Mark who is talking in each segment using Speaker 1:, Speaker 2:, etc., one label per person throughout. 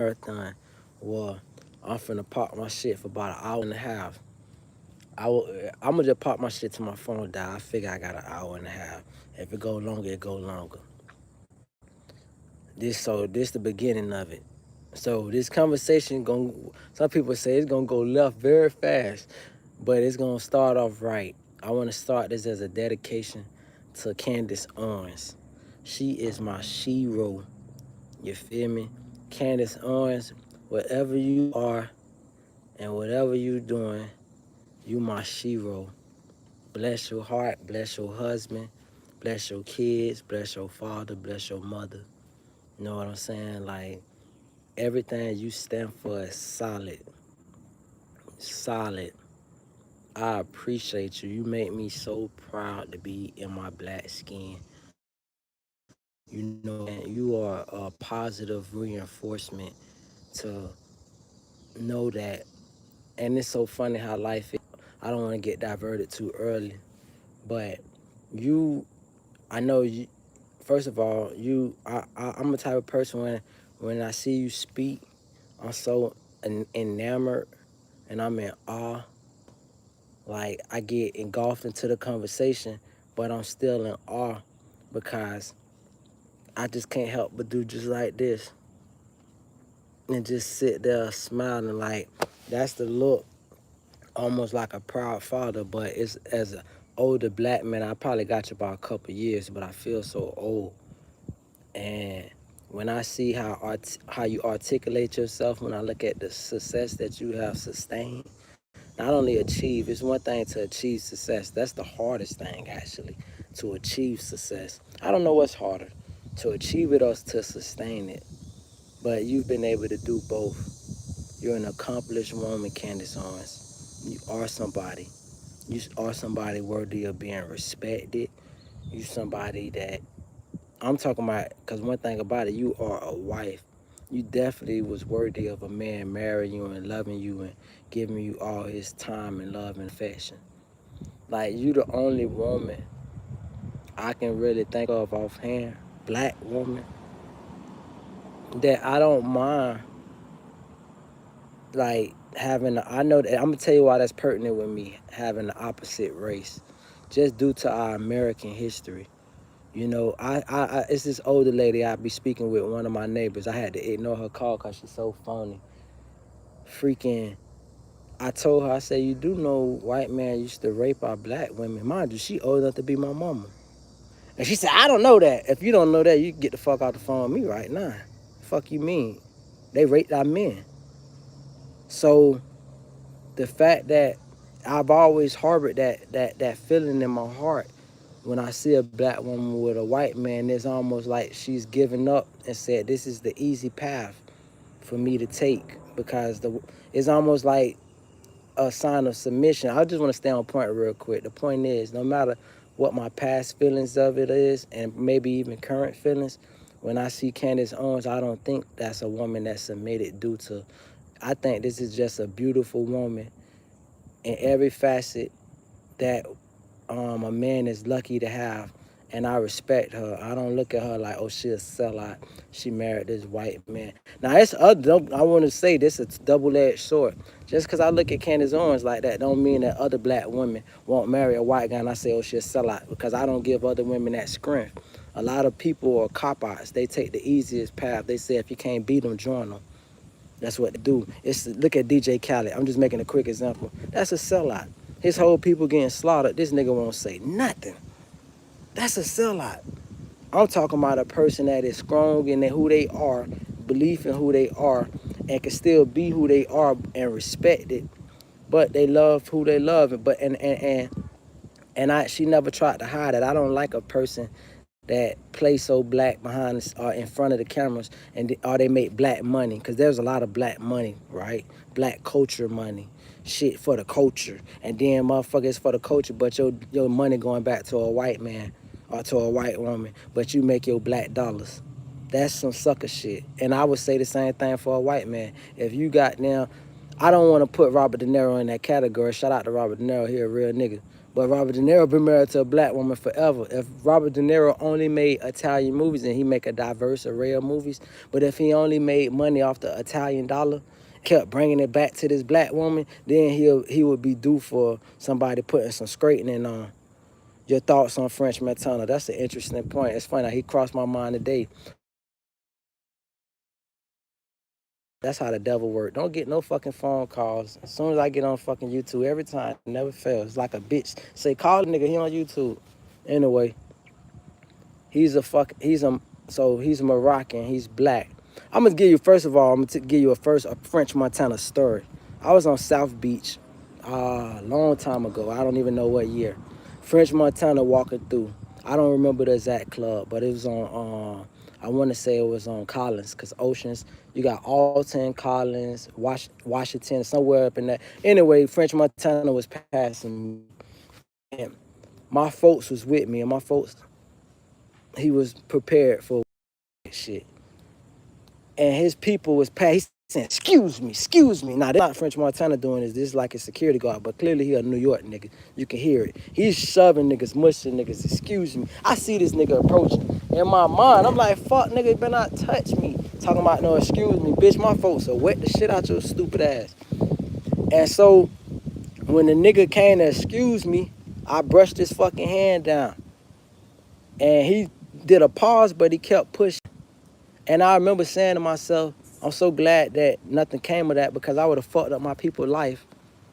Speaker 1: marathon. Well, I'm finna pop my shit for about an hour and a half. I'm gonna just pop my shit till my phone die. I figure I got an hour and a half. If it go longer, it go longer. This the beginning of it. So this conversation some people say it's gonna go left very fast, but it's gonna start off right. I wanna start this as a dedication to Candace Owens. She is my shero. You feel me? Candace Owens, whatever you are and whatever you doing, you my shero. Bless your heart, bless your husband, bless your kids, bless your father, bless your mother. You know what I'm saying? Like, everything you stand for is solid. Solid. I appreciate you. You make me so proud to be in my black skin. You know, and you are a positive reinforcement to know that. And it's so funny how life is. I don't want to get diverted too early, but you, I know you. First of all, I'm the type of person when I see you speak, I'm so enamored and I'm in awe. Like, I get engulfed into the conversation, but I'm still in awe because I just can't help but do just like this and just sit there smiling. Like, that's the look, almost like a proud father. But it's as an older black man, I probably got you about a couple years, but I feel so old. And when I see how you articulate yourself, when I look at the success that you have sustained, not only achieve, it's one thing to achieve success. That's the hardest thing, actually, to achieve success. I don't know what's harder, to achieve it or to sustain it. But you've been able to do both. You're an accomplished woman, Candace Owens. You are somebody. You are somebody worthy of being respected. You somebody that I'm talking about, because one thing about it, you are a wife. You definitely was worthy of a man marrying you and loving you and giving you all his time and love and affection. Like, you the only woman I can really think of offhand, black woman, that I don't mind, like, I know that, I'm gonna tell you why that's pertinent with me, having the opposite race, just due to our American history. You know, it's this older lady I be speaking with, one of my neighbors. I had to ignore her call because she's so phony. Freaking, I told her, I said, you do know white man used to rape our black women. Mind you, she old enough to be my mama. And she said, I don't know that. If you don't know that, you can get the fuck out the phone with me right now. Fuck you mean? They raped our men. So the fact that I've always harbored that feeling in my heart when I see a black woman with a white man, it's almost like she's given up and said, this is the easy path for me to take, because it's almost like a sign of submission. I just want to stay on point real quick. The point is, no matter what my past feelings of it is, and maybe even current feelings, when I see Candace Owens, I don't think that's a woman that's submitted due to, I think this is just a beautiful woman in every facet that a man is lucky to have, and I respect her. I don't look at her like, oh, she a sellout. She married this white man. Now, it's other. I want to say this is double-edged sword. Just because I look at Candace Owens like that, don't mean that other black women won't marry a white guy and I say, oh, she a sellout, because I don't give other women that strength. A lot of people are cop-outs. They take the easiest path. They say if you can't beat them, join them. That's what they do. Look at DJ Khaled. I'm just making a quick example. That's a sellout. His whole people getting slaughtered. This nigga won't say nothing. That's a sellout. I'm talking about a person that is strong in who they are, belief in who they are, and can still be who they are and respect it. But they love who they love. But she never tried to hide it. I don't like a person that play so black behind or in front of the cameras, or they make black money, because there's a lot of black money, right? Black culture money, shit for the culture, and then motherfuckers for the culture, but your money going back to a white man or to a white woman, but you make your black dollars. That's some sucker shit. And I would say the same thing for a white man. If you got now, I don't want to put Robert De Niro in that category. Shout out to Robert De Niro, he a real nigga. But Robert De Niro been married to a black woman forever. If Robert De Niro only made Italian movies and he make a diverse array of movies, but if he only made money off the Italian dollar, kept bringing it back to this black woman, then he would be due for somebody putting some straightening on. Your thoughts on French Montana? That's an interesting point. It's funny. He crossed my mind today. That's how the devil work. Don't get no fucking phone calls. As soon as I get on fucking YouTube, every time, it never fails. It's like a bitch. Say, call the nigga, he on YouTube. Anyway, he's a Moroccan, he's black. I'm gonna give you, first of all, give you a French Montana story. I was on South Beach a long time ago. I don't even know what year. French Montana walking through. I don't remember the exact club, but it was on, I want to say it was on Collins, because Oceans, you got Alton, Collins, Washington, somewhere up in that. Anyway, French Montana was passing me. And my folks was with me, and my folks, he was prepared for shit. And his people was passing, saying, excuse me. Now, that's not French Montana doing this. This is like a security guard, but clearly he a New York nigga. You can hear it. He's shoving niggas, mushing niggas, excuse me. I see this nigga approaching. In my mind, I'm like, fuck, nigga, you better not touch me. Talking about, no, excuse me. Bitch, my folks will wet the shit out your stupid ass. And so, when the nigga came to excuse me, I brushed his fucking hand down. And he did a pause, but he kept pushing. And I remember saying to myself, I'm so glad that nothing came of that, because I would have fucked up my people's life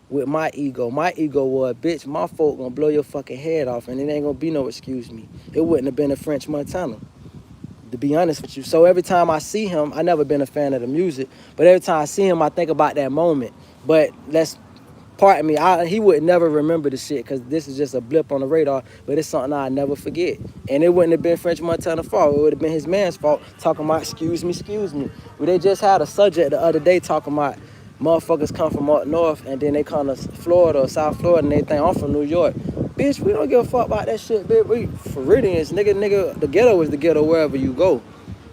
Speaker 1: with my ego. My ego was, bitch, my folk gonna blow your fucking head off and it ain't gonna be no excuse me. It wouldn't have been a French Montana, to be honest with you. So every time I see him, I never been a fan of the music, but every time I see him, I think about that moment. But let's pardon me, he would never remember the shit, because this is just a blip on the radar, but it's something I never forget. And it wouldn't have been French Montana's fault. It would have been his man's fault, talking about, excuse me. Well, they just had a subject the other day talking about motherfuckers come from up north and then they come to Florida or South Florida and they think I'm from New York. Bitch, we don't give a fuck about that shit, bitch. We Floridians, nigga, the ghetto is the ghetto wherever you go.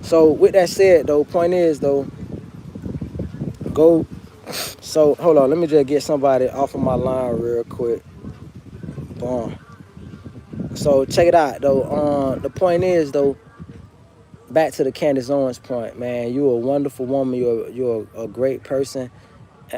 Speaker 1: So with that said, though, point is, though, go. So hold on, let me just get somebody off of my line real quick. Boom. So check it out, though. The point is, though, back to the Candace Owens point, man. You're a wonderful woman. You're a great person.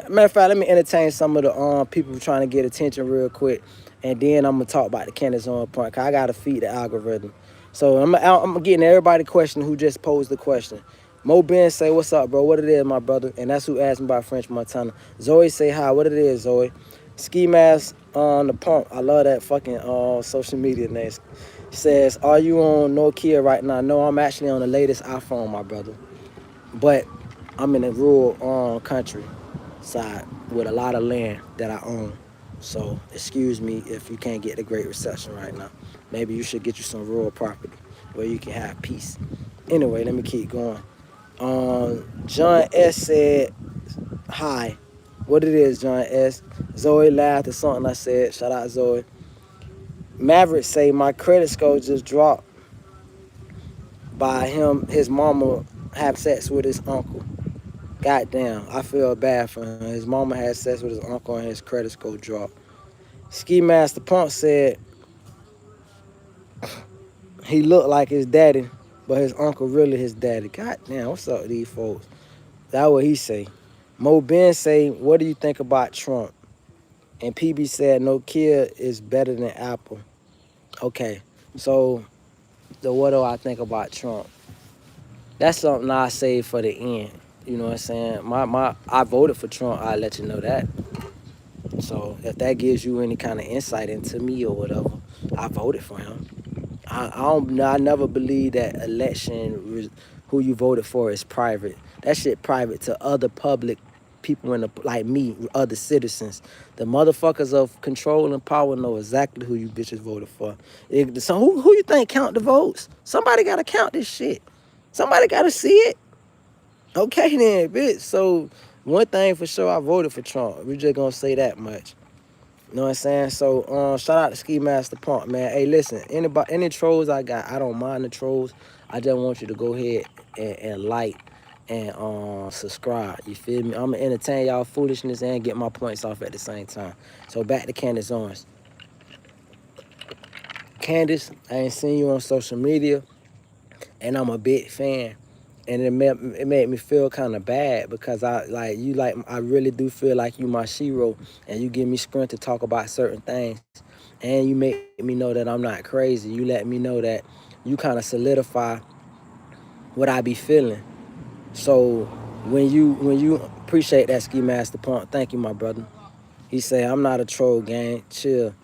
Speaker 1: Matter of fact, let me entertain some of the people trying to get attention real quick, and then I'm gonna talk about the Candace Owens point, cause I gotta feed the algorithm. So I'm getting everybody question who just posed the question. Mo Ben say, what's up, bro? What it is, my brother? And that's who asked me about French Montana. Zoe say hi. What it is, Zoe? Ski Mask on the pump. I love that fucking social media name. Says, are you on Nokia right now? No, I'm actually on the latest iPhone, my brother. But I'm in a rural country side with a lot of land that I own. So excuse me if you can't get the great reception right now. Maybe you should get you some rural property where you can have peace. Anyway, let me keep going. John S said, hi. What it is, John S. Zoe laughed at something I said. Shout out, Zoe. Maverick say, my credit score just dropped by his mama have sex with his uncle. Goddamn, I feel bad for him. His mama had sex with his uncle and his credit score dropped. Ski Master Punk said he looked like his daddy, but his uncle really his daddy. Goddamn, what's up with these folks? That's what he say. Mo Ben say, what do you think about Trump? And PB said, no kid is better than Apple. Okay, so what do I think about Trump? That's something I say for the end. You know what I'm saying? I voted for Trump. I'll let you know that. So if that gives you any kind of insight into me or whatever, I voted for him. I never believe that election, who you voted for, is private. That shit private to other public people like me, other citizens. The motherfuckers of control and power know exactly who you bitches voted for. So who you think count the votes? Somebody gotta count this shit. Somebody gotta see it. Okay then, bitch. So one thing for sure, I voted for Trump. We just gonna say that much. You know what I'm saying? So shout out to Ski Master Punk, man. Hey, listen, any trolls I got, I don't mind the trolls. I just want you to go ahead and like and subscribe. You feel me? I'm gonna entertain y'all foolishness and get my points off at the same time. So back to Candace Owens. Candace, I ain't seen you on social media, and I'm a big fan. And it made me feel kind of bad because I really do feel like you my shero, and you give me strength to talk about certain things, and you make me know that I'm not crazy. You let me know that you kind of solidify what I be feeling. So when you appreciate that, Ski Master Punk, thank you, my brother. He say I'm not a troll, gang. Chill.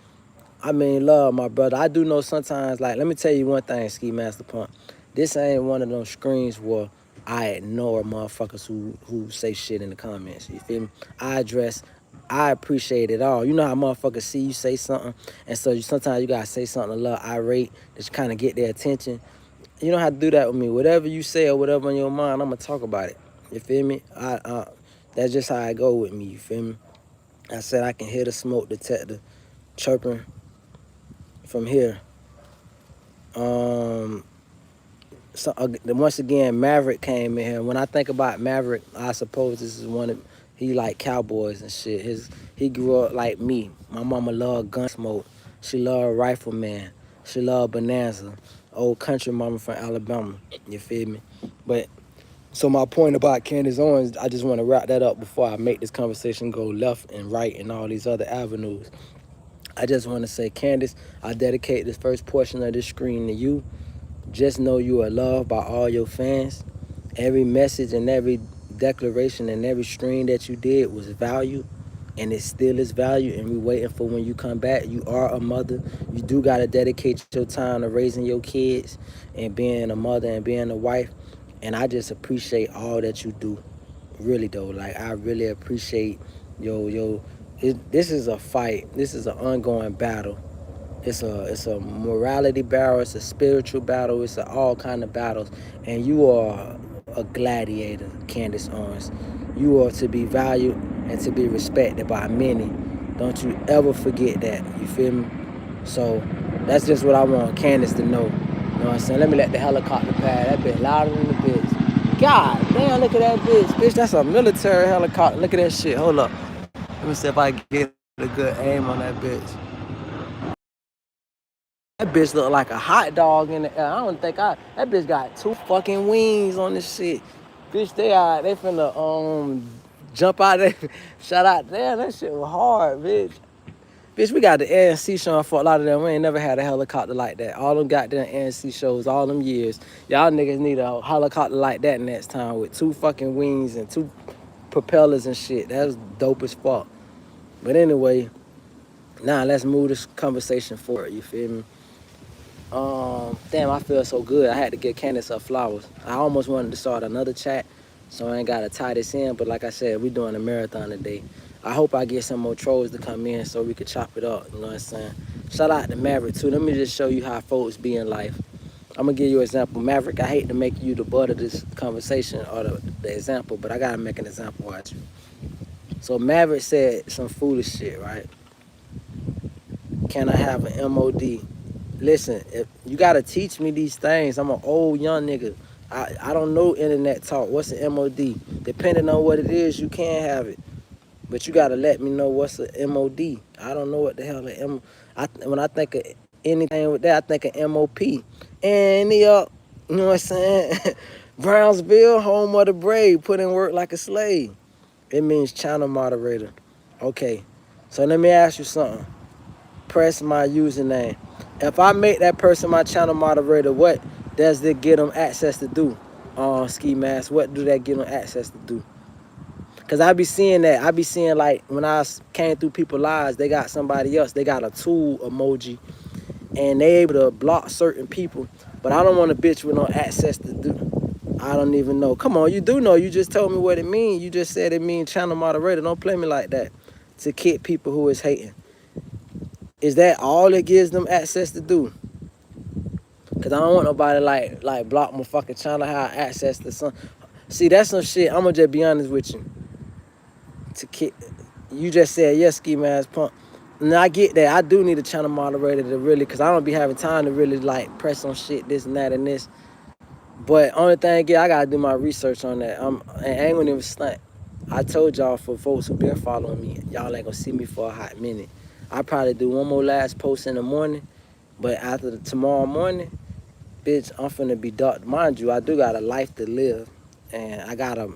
Speaker 1: I mean, love, my brother. I do know sometimes, like, let me tell you one thing, Ski Master Punk. This ain't one of those screens where I ignore motherfuckers who say shit in the comments. You feel me? I appreciate it all. You know how motherfuckers see you say something, and so sometimes you gotta say something a little irate to kind of get their attention. You don't have to do that with me. Whatever you say or whatever in your mind, I'm gonna talk about it. You feel me? That's just how I go with me. You feel me? I said I can hear the smoke detector chirping from here. Um, once again, Maverick came in here. When I think about Maverick, I suppose this is one of he like cowboys and shit. He grew up like me. My mama loved Gunsmoke. She loved Rifleman. She loved Bonanza. Old country mama from Alabama. You feel me? But so my point about Candace Owens, I just want to wrap that up before I make this conversation go left and right and all these other avenues. I just want to say, Candace, I dedicate this first portion of this screen to you. Just know you are loved by all your fans. Every message and every declaration and every stream that you did was value, and it still is value, and we waiting for when you come back. You are a mother. You do got to dedicate your time to raising your kids and being a mother and being a wife, and I just appreciate all that you do. Really, though. Like, I really appreciate this is a fight. This is an ongoing battle. It's a morality battle. It's a spiritual battle. It's all kind of battles. And you are a gladiator, Candace Owens. You are to be valued and to be respected by many. Don't you ever forget that. You feel me? So that's just what I want Candace to know. You know what I'm saying? Let me let the helicopter pad. That bitch louder than the bitch. God damn, look at that bitch. Bitch, that's a military helicopter. Look at that shit. Hold up. Let me see if I get a good aim on that bitch. That bitch look like a hot dog in the air. I don't think that bitch got two fucking wings on this shit. Bitch, they finna jump out there. Shout out there. That shit was hard, bitch. Bitch, we got the ANC showing for a lot of them. We ain't never had a helicopter like that. All them goddamn ANC shows, all them years. Y'all niggas need a helicopter like that next time with two fucking wings and two propellers and shit. That's dope as fuck. But anyway, now let's move this conversation forward. You feel me? Damn, I feel so good. I had to get Candace her flowers. I almost wanted to start another chat, so I ain't gotta tie this in. But like I said, we doing a marathon today. I hope I get some more trolls to come in so we could chop it up. You know what I'm saying? Shout out to Maverick too. Let me just show you how folks be in life. I'm gonna give you an example. Maverick, I hate to make you the butt of this conversation or the example, but I gotta make an example out you. So Maverick said some foolish shit, right? Can I have an MOD? Listen, if you gotta teach me these things. I'm an old young nigga. I don't know internet talk. What's an MOD? Depending on what it is, you can have it. But you gotta let me know what's a MOD. I don't know what the hell when I think of anything with that, I think of MOP. And you know what I'm saying? Brownsville, home of the brave, put in work like a slave. It means channel moderator. Okay, so let me ask you something. Press my username. If I make that person my channel moderator, what does it get them access to do? Ski Mask, what do that get them access to do? Cause I be seeing that. I be seeing like when I came through people's lives, they got somebody else. They got a tool emoji, and they able to block certain people. But I don't want a bitch with no access to do. I don't even know. Come on, you do know. You just told me what it means. You just said it means channel moderator. Don't play me like that. To kick people who is hating. Is that all it gives them access to do? Cause I don't want nobody like block my fucking channel, have access to some. See, that's some shit. I'm gonna just be honest with you. To kick, you just said yes, Ski Mask Punk. And I get that. I do need a channel moderator to really, cause I don't be having time to really like press on shit, this and that and this. But only thing, I gotta do my research on that. And I ain't gonna even stunt. I told y'all, for folks who been following me, y'all ain't gonna see me for a hot minute. I probably do one more last post in the morning, But after tomorrow morning, bitch, I'm finna be dark. Mind you, I do got a life to live, and I gotta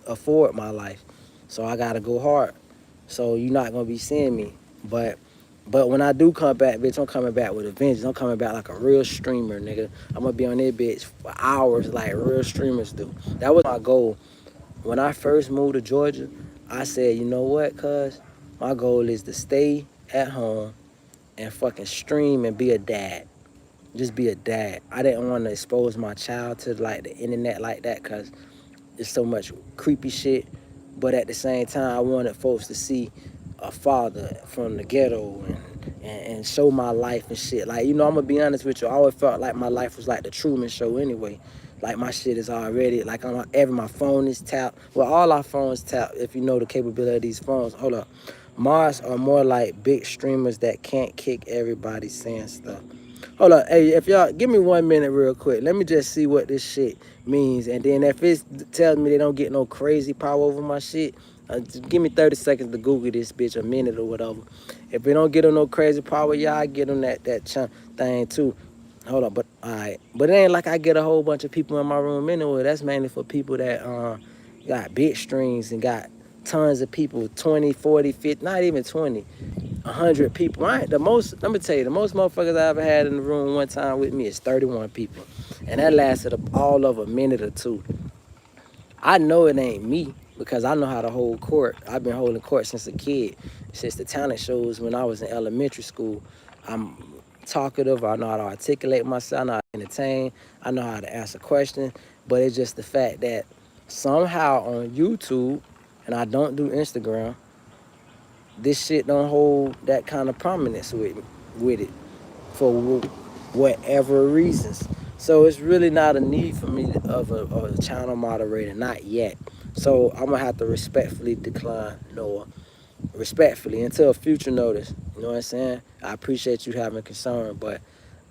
Speaker 1: afford my life, so I gotta go hard. So you're not gonna be seeing me, but when I do come back, bitch, I'm coming back with a vengeance. I'm coming back like a real streamer, nigga. I'm gonna be on that bitch for hours like real streamers do. That was my goal. When I first moved to Georgia, I said, you know what, cuz my goal is to stay at home and fucking stream and be a dad. Just be a dad. I didn't want to expose my child to like the internet like that, cuz it's so much creepy shit. But at the same time, I wanted folks to see a father from the ghetto and show my life and shit. Like, you know, I'm gonna be honest with you. I always felt like my life was like the Truman Show anyway. Like my shit is already like my phone is tapped. Well, all our phones tapped. If you know the capability of these phones. Hold up, Mars are more like big streamers that can't kick everybody saying stuff. Hold on, hey, if y'all give me 1 minute real quick, let me just see what this shit means, and then if it tells me they don't get no crazy power over my shit, just give me 30 seconds to Google this bitch, a minute or whatever. If we don't get them no crazy power, y'all get them that chunk thing too. Hold on, but all right, but it ain't like I get a whole bunch of people in my room anyway. That's mainly for people that got big streams and got tons of people, 20, 40, 50, not even 20. 100 people. The most. Let me tell you, the most motherfuckers I ever had in the room one time with me is 31 people, and that lasted all of a minute or two. I know it ain't me because I know how to hold court. I've been holding court since a kid, since the talent shows when I was in elementary school. I'm talkative. I know how to articulate myself. I know how to entertain. I know how to answer questions. But it's just the fact that somehow on YouTube, and I don't do Instagram, this shit don't hold that kind of prominence with it for whatever reasons. So it's really not a need for me of a channel moderator, not yet. So I'm gonna have to respectfully decline, Noah. Respectfully, until future notice. You know what I'm saying? I appreciate you having concern, but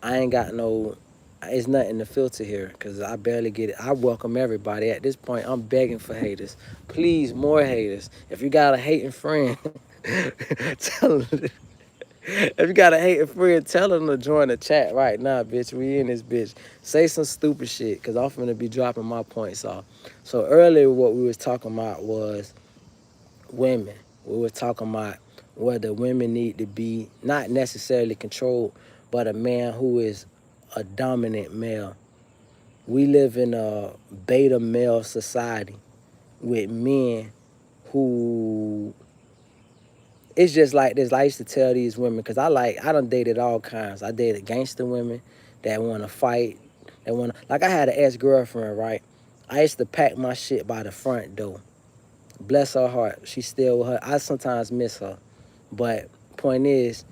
Speaker 1: I ain't got no. It's nothing to filter here because I barely get it. I welcome everybody. At this point, I'm begging for haters. Please, more haters. If you got a hating friend, tell them. If you got a hating friend, tell them to join the chat right now, bitch. We in this bitch. Say some stupid shit because I'm finna be dropping my points off. So earlier, what we was talking about was women. We were talking about whether women need to be not necessarily controlled, but a man who is a dominant male. We live in a beta male society with men who it's just like this. I used to tell these women because I done dated all kinds. I dated gangster women that want to fight, that want to, like I had an ex-girlfriend, right? I used to pack my shit by the front door. Bless her heart, she's still with her. I sometimes miss her, but point is,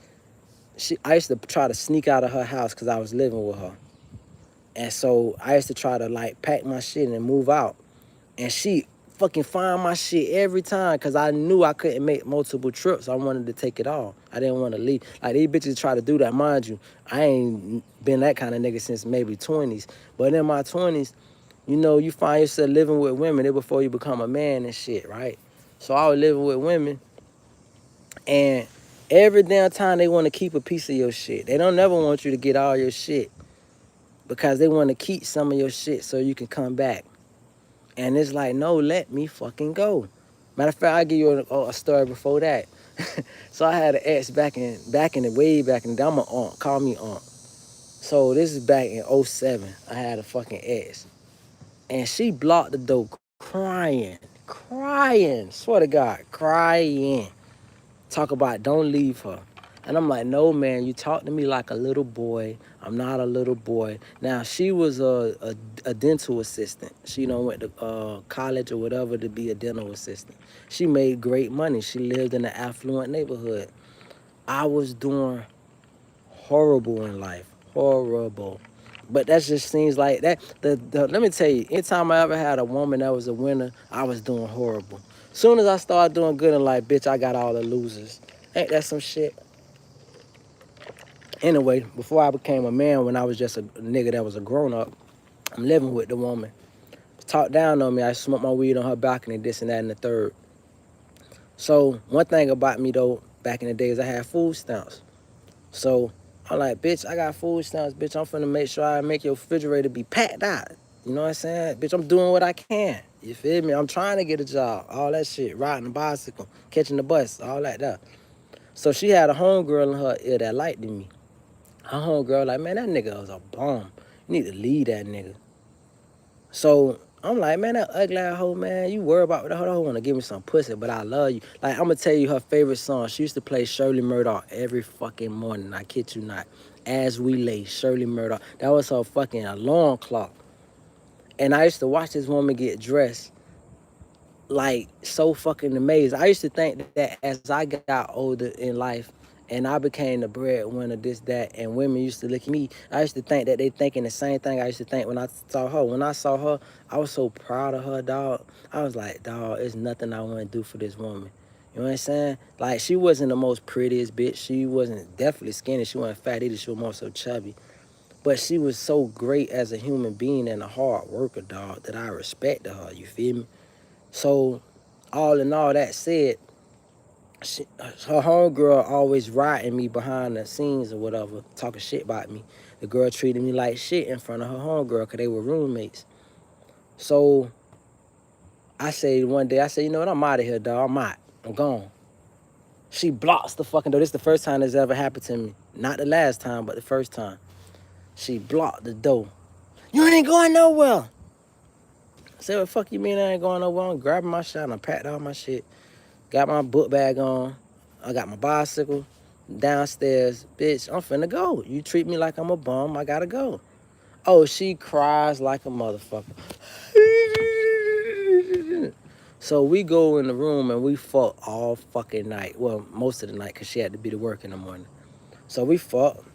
Speaker 1: I used to try to sneak out of her house because I was living with her, and so I used to try to like pack my shit and move out, and she fucking find my shit every time because I knew I couldn't make multiple trips. I wanted to take it all. I didn't want to leave. Like these bitches try to do that, mind you. I ain't been that kind of nigga since maybe 20s, but in my 20s, you know, you find yourself living with women before you become a man and shit, right? So I was living with women, and every damn time they want to keep a piece of your shit. They don't never want you to get all your shit because they want to keep some of your shit so you can come back. And it's like, no, let me fucking go. Matter of fact, I'll give you a story before that. So I had an ex back in the way back in the day. I'm an aunt. Call me aunt. So this is back in '07. I had a fucking ex. And she blocked the door crying. Swear to God, crying. Talk about don't leave her. And I'm like, no, man, you talk to me like a little boy. I'm not a little boy. Now, she was a dental assistant. She went to college or whatever to be a dental assistant. She made great money. She lived in an affluent neighborhood. I was doing horrible in life. Horrible. But that just seems like that. Let me tell you, anytime I ever had a woman that was a winner, I was doing horrible. Soon as I started doing good in life, bitch, I got all the losers. Ain't that some shit? Anyway, before I became a man, when I was just a nigga that was a grown up, I'm living with the woman. Talk down on me. I smoked my weed on her balcony, this and that and the third. So one thing about me though, back in the days, I had food stamps. So I'm like, bitch, I got food stamps, bitch. I'm finna make sure I make your refrigerator be packed out. You know what I'm saying? Bitch, I'm doing what I can. You feel me? I'm trying to get a job. All that shit. Riding a bicycle, catching the bus, all that. So she had a homegirl in her ear that liked me. Her homegirl like, man, that nigga was a bum. You need to leave that nigga. So I'm like, man, that ugly ass hoe, man, you worry about that hoe wanna give me some pussy, but I love you. Like, I'm gonna tell you her favorite song. She used to play Shirley Murdoch every fucking morning. I kid you not. As We Lay, Shirley Murdoch. That was her fucking alarm clock. And I used to watch this woman get dressed like so fucking amazed. I used to think that as I got older in life and I became the breadwinner, this, that, and women used to look at me, I used to think that they thinking the same thing I used to think when I saw her. When I saw her, I was so proud of her, dog. I was like, dog, it's nothing I want to do for this woman. You know what I'm saying? Like, she wasn't the most prettiest bitch. She wasn't definitely skinny. She wasn't fat either. She was more so chubby. But she was so great as a human being and a hard worker, dog, that I respected her. You feel me? So, all in all that said, her homegirl always riding me behind the scenes or whatever, talking shit about me. The girl treated me like shit in front of her homegirl because they were roommates. So, I say one day, I say, you know what, I'm out of here, dog. I'm out. I'm gone. She blocks the fucking door. This is the first time this ever happened to me. Not the last time, but the first time. She blocked the door. You ain't going nowhere. I said, what the fuck you mean I ain't going nowhere? I'm grabbing my shit. I packed all my shit. Got my book bag on. I got my bicycle downstairs. Bitch, I'm finna go. You treat me like I'm a bum, I gotta go. Oh, she cries like a motherfucker. So we go in the room and we fuck all fucking night. Well, most of the night because she had to be to work in the morning. So we fuck.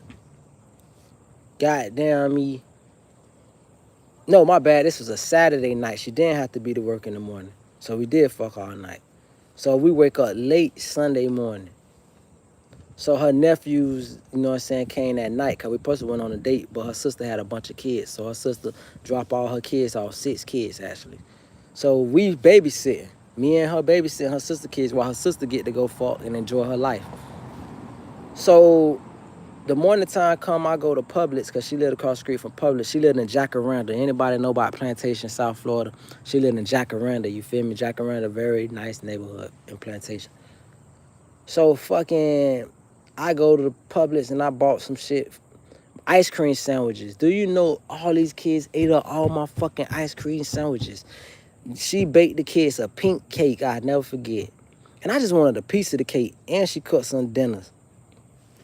Speaker 1: Goddamn me. No, my bad. This was a Saturday night. She didn't have to be to work in the morning. So we did fuck all night. So we wake up late Sunday morning. So her nephews, you know what I'm saying, came that night because we supposed to went on a date, but her sister had a bunch of kids. So her sister dropped all her kids off, 6 kids actually. So we babysitting. Me and her babysitting her sister kids while her sister get to go fuck and enjoy her life. So the morning time come, I go to Publix because she lived across the street from Publix. She lived in Jacaranda. Anybody know about Plantation, South Florida? She lived in Jacaranda, you feel me? Jacaranda, very nice neighborhood in Plantation. So fucking, I go to the Publix and I bought some shit, ice cream sandwiches. Do you know all these kids ate up all my fucking ice cream sandwiches? She baked the kids a pink cake, I'd never forget. And I just wanted a piece of the cake, and she cooked some dinners.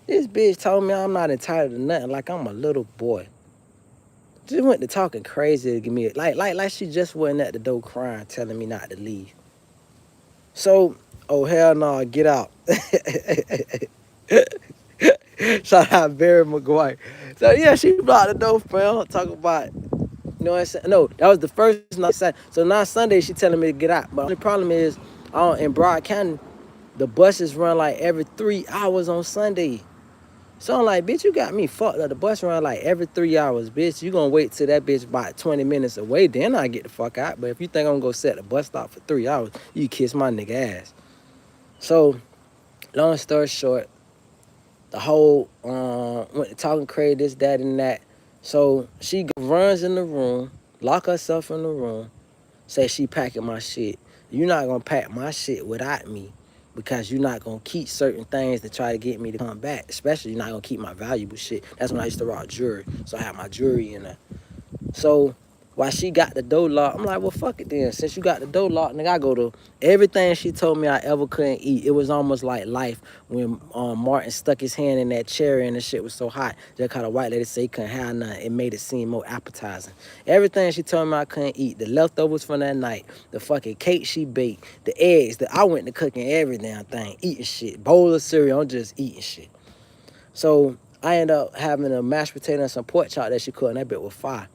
Speaker 1: This bitch told me I'm not entitled to nothing, like I'm a little boy. Just went to talking crazy to give me, like she just wasn't at the door crying, telling me not to leave. So, oh hell no, get out. Shout out Barry McGuire. So yeah, she blocked the door, fam. Talk about, you know what I'm saying? No, that was the first night. So now Sunday she telling me to get out. But the only problem is, in Broad County, the buses run like every 3 hours on Sunday. So I'm like, bitch, you got me fucked up. The bus run like every 3 hours, bitch. You gonna wait till that bitch about 20 minutes away, then I get the fuck out. But if you think I'm gonna go set the bus stop for 3 hours, you kiss my nigga ass. So, long story short, the whole went to talking crazy, this, that, and that. So she runs in the room, lock herself in the room, say she packing my shit. You're not gonna pack my shit without me because you're not gonna keep certain things to try to get me to come back. Especially you're not gonna keep my valuable shit. That's when I used to rock jewelry. So I had my jewelry in there. So while she got the door locked, I'm like, well, fuck it then. Since you got the door locked, nigga, I go to everything she told me I ever couldn't eat. It was almost like life when Martin stuck his hand in that cherry and the shit was so hot. Just kind of white lady say he couldn't have nothing. It made it seem more appetizing. Everything she told me I couldn't eat. The leftovers from that night, the fucking cake she baked, the eggs, I went to cooking every damn thing, eating shit. Bowl of cereal, I'm just eating shit. So I ended up having a mashed potato and some pork chop that she cooked, and that bit was fire.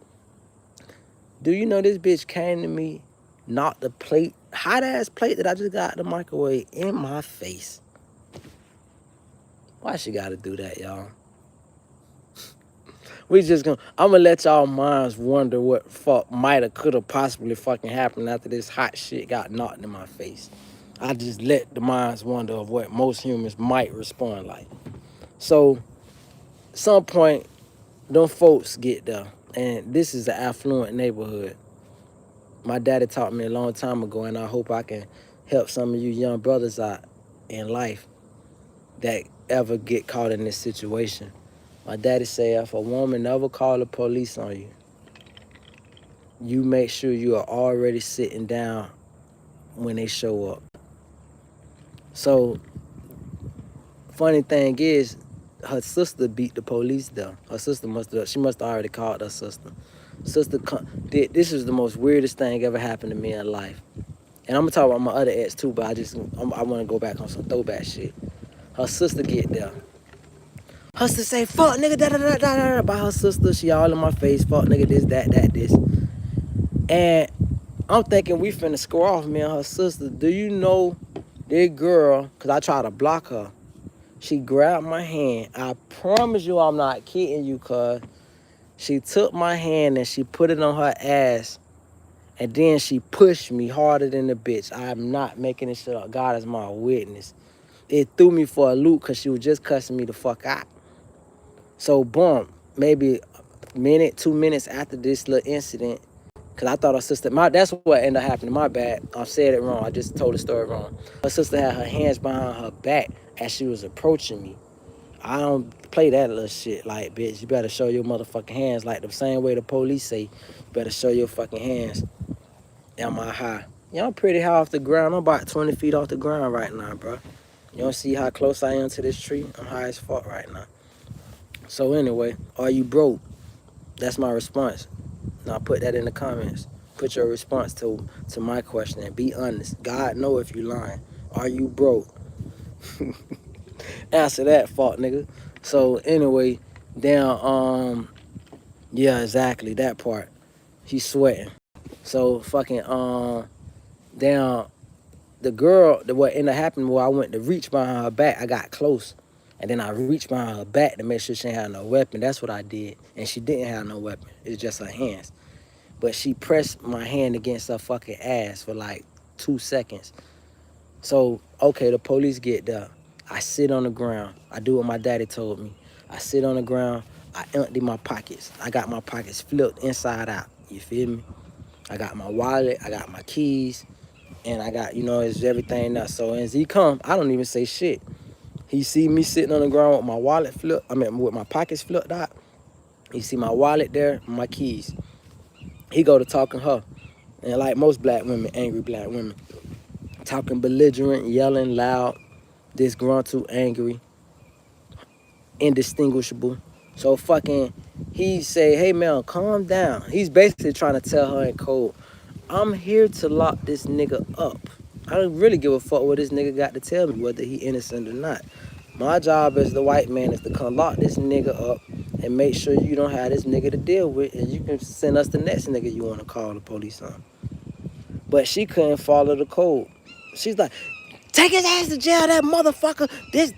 Speaker 1: Do you know this bitch came to me, knocked the plate, hot ass plate that I just got out the microwave in my face? Why she gotta do that, y'all? I'm gonna let y'all minds wonder what fuck might have, could have possibly fucking happened after this hot shit got knocked in my face. I just let the minds wonder of what most humans might respond like. So, some point, them folks get there. And this is an affluent neighborhood. My daddy taught me a long time ago, and I hope I can help some of you young brothers out in life that ever get caught in this situation. My daddy said if a woman never call the police on you, you make sure you are already sitting down when they show up. So, funny thing is, her sister beat the police down. Her sister she must have already called her sister. This is the most weirdest thing ever happened to me in life. And I'm gonna talk about my other ex too, but I want to go back on some throwback shit. Her sister get there. Her sister say, fuck nigga, da da da da da about her sister. She all in my face, fuck nigga, this, that, this. And I'm thinking we finna score off, me and her sister. Do you know this girl, cause I tried to block her. She grabbed my hand. I promise you I'm not kidding you, cuz. She took my hand and she put it on her ass. And then she pushed me harder than the bitch. I'm not making this shit up. God is my witness. It threw me for a loop because she was just cussing me the fuck out. So, boom, maybe a minute, 2 minutes after this little incident, because I thought her sister, that's what ended up happening. My bad. I said it wrong. I just told the story wrong. Her sister had her hands behind her back as she was approaching me. I don't play that little shit. Like, bitch, you better show your motherfucking hands. Like the same way the police say, you better show your fucking hands. Am I high? Yeah, I'm pretty high off the ground. I'm about 20 feet off the ground right now, bro. You don't see how close I am to this tree? I'm high as fuck right now. So anyway, are you broke? That's my response. Now put that in the comments. Put your response to my question and be honest. God know if you lying. Are you broke? Answer that, fuck nigga. So anyway, down yeah, exactly that part. He's sweating. So fucking down the girl, what ended up happening where I went to reach behind her back, I got close. And then I reached behind her back to make sure she ain't had no weapon. That's what I did. And she didn't have no weapon. It's just her hands. But she pressed my hand against her fucking ass for like 2 seconds. So, okay, the police get there. I sit on the ground. I do what my daddy told me. I sit on the ground. I empty my pockets. I got my pockets flipped inside out. You feel me? I got my wallet. I got my keys. And I got, it's everything else. So as he come, I don't even say shit. He see me sitting on the ground with my wallet flipped. With my pockets flipped out. He see my wallet there, my keys. He go to talking her. And like most black women, angry black women, talking belligerent, yelling loud, disgruntled, angry, indistinguishable. So fucking, he say, hey man, calm down. He's basically trying to tell her in code, I'm here to lock this nigga up. I don't really give a fuck what this nigga got to tell me, whether he innocent or not. My job as the white man is to come lock this nigga up and make sure you don't have this nigga to deal with, and you can send us the next nigga you want to call the police on. But she couldn't follow the code. She's like, take his ass to jail, that motherfucker. This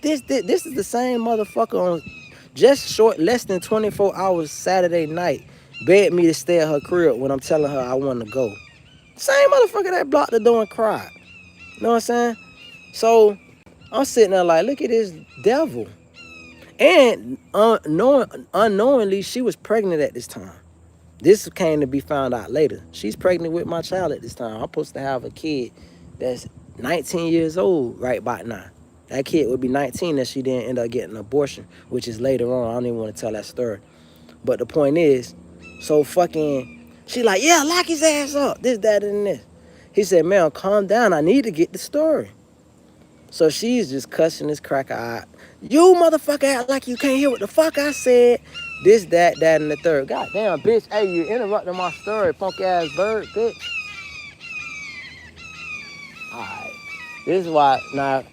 Speaker 1: is the same motherfucker on just less than 24 hours Saturday night, begged me to stay at her crib when I'm telling her I want to go. Same motherfucker that blocked the door and cried. You know what I'm saying? So I'm sitting there like, look at this devil. And unknowingly, she was pregnant at this time. This came to be found out later. She's pregnant with my child at this time. I'm supposed to have a kid that's 19 years old right about now. That kid would be 19 if she didn't end up getting an abortion, which is later on. I don't even want to tell that story. But the point is, so fucking, she like, yeah, lock his ass up. This, that, and this. He said, man, calm down. I need to get the story. So she's just cussing this cracker out. You motherfucker act like you can't hear what the fuck I said. This, that, and the third. God damn, bitch. Hey, you interrupting my story, punk ass bird, bitch. Alright. This is why, now,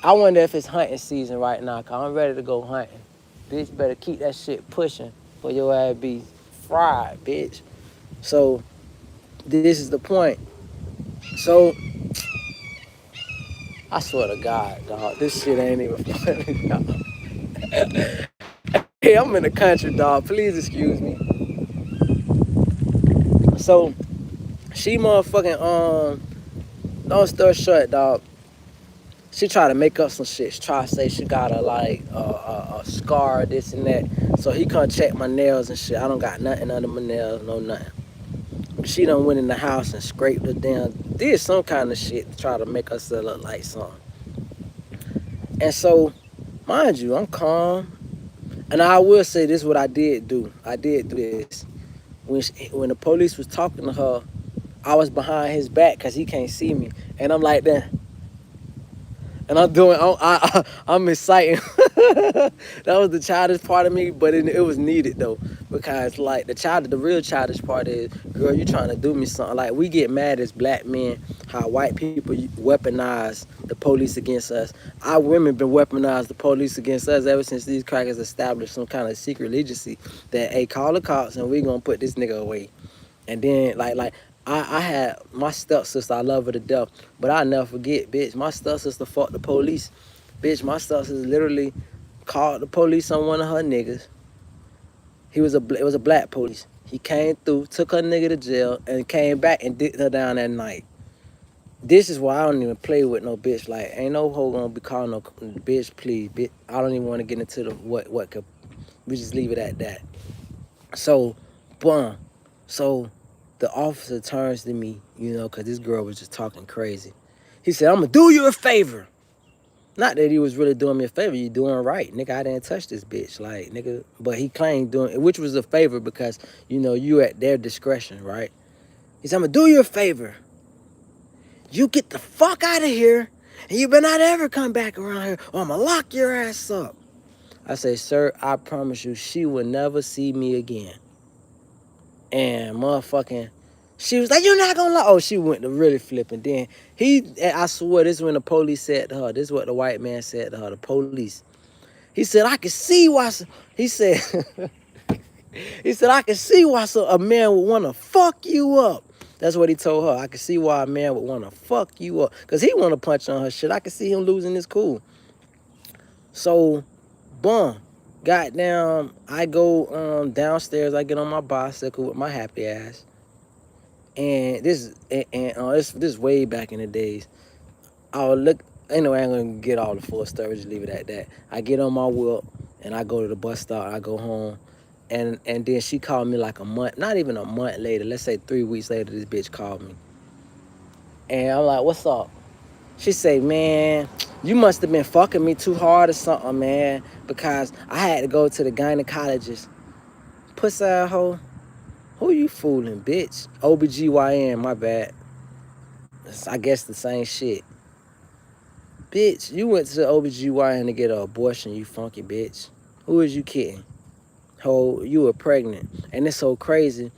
Speaker 1: I wonder if it's hunting season right now, because I'm ready to go hunting. Bitch, better keep that shit pushing for your ass be fried, bitch. So, this is the point. So, I swear to God, dog, this shit ain't even funny, dog. Hey, I'm in the country, dog. Please excuse me. So, she motherfucking, long story short, dog, She tried to make up some shit. She tried to say she got a scar, this and that. So he come check my nails and shit. I don't got nothing under my nails, no nothing. She done went in the house and scraped her down, did some kind of shit to try to make herself look like something. And so, mind you, I'm calm. And I will say this: what I did do. I did do this. When the police was talking to her, I was behind his back because he can't see me, and I'm like that. And I'm exciting. That was the childish part of me, but it was needed though, because like the real childish part is, girl, you trying to do me something. Like we get mad as black men how white people weaponize the police against us. Our women been weaponized the police against us ever since these crackers established some kind of secret agency that, hey, call the cops and we gonna put this nigga away. And then I had my stepsister, I love her to death, but I'll never forget, bitch, my stepsister fought the police. Bitch, my stepsister literally called the police on one of her niggas. It was a black police. He came through, took her nigga to jail, and came back and dicked her down that night. This is why I don't even play with no bitch. Like, ain't no hoe gonna be calling no bitch, please. Bitch. I don't even want to get into the what could. We just leave it at that. So, boom. So, the officer turns to me, because this girl was just talking crazy. He said, I'm going to do you a favor. Not that he was really doing me a favor. You doing right. Nigga, I didn't touch this bitch. Like, nigga. But he claimed doing it, which was a favor because, you at their discretion, right? He said, I'm going to do you a favor. You get the fuck out of here, and you better not ever come back around here, or I'm going to lock your ass up. I say, sir, I promise you, she will never see me again. And motherfucking, she was like, you're not gonna lie. Oh, she went to really flipping. Then I swear, this is when the police said to her, this is what the white man said to her, the police. He said, I can see why, he said, he said, I can see why a man would want to fuck you up. That's what he told her. I can see why a man would want to fuck you up. Because he want to punch on her shit. I can see him losing his cool. So, boom. Goddamn, I go downstairs. I get on my bicycle with my happy ass. And this is way back in the days. I would look. Anyway, I ain't gonna get all the full story. Just leave it at that. I get on my wheel and I go to the bus stop. I go home, and then she called me like a month, not even a month later. Let's say 3 weeks later, this bitch called me, and I'm like, "What's up?" She say, "Man, you must have been fucking me too hard or something, man, because I had to go to the gynecologist." Pussy hoe. Who you fooling, bitch? OBGYN, my bad. I guess the same shit. Bitch, you went to the OBGYN to get an abortion, you funky bitch. Who is you kidding? Ho, you were pregnant. And it's so crazy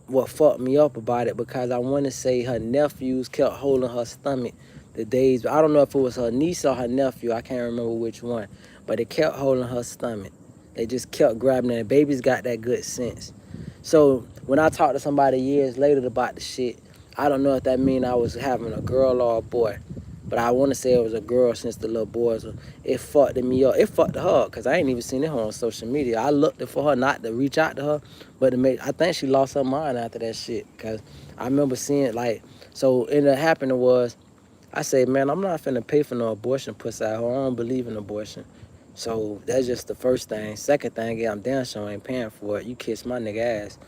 Speaker 1: what fucked me up about it, because I want to say her nephews kept holding her stomach the days. I don't know if it was her niece or her nephew. I can't remember which one. But it kept holding her stomach. They just kept grabbing it. Babies got that good sense. So when I talked to somebody years later about the shit, I don't know if that mean I was having a girl or a boy. But I want to say it was a girl since the little boys. It fucked me up. It fucked her up because I ain't even seen it on social media. I looked for her not to reach out to her, but to make. I think she lost her mind after that shit, because I remember seeing like. So ended up happening was, I said, man, I'm not finna pay for no abortion, pussy out here. I don't believe in abortion. So that's just the first thing. Second thing, yeah, I'm damn sure ain't paying for it. You kiss my nigga ass.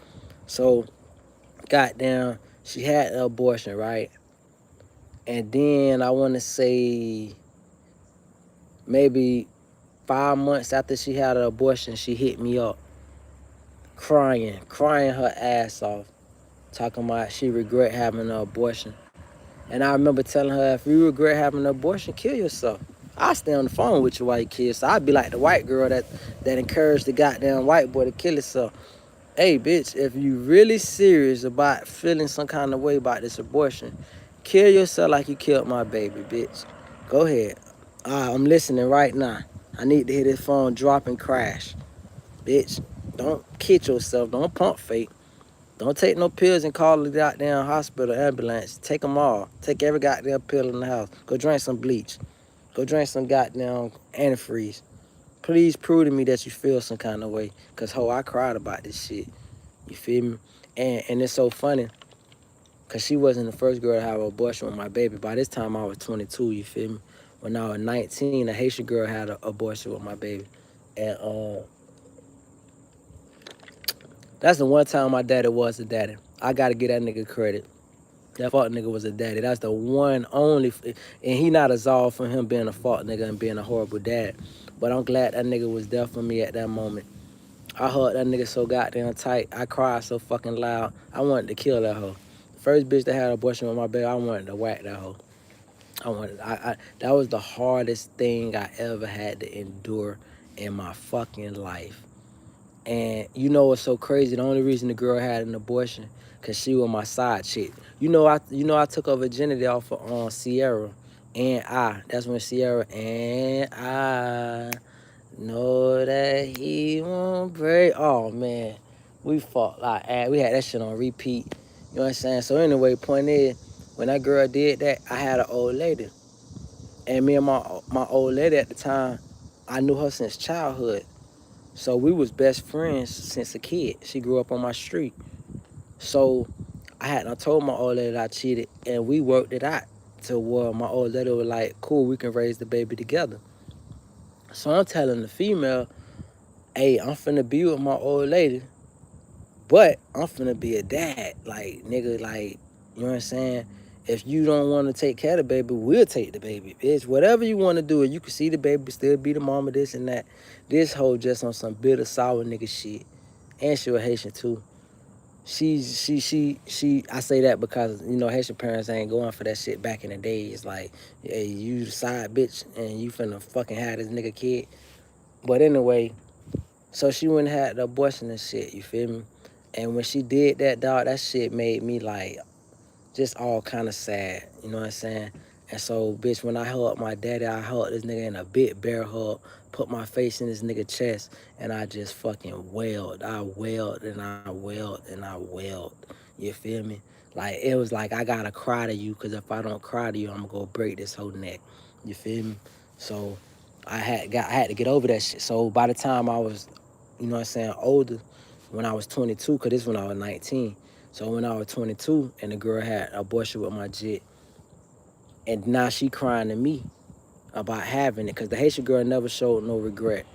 Speaker 1: So, goddamn, she had an abortion, right? And then I want to say maybe 5 months after she had an abortion, she hit me up, crying her ass off, talking about she regret having an abortion. And I remember telling her, if you regret having an abortion, kill yourself. I'll stay on the phone with you while you kill. So I'd be like the white girl that encouraged the goddamn white boy to kill himself. Hey, bitch, if you really serious about feeling some kind of way about this abortion, kill yourself like you killed my baby, bitch. Go ahead. I'm listening right now. I need to hear this phone drop and crash. Bitch, don't kid yourself. Don't pump fake. Don't take no pills and call the goddamn hospital ambulance. Take them all. Take every goddamn pill in the house. Go drink some bleach. Go drink some goddamn antifreeze. Please prove to me that you feel some kind of way. Because, ho, I cried about this shit. You feel me? And it's so funny, because she wasn't the first girl to have an abortion with my baby. By this time, I was 22, you feel me? When I was 19, a Haitian girl had an abortion with my baby. And that's the one time my daddy was a daddy. I gotta give that nigga credit. That fuck nigga was a daddy. That's the one only, and he not absolved from him being a fuck nigga and being a horrible dad. But I'm glad that nigga was there for me at that moment. I hugged that nigga so goddamn tight. I cried so fucking loud. I wanted to kill that hoe. First bitch that had an abortion with my baby, I wanted to whack that hoe. That was the hardest thing I ever had to endure in my fucking life. And you know what's so crazy? The only reason the girl had an abortion, cause she was my side chick. I took her virginity off of Sierra and I. That's when Sierra and I know that he won't break. Oh man, we fought like we had that shit on repeat. You know what I'm saying? So anyway, point is, when that girl did that, I had an old lady, and me and my old lady at the time, I knew her since childhood. So we was best friends since a kid. She grew up on my street. So I told my old lady that I cheated, and we worked it out to where my old lady was like, cool, we can raise the baby together. So I'm telling the female, hey, I'm finna be with my old lady, but I'm finna be a dad. Like, nigga, like, you know what I'm saying? If you don't want to take care of the baby, we'll take the baby. Bitch, whatever you want to do, you can see the baby, still be the mama, this and that. This hoe just on some bitter, sour nigga shit. And she was Haitian too. I say that because, Haitian parents ain't going for that shit back in the days. Like, hey, you the side bitch and you finna fucking have this nigga kid. But anyway, so she went and had the abortion and shit, you feel me? And when she did that, dog, that shit made me like just all kind of sad, you know what I'm saying? And so, bitch, when I hugged my daddy, I hugged this nigga in a big bear hug, put my face in this nigga chest, and I just fucking wailed. I wailed and I wailed and I wailed. You feel me? Like, it was like, I gotta cry to you, because if I don't cry to you, I'm gonna go break this whole neck. You feel me? So, I had to get over that shit. So, by the time I was, older, when I was 22, because this when I was 19, so when I was 22 and the girl had an abortion with my jit, and now she crying to me about having it, because the Haitian girl never showed no regret.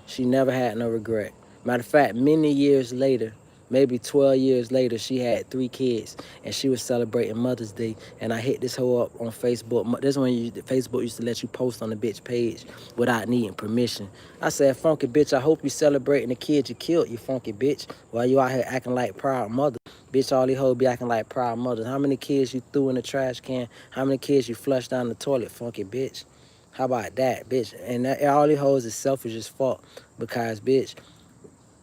Speaker 1: She never had no regret. Matter of fact, many years later, maybe 12 years later, she had 3 kids, and she was celebrating Mother's Day. And I hit this hoe up on Facebook. This when Facebook used to let you post on the bitch page without needing permission. I said, funky bitch, I hope you celebrating the kid you killed, you funky bitch, while you out here acting like proud mother. Bitch, all these hoes be acting like proud mothers. How many kids you threw in the trash can? How many kids you flushed down the toilet, funky bitch? How about that, bitch? And all these hoes is selfish as fuck. Because, bitch,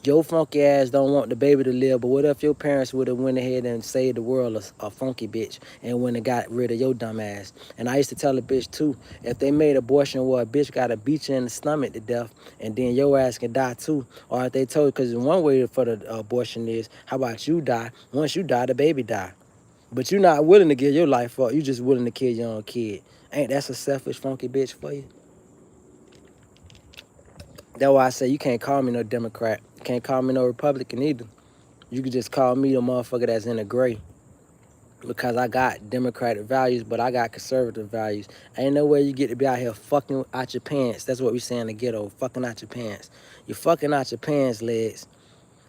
Speaker 1: your funky ass don't want the baby to live, but what if your parents would have went ahead and saved the world a funky bitch and went and got rid of your dumb ass? And I used to tell the bitch, too, if they made abortion where a bitch got to beat you in the stomach to death and then your ass can die, too. Or if they told, because one way for the abortion is, how about you die? Once you die, the baby die. But you're not willing to give your life up. You just willing to kill your own kid. Ain't that a selfish, funky bitch for you? That's why I say you can't call me no Democrat. You can't call me no Republican either. You could just call me the motherfucker that's in the gray. Because I got Democratic values, but I got conservative values. Ain't no way you get to be out here fucking out your pants. That's what we say in the ghetto, fucking out your pants. You fucking out your pants, legs.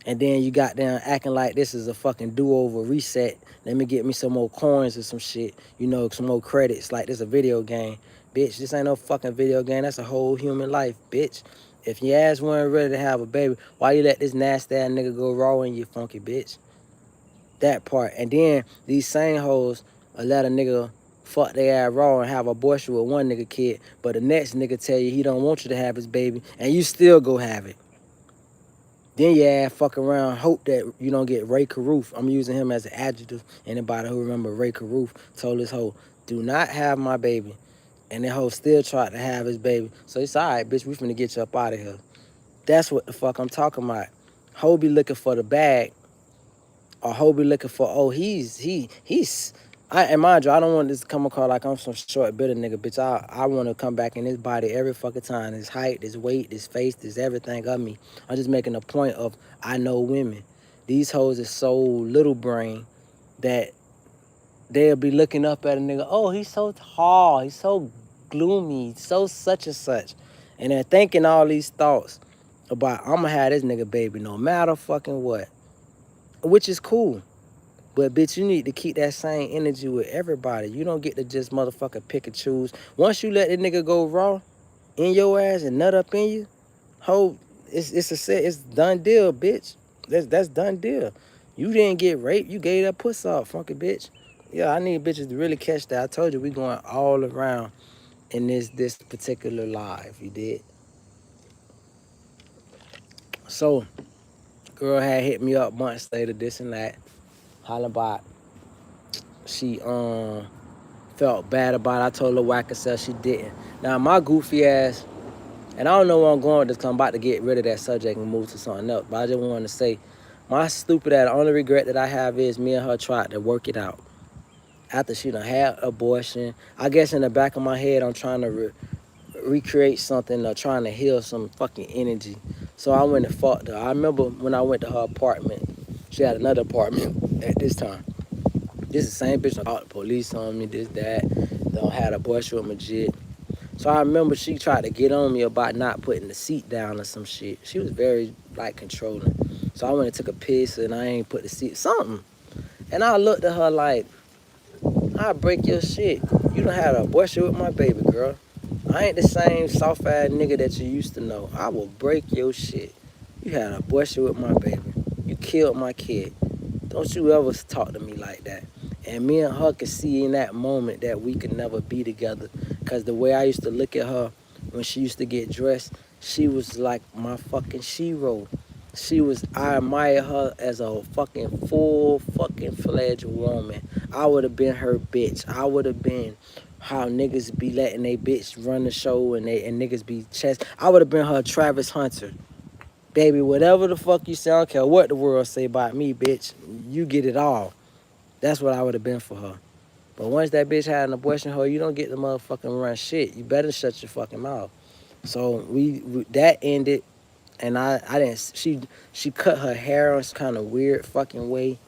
Speaker 1: And then you got down acting like this is a fucking do-over reset. Let me get me some more coins or some shit. Some more credits like this a video game. Bitch, this ain't no fucking video game. That's a whole human life, bitch. If your ass weren't ready to have a baby, why you let this nasty ass nigga go raw in you, funky bitch? That part. And then these same hoes let a nigga fuck their ass raw and have abortion with one nigga kid, but the next nigga tell you he don't want you to have his baby, and you still go have it. Then your ass fuck around, hope that you don't get Ray Caruth. I'm using him as an adjective. Anybody who remember Ray Caruth told this hoe, do not have my baby. And that hoe still tried to have his baby. So it's all right, bitch, we finna get you up out of here. That's what the fuck I'm talking about. Hoe be looking for the bag, or hoe be looking for, oh, he's and mind you, I don't want this to come across like I'm some short, bitter nigga, bitch. I want to come back in his body every fucking time. His height, his weight, his face, his everything of me. I'm just making a point of, I know women. These hoes is so little brain that they'll be looking up at a nigga, oh, he's so tall, he's so gloomy, so such and such. And then thinking all these thoughts about I'ma have this nigga baby no matter fucking what. Which is cool. But bitch, you need to keep that same energy with everybody. You don't get to just motherfucking pick and choose. Once you let the nigga go raw in your ass and nut up in you, ho, it's done deal, bitch. That's done deal. You didn't get raped, you gave that puss off, funky bitch. Yeah, I need bitches to really catch that. I told you we going all around in this particular live, you did. So, girl had hit me up months later, this and that, hollering about she felt bad about it. I told her whack herself she didn't. Now my goofy ass, and I don't know where I'm going with this, 'cause I'm about to get rid of that subject and move to something else. But I just wanted to say, my stupid ass, the only regret that I have is me and her tried to work it out. After she done had abortion, I guess in the back of my head, I'm trying to recreate something or trying to heal some fucking energy. So I went and fucked her. I remember when I went to her apartment, she had another apartment at this time. This is the same bitch that called the police on me, this, that, don't had a abortion with my jit. So I remember she tried to get on me about not putting the seat down or some shit. She was very, like, controlling. So I went and took a piss and I ain't put the seat, something. And I looked at her like, I'll break your shit. You done had an abortion with my baby, girl. I ain't the same soft-ass nigga that you used to know. I will break your shit. You had an abortion with my baby. You killed my kid. Don't you ever talk to me like that. And me and her could see in that moment that we could never be together. Because the way I used to look at her when she used to get dressed, she was like my fucking shero. I admire her as a fucking full fucking fledged woman. I would have been her bitch. I would have been how niggas be letting they bitch run the show and niggas be chest. I would have been her Travis Hunter. Baby, whatever the fuck you say, I don't care what the world say about me, bitch. You get it all. That's what I would have been for her. But once that bitch had an abortion, ho, you don't get the motherfucking run shit. You better shut your fucking mouth. So we that ended, and I didn't. She cut her hair in some kind of weird fucking way.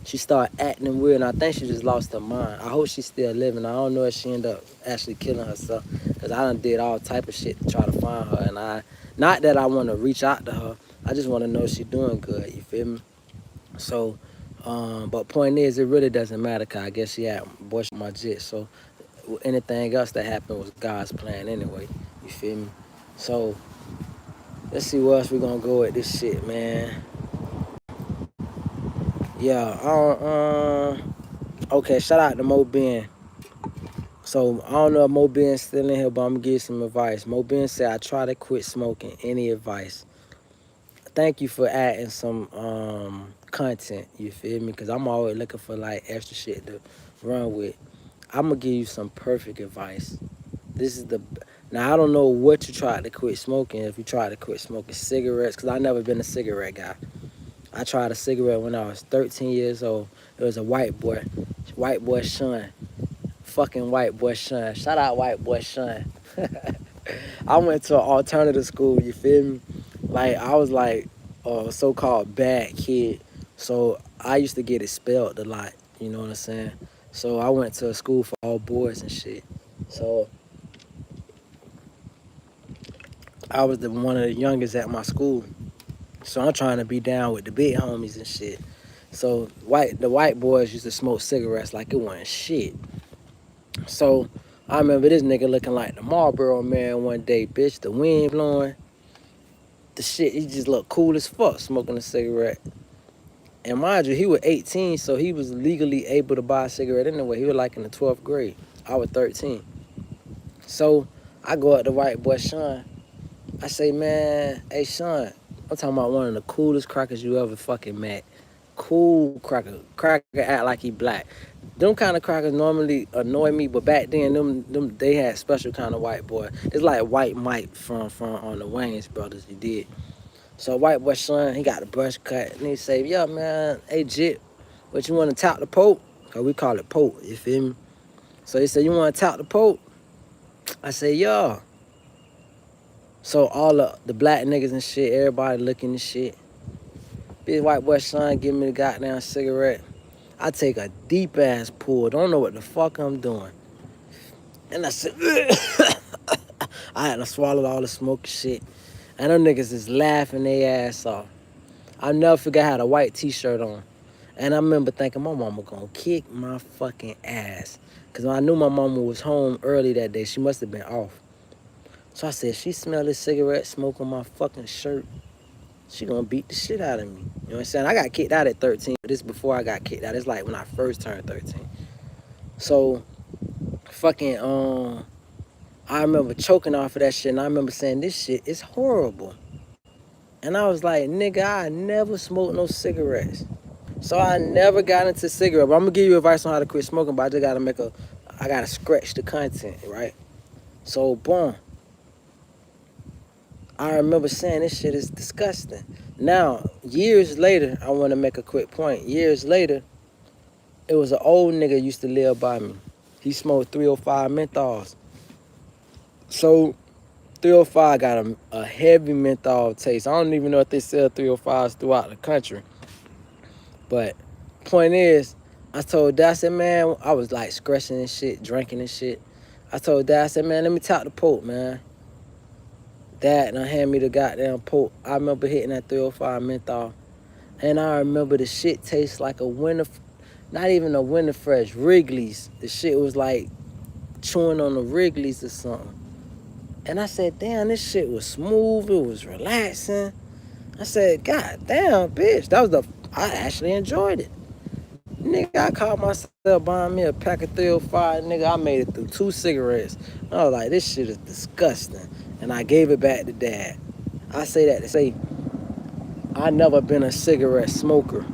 Speaker 1: She started acting weird, and I think she just lost her mind. I hope she's still living. I don't know if she ended up actually killing herself, because I done did all type of shit to try to find her. And not that I want to reach out to her. I just want to know she's doing good. You feel me? So, but point is, it really doesn't matter, because I guess she had abortion my jit. So anything else that happened was God's plan anyway. You feel me? So let's see where else we gonna go with this shit, man. Yeah, okay, shout out to Mo Ben. So I don't know if Mo Ben's still in here, but I'm gonna give you some advice. Mo Ben said, I try to quit smoking. Any advice? Thank you for adding some content, you feel me? Because I'm always looking for like extra shit to run with. I'm gonna give you some perfect advice. This is the Now I don't know what you tried to quit smoking. If you tried to quit smoking cigarettes, because I never been a cigarette guy. I tried a cigarette when I was 13 years old. It was a white boy Sean, fucking white boy Sean. Shout out white boy Sean. I went to an alternative school, you feel me? Like, I was like a so-called bad kid. So I used to get expelled a lot, you know what I'm saying? So I went to a school for all boys and shit. So I was one of the youngest at my school. So I'm trying to be down with the big homies and shit. So the white boys used to smoke cigarettes like it wasn't shit. So I remember this nigga looking like the Marlboro man one day, bitch. The wind blowing. The shit, he just looked cool as fuck smoking a cigarette. And mind you, he was 18, so he was legally able to buy a cigarette anyway. He was like in the 12th grade. I was 13. So I go up to white boy Sean. I say, man, hey Sean, I'm talking about one of the coolest crackers you ever fucking met. Cool cracker. Cracker act like he black. Them kind of crackers normally annoy me, but back then them they had special kind of white boy. It's like White Mike from on the Wayans brothers, you did. So white boy Sean, he got a brush cut, and he say, yeah man, hey Jit, what you want to tout the Pope? Cause we call it Pope, you feel me? So he said, you want to tout the Pope? I say, yeah. So all the black niggas and shit, everybody looking and shit. Big white boy Sean give me the goddamn cigarette. I take a deep ass pull. Don't know what the fuck I'm doing. And I said, I had to swallow all the smoke shit. And them niggas is laughing their ass off. I never forget I had a white t-shirt on. And I remember thinking my mama gonna kick my fucking ass. Cause I knew my mama was home early that day. She must have been off. So I said, she smelled this cigarette smoke on my fucking shirt. She gonna beat the shit out of me. You know what I'm saying? I got kicked out at 13. But this before I got kicked out. It's like when I first turned 13. So fucking I remember choking off of that shit, and I remember saying, this shit is horrible. And I was like, nigga, I never smoked no cigarettes. So I never got into cigarette. But I'm gonna give you advice on how to quit smoking, but I just I gotta scratch the content, right? So boom. I remember saying this shit is disgusting. Now, years later, I wanna make a quick point. Years later, it was an old nigga used to live by me. He smoked 305 menthols. So 305 got a heavy menthol taste. I don't even know if they sell 305s throughout the country. But point is, I told Dad, I said, man, I was like scratching and shit, drinking and shit. I told Dad, I said, man, let me talk the Pope, man. Dad done hand me the goddamn Pope. I remember hitting that 305 menthol. And I remember the shit tastes like a winter, not even a winter fresh, Wrigley's. The shit was like chewing on the Wrigley's or something. And I said, damn, this shit was smooth. It was relaxing. I said, God damn, bitch. I actually enjoyed it. Nigga, I caught myself buying me a pack of 305. Nigga, I made it through 2 cigarettes. I was like, this shit is disgusting. And I gave it back to Dad. I say that to say, I never been a cigarette smoker.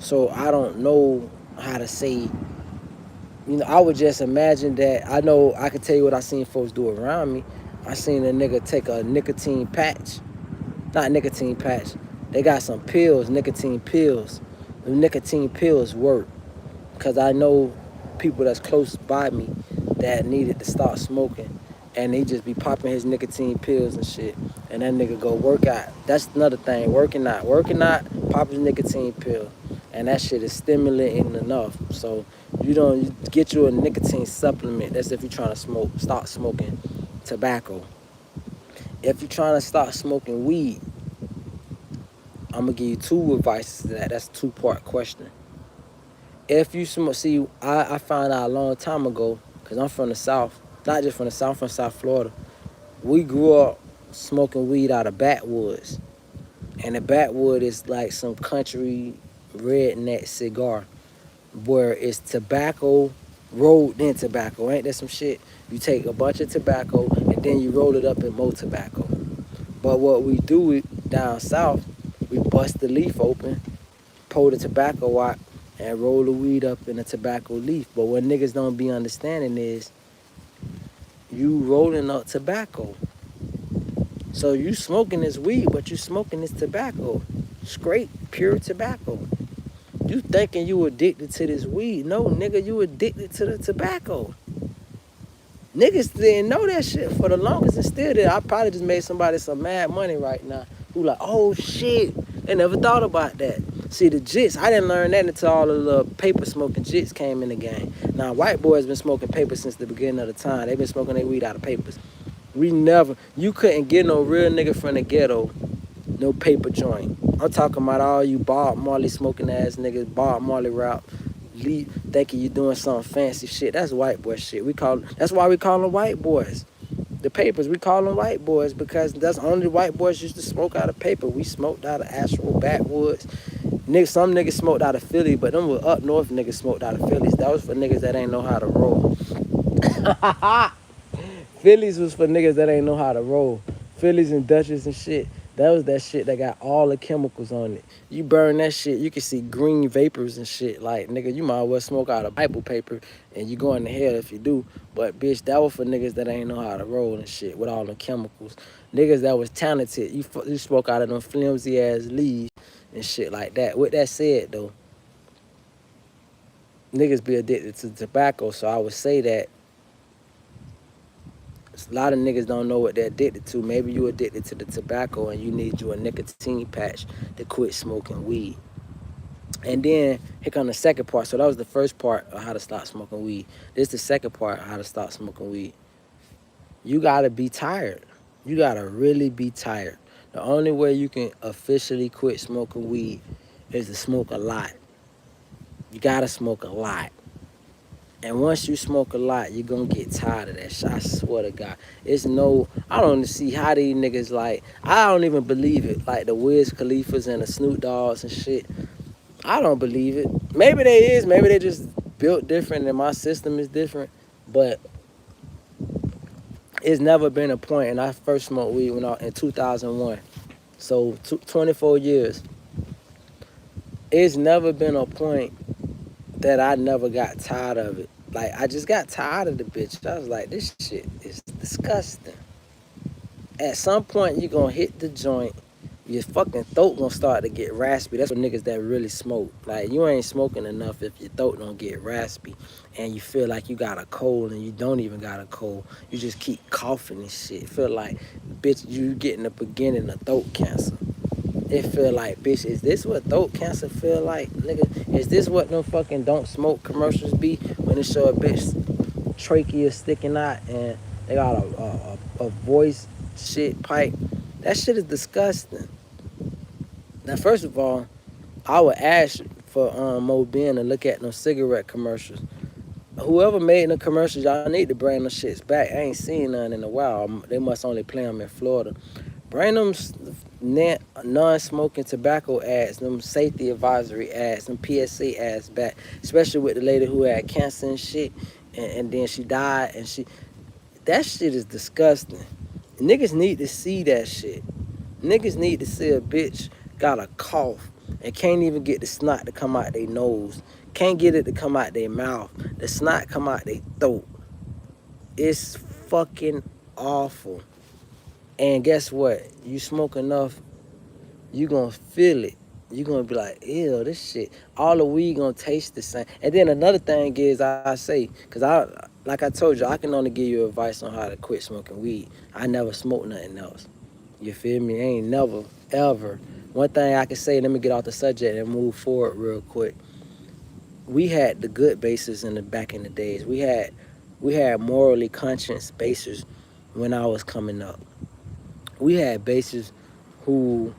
Speaker 1: So I don't know how to say, I would just imagine that. I know I could tell you what I seen folks do around me. I seen a nigga take a nicotine patch. Not nicotine patch. They got some pills, nicotine pills. The nicotine pills work. Because I know people that's close by me that needed to start smoking. And he just be popping his nicotine pills and shit. And that nigga go work out. That's another thing. Working out, pop his nicotine pill. And that shit is stimulating enough. So you get you a nicotine supplement. That's if you're trying to start smoking tobacco. If you're trying to start smoking weed, I'm gonna give you 2 advices to that. That's a 2-part question. If you smoke, see, I found out a long time ago, because I'm from the South, not just from the South, I'm from South Florida. We grew up smoking weed out of backwoods. And the backwood is like some country redneck cigar where it's tobacco rolled in tobacco. Ain't that some shit? You take a bunch of tobacco and then you roll it up in more tobacco. But what we do down south, we bust the leaf open, pull the tobacco out, and roll the weed up in a tobacco leaf. But what niggas don't be understanding is you rolling up tobacco. So you smoking this weed, but you smoking this tobacco. Straight, pure tobacco. You thinking you addicted to this weed. No, nigga, you addicted to the tobacco. Niggas didn't know that shit for the longest and still did. I probably just made somebody some mad money right now who like, oh shit, they never thought about that. See, the jits, I didn't learn that until all the little paper smoking jits came in the game. Now, white boys been smoking paper since the beginning of the time. They been smoking their weed out of papers. You couldn't get no real nigga from the ghetto, no paper joint. I'm talking about all you Bob Marley smoking ass niggas, Bob Marley rap, thinking you doing some fancy shit. That's white boy shit. That's why we call them white boys. The papers, we call them white boys because that's only white boys used to smoke out of paper. We smoked out of actual backwoods. Some niggas smoked out of Philly, but them were up north niggas smoked out of Phillies. That was for niggas that ain't know how to roll. Phillies was for niggas that ain't know how to roll. Phillies and Dutchess and shit. That was that shit that got all the chemicals on it. You burn that shit, you can see green vapors and shit. Like, nigga, you might as well smoke out of Bible paper and you going to hell if you do. But, bitch, that was for niggas that ain't know how to roll and shit with all the chemicals. Niggas that was talented, you smoke out of them flimsy-ass leaves and shit like that. With that said, though, niggas be addicted to tobacco, so I would say that a lot of niggas don't know what they're addicted to. Maybe you addicted to the tobacco and you need you a nicotine patch to quit smoking weed. And then here come the second part. So that was the first part of how to stop smoking weed. This the second part of how to stop smoking weed. You gotta be tired. You gotta really be tired. The only way you can officially quit smoking weed is to smoke a lot. You gotta smoke a lot. And once you smoke a lot, you're gonna get tired of that shit. I swear to God. It's no, I don't see how these niggas like, I don't even believe it. Like the Wiz Khalifas and the Snoop Dogs and shit. I don't believe it. Maybe they is, maybe they just built different and my system is different. But it's never been a point, and I first smoked weed when in 2001. So 24 years. It's never been a point that I never got tired of it. Like, I just got tired of the bitch. I was like, this shit is disgusting. At some point, you're gonna hit the joint. Your fucking throat gonna start to get raspy. That's for niggas that really smoke. Like, you ain't smoking enough if your throat don't get raspy and you feel like you got a cold and you don't even got a cold. You just keep coughing and shit. Feel like, bitch, you getting the beginning of throat cancer. It feel like, bitch, is this what throat cancer feel like, nigga? Is this what them fucking don't smoke commercials be when they show a bitch trachea sticking out and they got a voice shit pipe? That shit is disgusting. Now, first of all, I would ask for Mo Ben to look at them cigarette commercials. Whoever made the commercials, y'all need to bring them shits back. I ain't seen none in a while. They must only play them in Florida. Bring them non-smoking tobacco ads, them safety advisory ads, them PSA ads back, especially with the lady who had cancer and shit, and then she died, and that shit is disgusting. Niggas need to see that shit. Niggas need to see a bitch got a cough and can't even get the snot to come out their nose, can't get it to come out their mouth, the snot come out their throat. It's fucking awful. And guess what? You smoke enough, you gonna feel it. You gonna be like, ew, this shit. All the weed gonna taste the same. And then another thing is, I say, cause like I told you, I can only give you advice on how to quit smoking weed. I never smoked nothing else. You feel me? I ain't never, ever. One thing I can say, let me get off the subject and move forward real quick. We had the good bases back in the days. We had morally conscious bases when I was coming up. We had bases who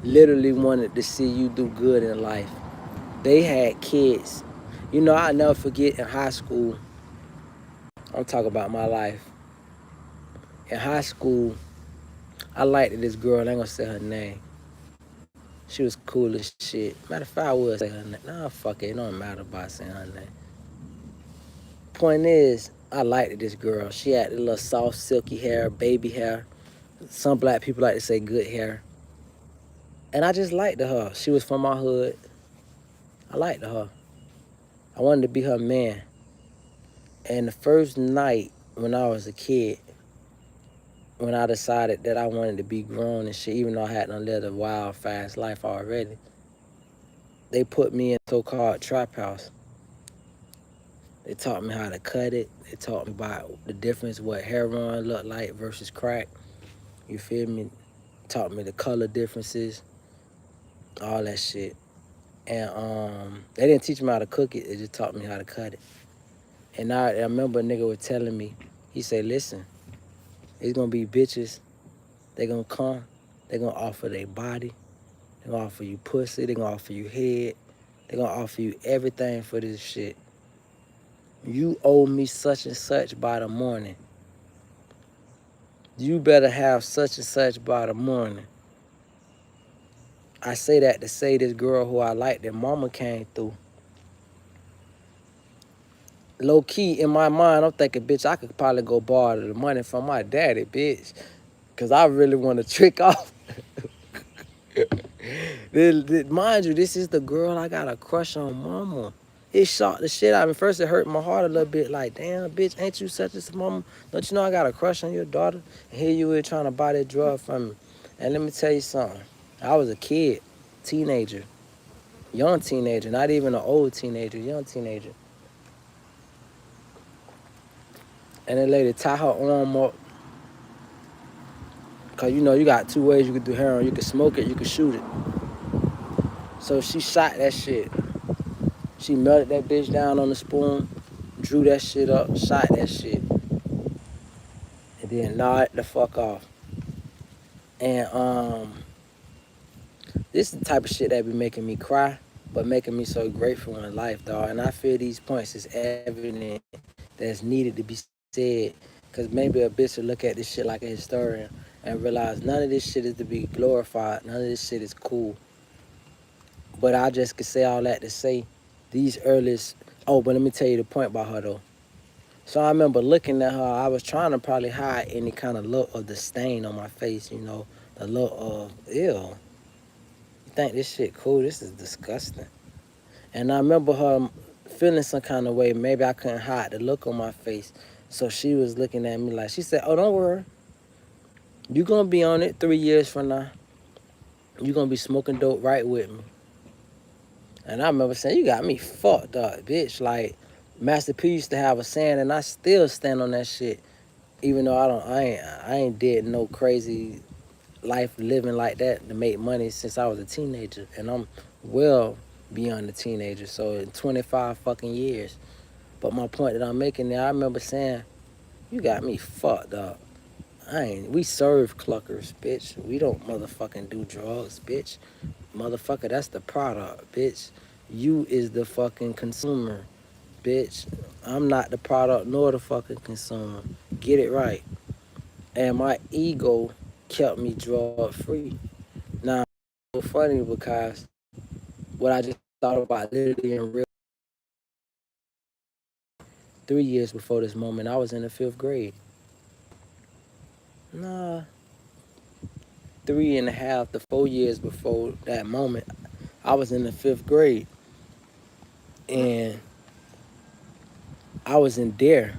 Speaker 1: literally wanted to see you do good in life. They had kids. You know, I'll never forget in high school, I'm talking about my life. In high school, I liked this girl, I ain't gonna say her name. She was cool as shit. Matter of fact, I would say her name. Nah, fuck it, it don't matter about saying her name. Point is, I liked this girl. She had a little soft, silky hair, baby hair. Some black people like to say good hair. And I just liked her. She was from my hood. I liked her. I wanted to be her man. And the first night when I was a kid, when I decided that I wanted to be grown and shit, even though I hadn't lived a wild, fast life already, they put me in a so-called trap house. They taught me how to cut it. They taught me about the difference, what heroin looked like versus crack. You feel me? Taught me the color differences, all that shit. And they didn't teach me how to cook it. They just taught me how to cut it. And I remember a nigga was telling me, he said, listen, it's gonna be bitches. They gonna come. They gonna offer their body. They gonna offer you pussy. They gonna offer you head. They gonna offer you everything for this shit. You owe me such and such by the morning. You better have such and such by the morning. I say that to say this girl who I like, that mama came through. Low key, in my mind, I'm thinking, bitch, I could probably go borrow the money from my daddy, bitch. Because I really want to trick off. Mind you, this is the girl I got a crush on, mama. It shocked the shit out of me. First, it hurt my heart a little bit. Like, damn, bitch, ain't you such a mama? Don't you know I got a crush on your daughter? And here you were trying to buy that drug from me. And let me tell you something. I was a kid, teenager, young teenager, not even an old teenager, young teenager. And that lady tie her arm up. Because, you know, you got two ways you can do heroin. You can smoke it, you can shoot it. So she shot that shit. She melted that bitch down on the spoon, drew that shit up, shot that shit, and then gnawed it the fuck off. And this is the type of shit that be making me cry, but making me so grateful in life, dog. And I feel these points is evident that's needed to be said, because maybe a bitch will look at this shit like a historian and realize none of this shit is to be glorified, none of this shit is cool. But I just could say all that to say these earliest. Oh, but let me tell you the point about her though. So I remember looking at her. I was trying to probably hide any kind of look of the stain on my face, the look of ew. You think this shit cool? This is disgusting. And I remember her feeling some kind of way. Maybe I couldn't hide the look on my face. So she was looking at me like, she said, "Oh, don't worry. You gonna be on it 3 years from now. You gonna be smoking dope right with me." And I remember saying, "You got me fucked up, bitch." Like Master P used to have a saying, and I still stand on that shit. Even though I ain't did no crazy life living like that to make money since I was a teenager, and I'm well beyond the teenager. So in 25 fucking years. But my point that I'm making there, I remember saying, "You got me fucked up. We serve cluckers, bitch. We don't motherfucking do drugs, bitch. Motherfucker, that's the product, bitch. You is the fucking consumer, bitch. I'm not the product nor the fucking consumer. Get it right." And my ego kept me drug free. Now, it's so funny because what I just thought about literally in real 3 years before this moment, I was in the fifth grade. Nah, 3.5 to 4 years before that moment, I was in the fifth grade. And I was in Dare.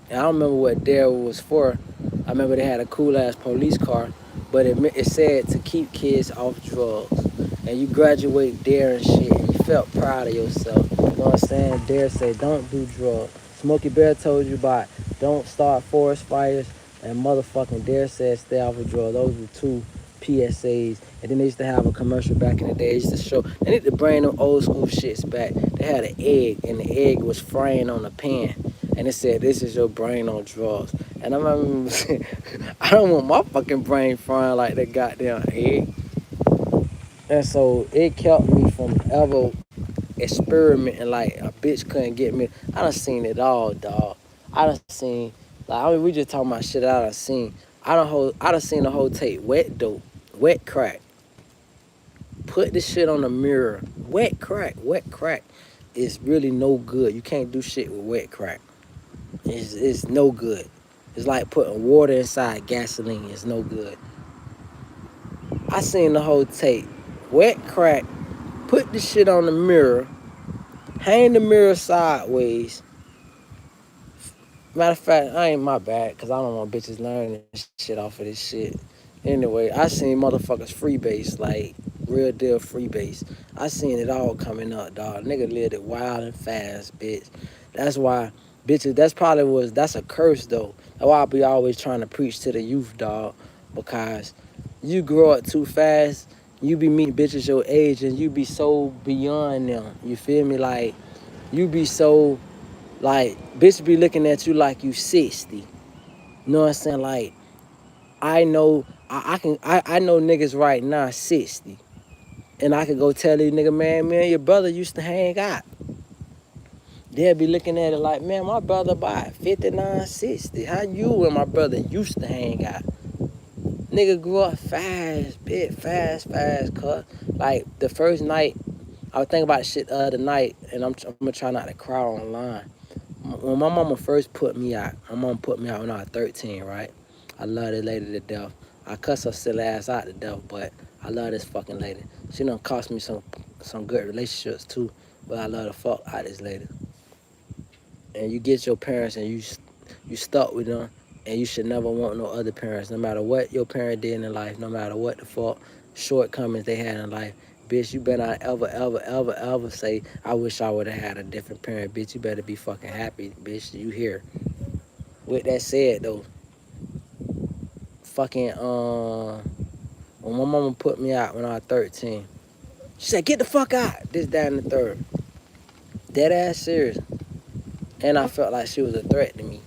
Speaker 1: And I don't remember what Dare was for. I remember they had a cool ass police car, but it said to keep kids off drugs. And you graduate Dare and shit, and you felt proud of yourself. You know what I'm saying? Dare said, "Don't do drugs." Smokey Bear told you about don't start forest fires, and motherfucking Dare said stay off of drugs. Those were two PSAs. And then they used to have a commercial back in the day. They used to show, they need to bring them old school shits back. They had an egg, and the egg was frying on a pan. And it said, "This is your brain on drugs." And I remember saying, I don't want my fucking brain frying like that goddamn egg. And so it kept me from ever experimenting like a bitch couldn't get me. I done seen it all, dog. I done seen, like, I mean, we just talking about shit I done seen. I done seen the whole tape, wet dope, wet crack. Put this shit on the mirror. Wet crack is really no good. You can't do shit with wet crack. It's no good. It's like putting water inside gasoline. It's no good. I seen the whole tape. Wet crack. Put the shit on the mirror. Hang the mirror sideways. Matter of fact, I ain't my bad, because I don't want bitches learning shit off of this shit. Anyway, I seen motherfuckers freebase, like real deal freebase. I seen it all coming up, dog. Nigga lived it wild and fast, bitch. That's why, bitches, that's a curse, though. That's why I be always trying to preach to the youth, dog. Because you grow up too fast, you be meeting bitches your age, and you be so beyond them. You feel me? Like, you be so, like, bitch be looking at you like you 60. You know what I'm saying? Like, I know I know niggas right now 60. And I could go tell these nigga, "Man, me and your brother used to hang out." They'll be looking at it like, "Man, my brother by 59, 60. How you and my brother used to hang out?" Nigga grew up fast, bit fast, cut. Like the first night, I was thinking about the shit the other night, and I'm gonna try not to cry online. When my mama first put me out, my mom put me out when I was 13, right? I love this lady to death. I cuss her silly ass out to death, but I love this fucking lady. She done cost me some good relationships too, but I love the fuck out of this lady. And you get your parents and you stuck with them, and you should never want no other parents, no matter what your parent did in life, no matter what the fuck shortcomings they had in life. Bitch, you better not ever say, "I wish I would have had a different parent." Bitch, you better be fucking happy, bitch, you here. With that said, though, fucking, when my mama put me out when I was 13, she said, "Get the fuck out," this, that, and the third. Dead ass serious. And I felt like she was a threat to me.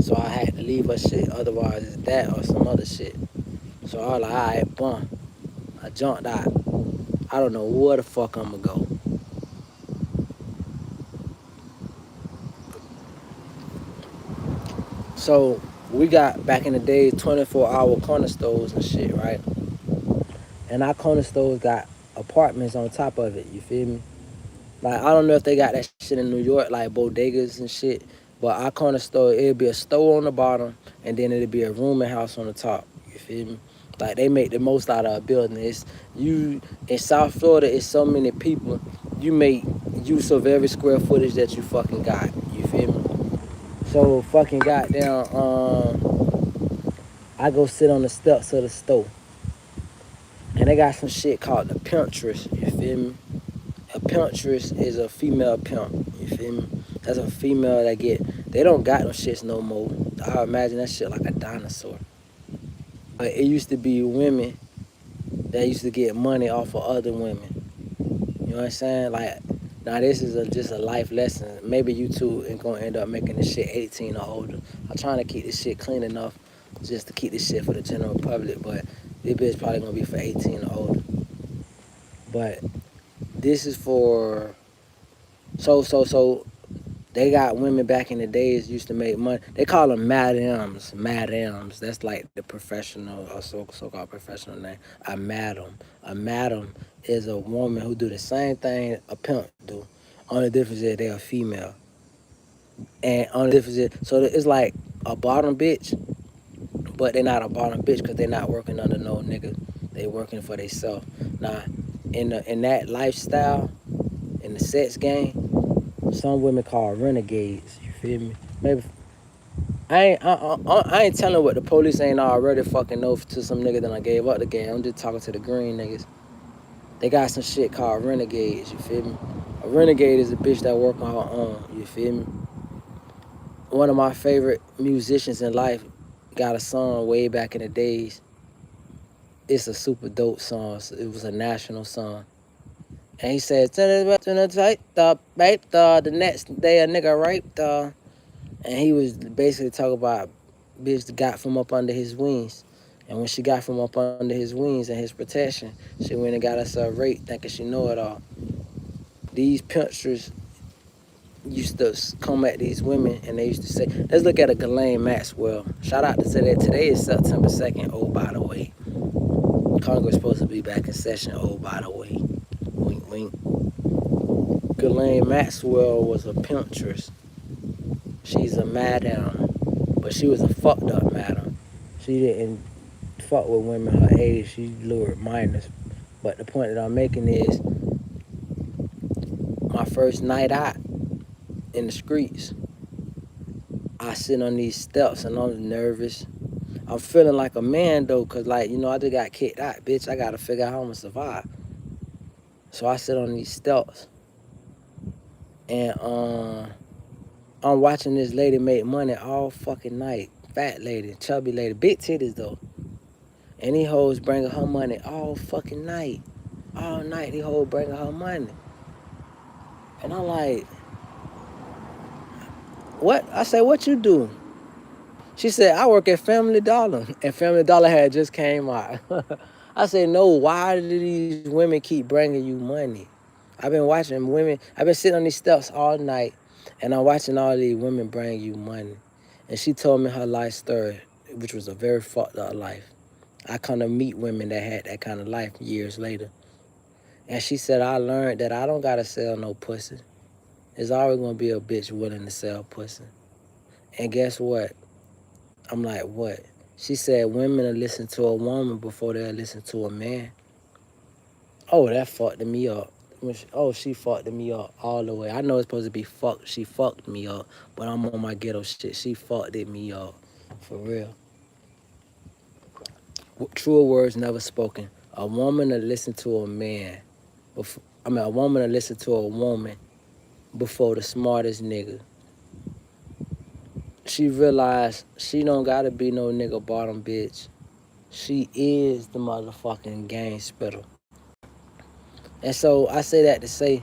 Speaker 1: So I had to leave her shit. Otherwise, it's that or some other shit. So I was like, alright, boom. I jumped out. I don't know where the fuck I'm gonna go. So we got back in the day 24-hour corner stores and shit, right? And our corner stores got apartments on top of it. You feel me? Like I don't know if they got that shit in New York, like bodegas and shit. But our corner store, it'll be a store on the bottom, and then it'll be a rooming house on the top. You feel me? Like they make the most out of a building. It's you in South Florida. It's so many people. You make use of every square footage that you fucking got. You feel me? So fucking goddamn. I go sit on the steps of the store, and they got some shit called the pimptress. You feel me? A pimptress is a female pimp. You feel me? That's a female that get. They don't got no shits no more. I imagine that shit like a dinosaur. But it used to be women that used to get money off of other women. You know what I'm saying? Like, now this is just a life lesson. Maybe you two ain't gonna end up making this shit 18 or older. I'm trying to keep this shit clean enough just to keep this shit for the general public. But this bitch probably gonna be for 18 or older. But this is for so they got women back in the days used to make money. They call them madams. Madams. That's like the professional or so-called professional name. A madam. A madam is a woman who do the same thing a pimp do. Only difference is they're a female. And only difference is so it's like a bottom bitch, but they're not a bottom bitch because they're not working under no nigga. They working for themselves. Now, in that lifestyle, in the sex game, some women call renegades. You feel me? Maybe I ain't telling what the police ain't already fucking know to some nigga that I gave up the game. I'm just talking to the green niggas. They got some shit called renegades. You feel me? A renegade is a bitch that work on her own. You feel me? One of my favorite musicians in life got a song way back in the days. It's a super dope song. It was a national song. And he said, the next day a nigga raped her. And he was basically talking about bitch that got from up under his wings. And when she got from up under his wings and his protection, she went and got herself raped thinking she know it all. These pimpsters used to come at these women and they used to say, let's look at a Ghislaine Maxwell. Shout out to today. Today is September 2nd, oh, by the way. Congress supposed to be back in session, oh, by the way. Wink, wink. Ghislaine Maxwell was a pimpstress. She's a madam, but she was a fucked up madam. She didn't fuck with women her age. She lured minors. But the point that I'm making is my first night out in the streets, I sit on these steps and I'm nervous. I'm feeling like a man though, cause like, you know, I just got kicked out, bitch. I gotta figure out how I'm gonna survive. So I sit on these steps and I'm watching this lady make money all fucking night. Fat lady, chubby lady, big titties though. And these hoes bringing her money all fucking night. All night, these hoes bringing her money. And I'm like, what? I say, what you do? She said, I work at Family Dollar. And Family Dollar had just came out. I said, no, why do these women keep bringing you money? I've been watching women, I've been sitting on these steps all night, and I'm watching all these women bring you money. And she told me her life story, which was a very fucked up life. I kind of meet women that had that kind of life years later. And she said, I learned that I don't gotta sell no pussy. There's always gonna be a bitch willing to sell pussy. And guess what? I'm like, what? She said women will listen to a woman before they'll listen to a man. Oh, that fucked me up. She fucked me up all the way. I know it's supposed to be fucked. She fucked me up, but I'm on my ghetto shit. She fucked me up, for real. Truer words never spoken. A woman will listen to a man. A woman will listen to a woman before the smartest nigga. She realized she don't gotta be no nigga bottom bitch. She is the motherfucking gang spitter. And so I say that to say,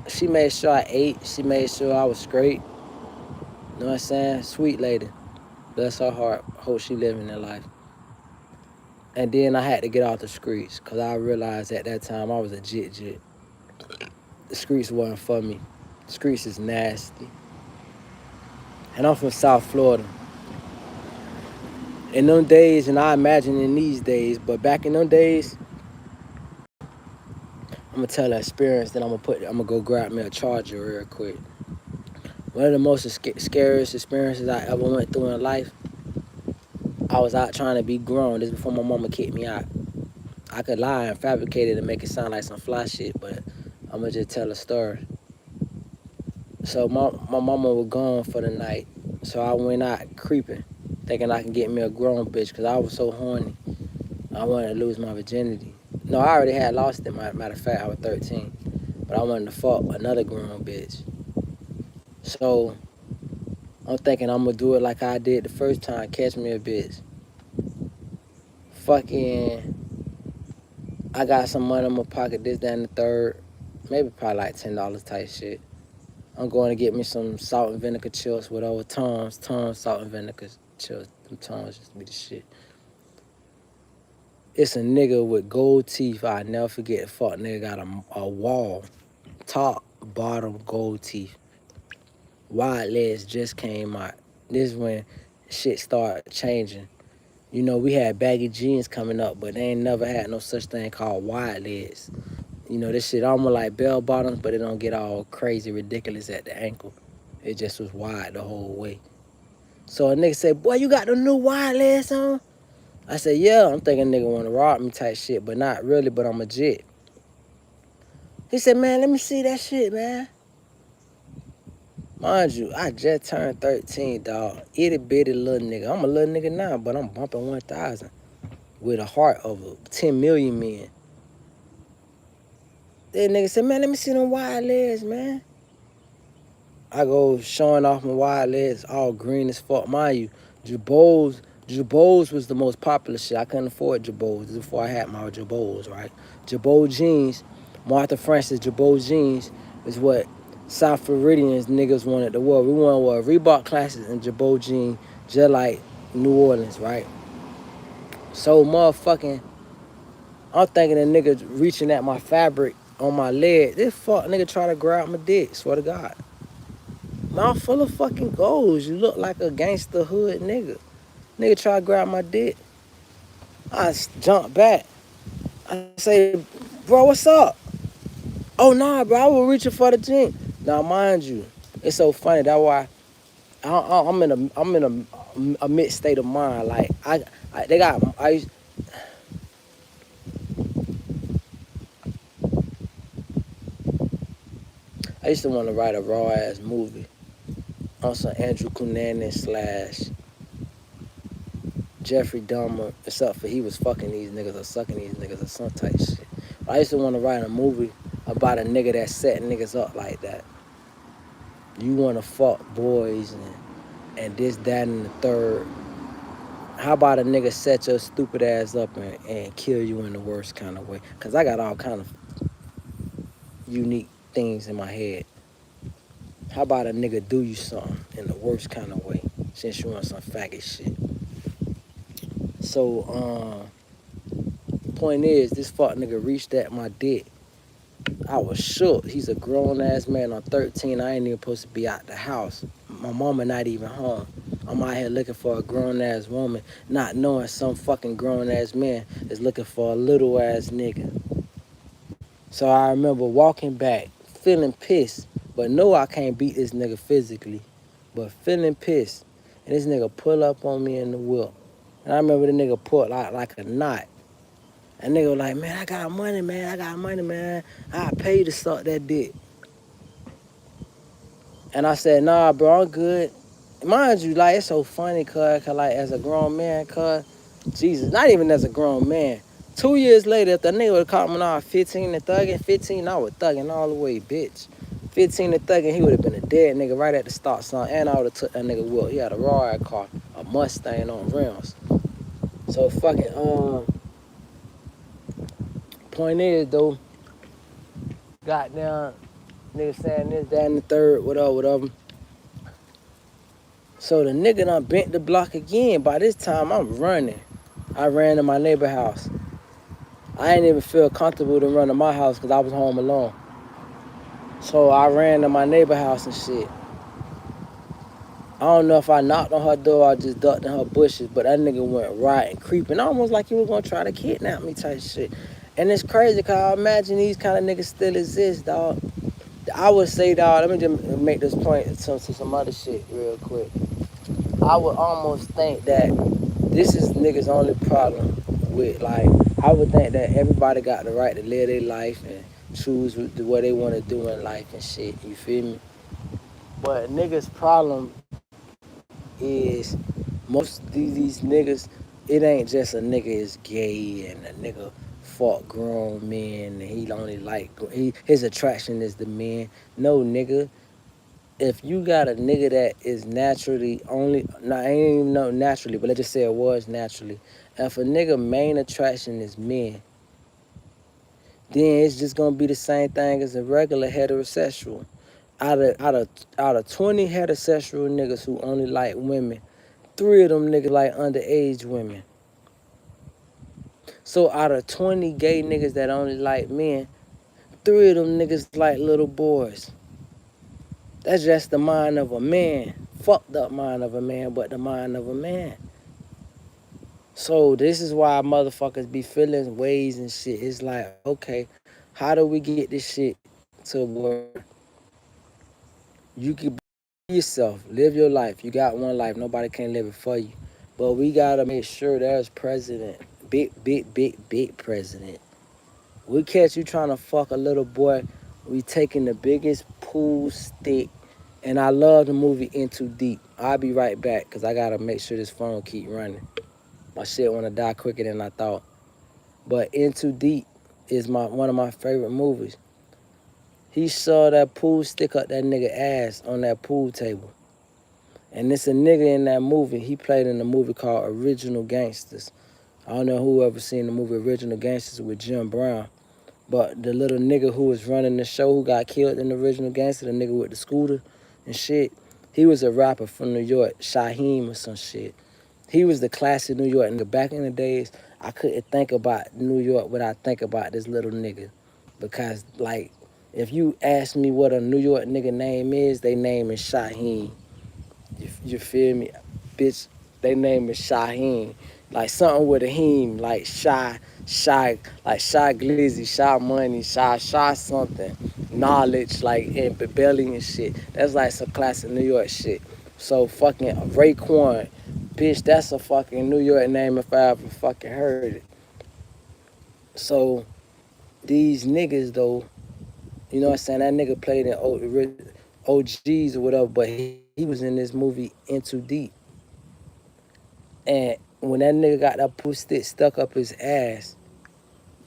Speaker 1: She made sure I ate. She made sure I was straight. You know what I'm saying? Sweet lady. Bless her heart. Hope she living her life. And then I had to get off the streets because I realized at that time I was a jit. The streets wasn't for me. The streets is nasty. And I'm from South Florida. In them days, and I imagine in these days, but back in them days, I'm gonna tell an experience that I'm gonna go grab me a charger real quick. One of the most scariest experiences I ever went through in life, I was out trying to be grown. This before my mama kicked me out. I could lie and fabricate it and make it sound like some fly shit, but I'm gonna just tell a story. So my mama was gone for the night, so I went out creeping, thinking I can get me a grown bitch, cause I was so horny. I wanted to lose my virginity. No, I already had lost it. Matter of fact, I was 13, but I wanted to fuck another grown bitch. So I'm thinking I'm gonna do it like I did the first time, catch me a bitch. Fucking, I got some money in my pocket, this, that, and the third. Maybe probably like $10 type shit. I'm going to get me some salt and vinegar chips with over Tom's, salt and vinegar chips. Them Tom's used to be the shit. It's a nigga with gold teeth. I never forget. The fuck nigga got a wall, top, bottom, gold teeth. Wide legs just came out. This is when shit started changing. You know, we had baggy jeans coming up, but they ain't never had no such thing called wide legs. You know, this shit almost like bell bottoms, but it don't get all crazy ridiculous at the ankle. It just was wide the whole way. So a nigga said, boy, you got the new wide legs on? I said, yeah. I'm thinking nigga want to rob me type shit, but not really, but I'm a jit. He said, man, let me see that shit, man. Mind you, I just turned 13, dog. Itty bitty little nigga. I'm a little nigga now, but I'm bumping 1,000 with a heart of 10 million men. That nigga said, man, let me see them wide legs, man. I go showing off my wide legs, all green as fuck. Mind you, Jabos was the most popular shit. I couldn't afford Jabos. This is before I had my Jabos, right? Jabot jeans, Martha Francis Jabot jeans is what South Floridians niggas wanted to wear. We wanted to wear Reebok Classics and Jabot jeans, just like New Orleans, right? So motherfucking, I'm thinking the nigga reaching at my fabric on my leg. This fuck nigga try to grab my dick, swear to God. Mouth full of fucking goals. You look like a gangster hood nigga. Nigga try to grab my dick. I jump back. I say, bro, what's up? Oh, nah, bro, I was reaching for the jean. Now, mind you, it's so funny. That's why I'm in a mixed state of mind. Like, they got, I used to want to write a raw-ass movie on some Andrew Cunanan / Jeffrey Dahmer, except for he was fucking these niggas or sucking these niggas or some type shit. But I used to want to write a movie about a nigga that set niggas up like that. You want to fuck boys and this, that, and the third. How about a nigga set your stupid ass up and kill you in the worst kind of way? Because I got all kind of unique things in my head. How about a nigga do you something in the worst kind of way since you want some faggot shit? So, point is, this fuck nigga reached at my dick. I was shook. He's a grown ass man. I'm 13. I ain't even supposed to be out the house. My mama not even home. I'm out here looking for a grown ass woman, not knowing some fucking grown ass man is looking for a little ass nigga. So I remember walking back, feeling pissed, but know I can't beat this nigga physically, but feeling pissed. And this nigga pull up on me in the wheel. And I remember the nigga pulled out like a knot. And nigga was like, man, I got money, man. I'll pay you to suck that dick. And I said, nah, bro, I'm good. Mind you, like, it's so funny, cuz, like, as a grown man, cuz, Jesus, not even as a grown man. 2 years later, if the nigga would have caught me when I was 15 and thugging, 15, I was thugging all the way, bitch. 15 and thugging, he would have been a dead nigga right at the start sign, and I would have took that nigga wheel. He had a raw car, a Mustang on rims. So fucking, point is, though, goddamn, Nigga saying this, that, and the third, whatever, whatever. So the nigga done bent the block again. By this time, I'm running. I ran to my neighbor house. I didn't even feel comfortable to run to my house because I was home alone. So I ran to my neighbor house and shit. I don't know if I knocked on her door or just ducked in her bushes, but that nigga went right and creeping, almost like he was gonna try to kidnap me type shit. And it's crazy because I imagine these kind of niggas still exist, dog. I would say, dog, let me just make this point to some other shit real quick. I would almost think that this is niggas' only problem with, like, I would think that everybody got the right to live their life and choose what they want to do in life and shit, you feel me? But niggas' problem is most these niggas, it ain't just a nigga is gay and a nigga fuck grown men and he only like, his attraction is the men. No, nigga, if you got a nigga that is naturally only, nah, I ain't even know naturally, but let's just say it was naturally. If a nigga main attraction is men, then it's just gonna be the same thing as a regular heterosexual. Out of 20 heterosexual niggas who only like women, 3 of them niggas like underage women. So out of 20 gay niggas that only like men, 3 of them niggas like little boys. That's just the mind of a man. Fucked up mind of a man, but the mind of a man. So this is why motherfuckers be feeling ways and shit. It's like, okay, how do we get this shit to where you can be yourself, live your life. You got one life, nobody can live it for you. But we gotta make sure there's president, big president. We catch you trying to fuck a little boy, we taking the biggest pool stick. And I love the movie In Too Deep. I'll be right back because I gotta make sure this phone keep running. My shit wanna die quicker than I thought. But In Too Deep is one of my favorite movies. He saw that pool stick up that nigga ass on that pool table. And it's a nigga in that movie. He played in a movie called Original Gangsters. I don't know who ever seen the movie Original Gangsters with Jim Brown. But the little nigga who was running the show who got killed in the Original Gangster, the nigga with the scooter and shit, he was a rapper from New York, Shaheem or some shit. He was the classic New York nigga. Back in the days, I couldn't think about New York without think about this little nigga. Because, like, if you ask me what a New York nigga name is, they name is Shaheem. You feel me? Bitch, they name is Shaheen. Like something with a heme, like like Shy Glizzy, Shy Money, Shy something. Knowledge, like in Belly and shit. That's like some classic New York shit. So fucking Raekwon, bitch, that's a fucking New York name if I ever fucking heard it. So these niggas though, you know what I'm saying? That nigga played in OGs or whatever, but he was in this movie In Too Deep. And when that nigga got that pool stick stuck up his ass,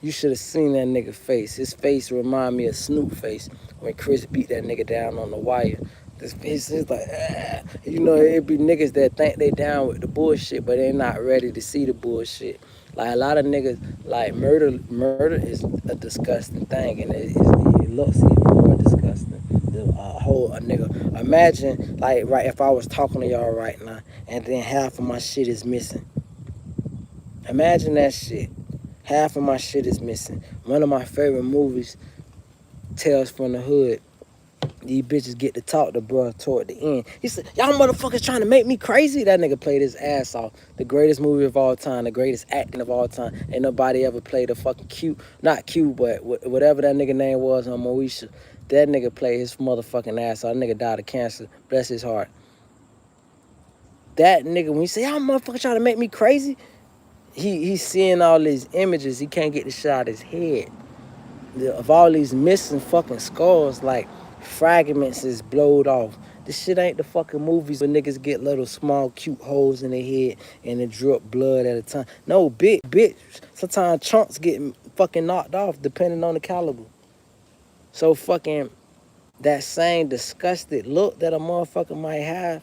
Speaker 1: you should have seen that nigga face. His face remind me of Snoop face when Chris beat that nigga down on the wire. This face is like, ah. You know, it be niggas that think they down with the bullshit, but they not ready to see the bullshit. Like a lot of niggas, like murder is a disgusting thing, and it looks even more disgusting. A nigga. Imagine, like, right, if I was talking to y'all right now, and then half of my shit is missing. Imagine that shit. Half of my shit is missing. One of my favorite movies, Tales from the Hood. These bitches get to talk to bruh toward the end. He said, y'all motherfuckers trying to make me crazy? That nigga played his ass off. The greatest movie of all time, the greatest acting of all time. Ain't nobody ever played a fucking not Q, but whatever that nigga name was on Moesha. That nigga played his motherfucking ass off. That nigga died of cancer. Bless his heart. That nigga, when he say, y'all motherfuckers trying to make me crazy, he's seeing all these images. He can't get the shit out of his head. Of all these missing fucking skulls, like fragments is blowed off. This shit ain't the fucking movies where niggas get little small cute holes in their head and it drip blood at a time. No, bitch. Sometimes chunks get fucking knocked off depending on the caliber. So fucking that same disgusted look that a motherfucker might have,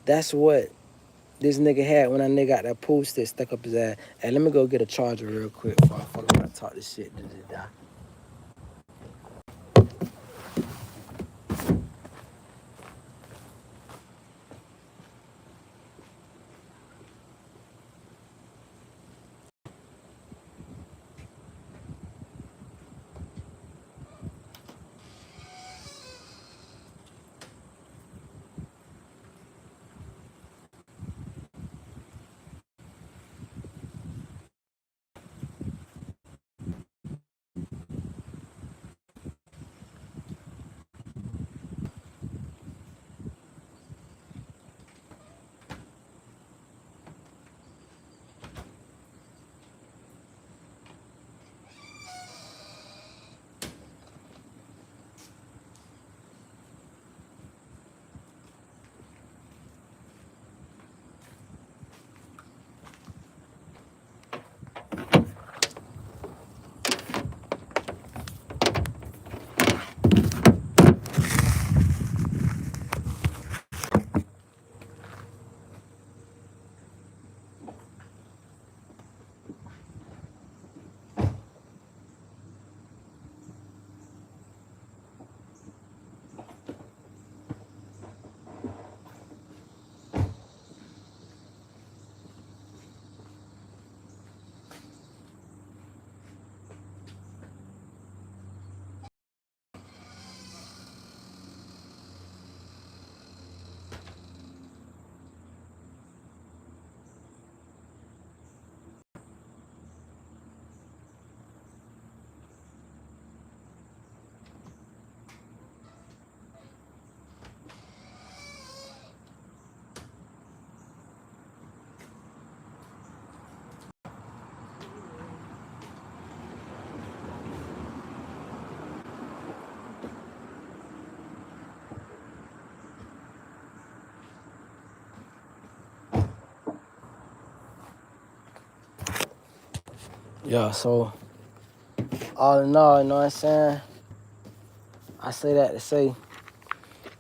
Speaker 1: that's what this nigga had when that nigga got that pool stick stuck up his ass. Hey, let me go get a charger real quick before I fucking talk this shit to die. Yeah, so all in all, you know what I'm saying? I say that to say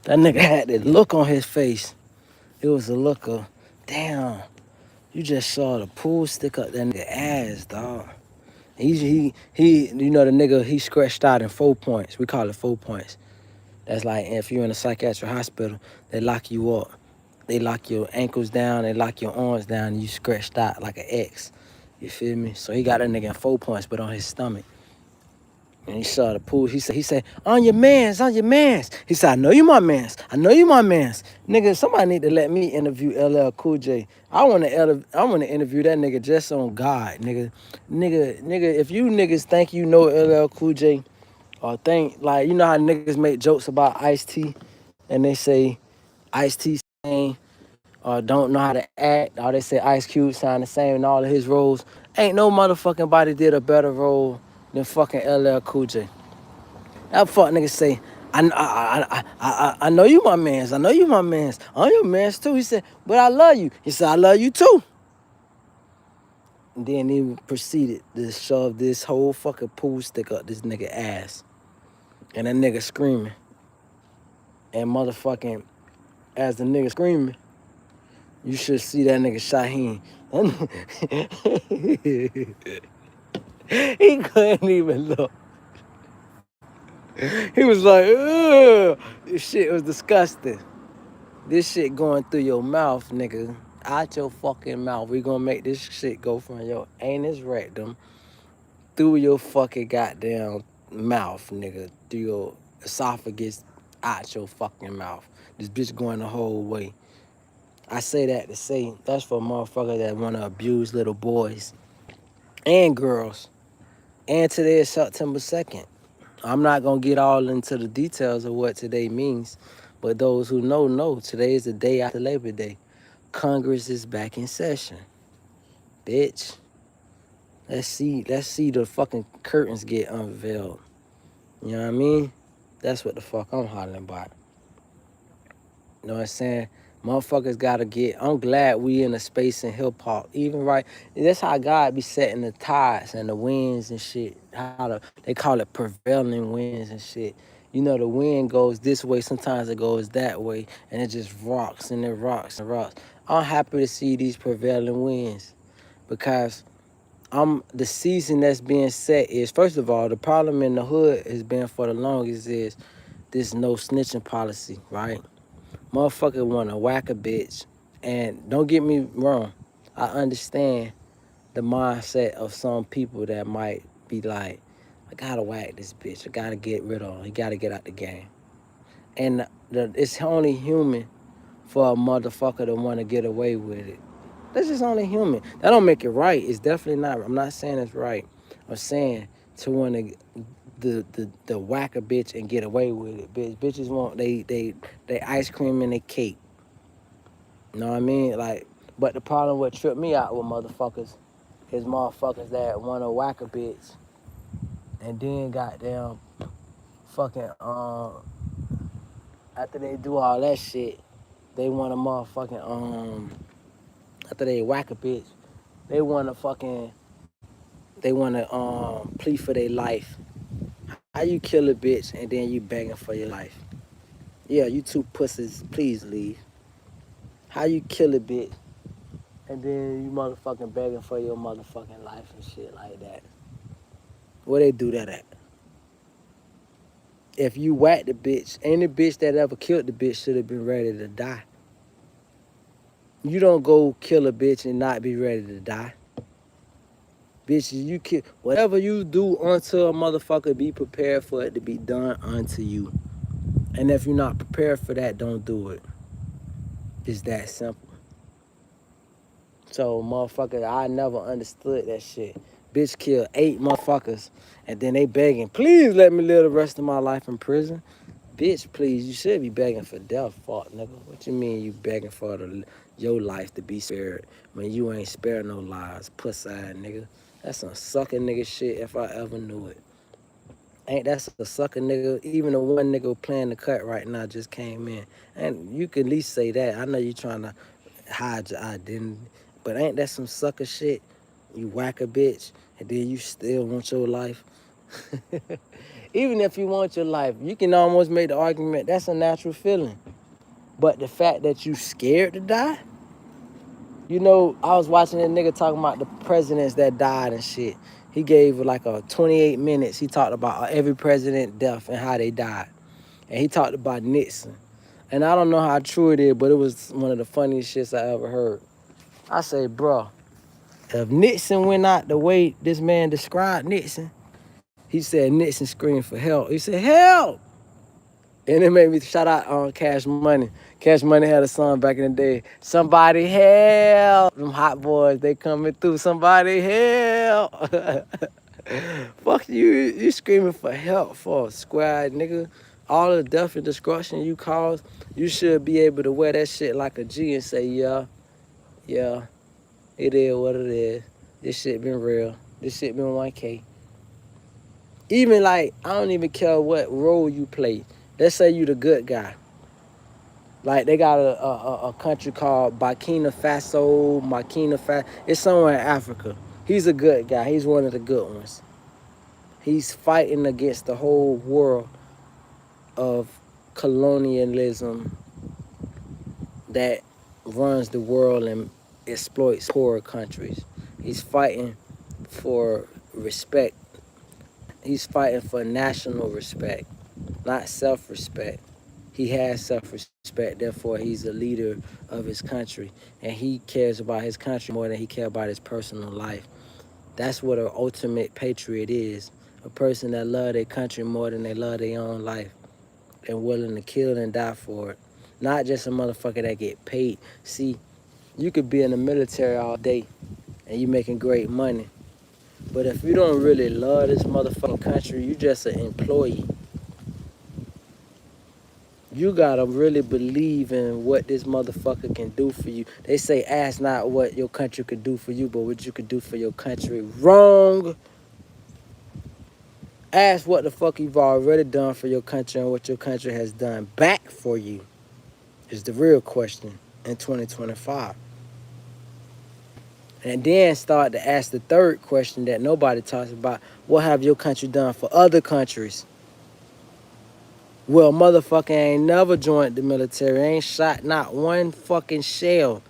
Speaker 1: that nigga had that look on his face. It was a look of, damn, you just saw the pool stick up that nigga ass, dog. He, you know the nigga, he scratched out in 4 points. We call it 4 points. That's like if you're in a psychiatric hospital, they lock you up. They lock your ankles down, they lock your arms down, and you scratched out like an X. You feel me? So he got that nigga in 4 points, but on his stomach. And he saw the pool. He said, on your mans, on your mans. He said, I know you my mans. I know you my mans. Nigga, somebody need to let me interview LL Cool J. I wanna interview that nigga just on God, nigga. Nigga, if you niggas think you know LL Cool J, or think like you know how niggas make jokes about Ice-T and they say Ice-T saying or don't know how to act, or they say Ice Cube sound the same in all of his roles. Ain't no motherfucking body did a better role than fucking LL Cool J. That fuck nigga say, I know you my mans. I know you my mans. I'm your mans too. He said, but I love you. He said, I love you too. And then he proceeded to shove this whole fucking pool stick up this nigga ass. And that nigga screaming. And motherfucking, as the nigga screaming, you should see that nigga Shaheen. He couldn't even look. He was like, ugh. This shit was disgusting. This shit going through your mouth, nigga. Out your fucking mouth. We gonna make this shit go from your anus rectum through your fucking goddamn mouth, nigga. Through your esophagus, out your fucking mouth. This bitch going the whole way. I say that to say that's for motherfuckers that wanna abuse little boys and girls. And today is September 2nd. I'm not gonna get all into the details of what today means, but those who know, today is the day after Labor Day. Congress is back in session. Bitch. Let's see the fucking curtains get unveiled. You know what I mean? That's what the fuck I'm hollering about. You know what I'm saying? Motherfuckers gotta get. I'm glad we in a space in hip hop. Even right, that's how God be setting the tides and the winds and shit. They call it prevailing winds and shit. You know the wind goes this way, sometimes it goes that way, and it just rocks and it rocks and rocks. I'm happy to see these prevailing winds because the season that's being set is, first of all, the problem in the hood has been for the longest is this no snitching policy, right? Motherfucker wanna whack a bitch. And don't get me wrong, I understand the mindset of some people that might be like, I gotta whack this bitch. I gotta get rid of him. He gotta get out the game. And it's only human for a motherfucker to wanna get away with it. That's just only human. That don't make it right. It's definitely not. I'm not saying it's right. I'm saying to wanna the whack a bitch and get away with it. Bitches want they ice cream and they cake. You know what I mean? Like, but the problem what tripped me out with motherfuckers is motherfuckers that wanna whack a bitch and then goddamn fucking after they do all that shit, they wanna motherfucking after they whack a bitch, they wanna fucking they wanna plead for their life. How you kill a bitch and then you begging for your life? Yeah, you two pussies, please leave. How you kill a bitch and then you motherfucking begging for your motherfucking life and shit like that? Where they do that at? If you whack the bitch, any bitch that ever killed the bitch should have been ready to die. You don't go kill a bitch and not be ready to die. Bitches, you kill whatever you do unto a motherfucker, be prepared for it to be done unto you. And if you're not prepared for that, don't do it. It's that simple. So, motherfucker, I never understood that shit. Bitch killed 8 motherfuckers, and then they begging, please let me live the rest of my life in prison. Bitch, please, you should be begging for death, fuck, nigga. What you mean you begging for your life to be spared when you ain't spared no lives, puss-eyed nigga? That's some sucker nigga shit if I ever knew it. Ain't that's a sucker nigga? Even the one nigga playing the cut right now just came in. And you can at least say that. I know you trying to hide your identity, but ain't that some sucker shit? You whack a bitch, and then you still want your life. Even if you want your life, you can almost make the argument that's a natural feeling. But the fact that you scared to die, you know, I was watching a nigga talking about the presidents that died and shit. He gave like a 28 minutes. He talked about every president death and how they died. And he talked about Nixon. And I don't know how true it is, but it was one of the funniest shits I ever heard. I say, bro, if Nixon went out the way this man described Nixon, he said Nixon screamed for help. He said, help! And it made me shout out on Cash Money. Cash Money had a song back in the day. Somebody help! Them hot boys, they coming through. Somebody help! Fuck you, you screaming for help for a squad, nigga. All the death and destruction you caused, you should be able to wear that shit like a G and say, yeah, yeah, it is what it is. This shit been real. This shit been 1K. Even like, I don't even care what role you play. Let's say you the good guy. Like they got a country called Burkina Faso. It's somewhere in Africa. He's a good guy. He's one of the good ones. He's fighting against the whole world of colonialism that runs the world and exploits poorer countries. He's fighting for respect. He's fighting for national respect, not self-respect. He has self-respect, therefore he's a leader of his country, and he cares about his country more than he cares about his personal life. That's what an ultimate patriot is, a person that love their country more than they love their own life and willing to kill and die for it. Not just a motherfucker that get paid. See, you could be in the military all day and you making great money, but if you don't really love this motherfucking country, you just an employee. You gotta really believe in what this motherfucker can do for you. They say ask not what your country could do for you, but what you could do for your country. Wrong. Ask what the fuck you've already done for your country and what your country has done back for you is the real question in 2025. And then start to ask the third question that nobody talks about. What have your country done for other countries? Well, motherfucker ain't never joined the military, ain't shot not one fucking shell.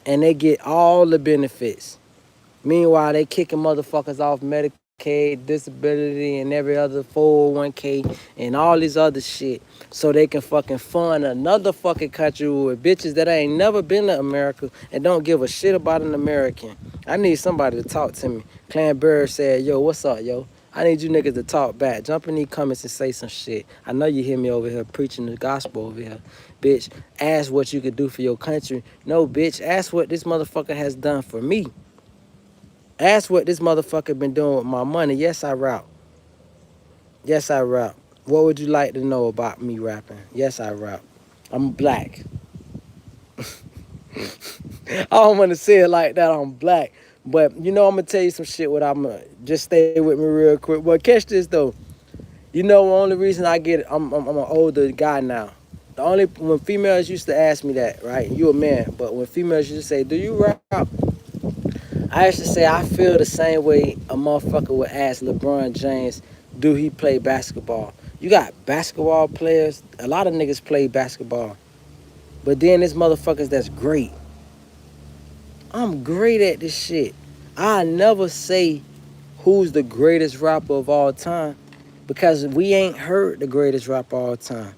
Speaker 1: And they get all the benefits. Meanwhile, they kicking motherfuckers off Medicaid, disability, and every other 401k and all this other shit so they can fucking fund another fucking country with bitches that ain't never been to America and don't give a shit about an American. I need somebody to talk to me. Clan Bird said, yo, what's up, yo? I need you niggas to talk back. Jump in these comments and say some shit. I know you hear me over here preaching the gospel over here. Bitch, ask what you could do for your country. No, bitch, ask what this motherfucker has done for me. Ask what this motherfucker been doing with my money. Yes, I rap. Yes, I rap. What would you like to know about me rapping? Yes, I rap. I'm black. I don't want to say it like that. I'm black. But, you know, I'm going to tell you some shit. Just stay with me real quick. But catch this, though. You know, the only reason I'm an older guy now. When females used to ask me that, right? You a man. But when females used to say, do you rap? I used to say I feel the same way a motherfucker would ask LeBron James, do he play basketball? You got basketball players. A lot of niggas play basketball. But then there's motherfuckers that's great. I'm great at this shit. I never say who's the greatest rapper of all time because we ain't heard the greatest rapper of all time.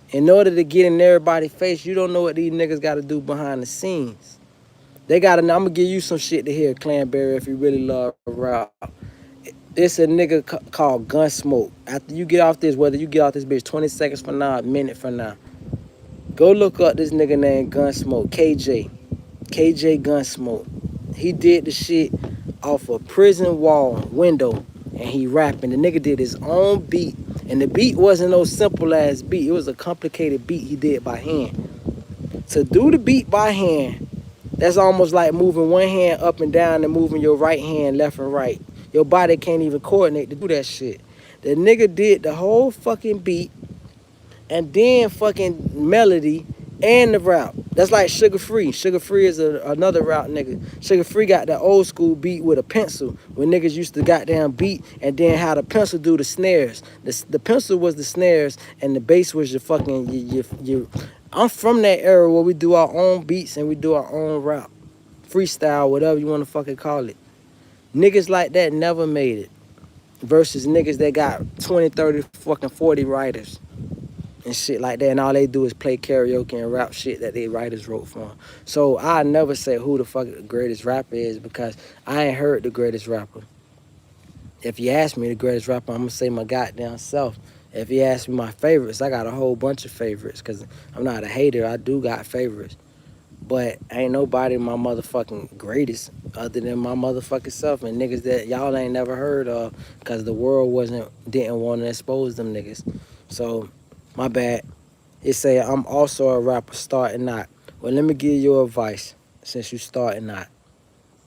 Speaker 1: In order to get in everybody's face, you don't know what these niggas got to do behind the scenes. They got to know. I'm going to give you some shit to hear, Clanberry, if you really love rap. It's a nigga called Gunsmoke. After you get off this, whether you get off this bitch 20 seconds from now, a minute from now, go look up this nigga named Gunsmoke, KJ. KJ Gunsmoke. He did the shit off a prison wall window and he rapping. The nigga did his own beat. And the beat wasn't no simple ass beat. It was a complicated beat he did by hand. To do the beat by hand, that's almost like moving one hand up and down and moving your right hand left and right. Your body can't even coordinate to do that shit. The nigga did the whole fucking beat and then fucking melody and the rap. That's like Sugar Free. Sugar Free is another rap nigga. Sugar Free got that old school beat with a pencil. When niggas used to goddamn beat and then how the pencil do the snares. The pencil was the snares and the bass was your fucking your. I'm from that era where we do our own beats and we do our own rap, freestyle, whatever you want to fucking call it. Niggas like that never made it. Versus niggas that got 20, 30, fucking 40 writers and shit like that, and all they do is play karaoke and rap shit that they writers wrote for 'em. So I never say who the fuck the greatest rapper is because I ain't heard the greatest rapper. If you ask me the greatest rapper, I'm gonna say my goddamn self. If you ask me my favorites, I got a whole bunch of favorites because I'm not a hater. I do got favorites. But ain't nobody my motherfucking greatest other than my motherfucking self and niggas that y'all ain't never heard of because the world didn't want to expose them niggas. So, my bad. It say I'm also a rapper starting out. Well, let me give you advice since you starting out.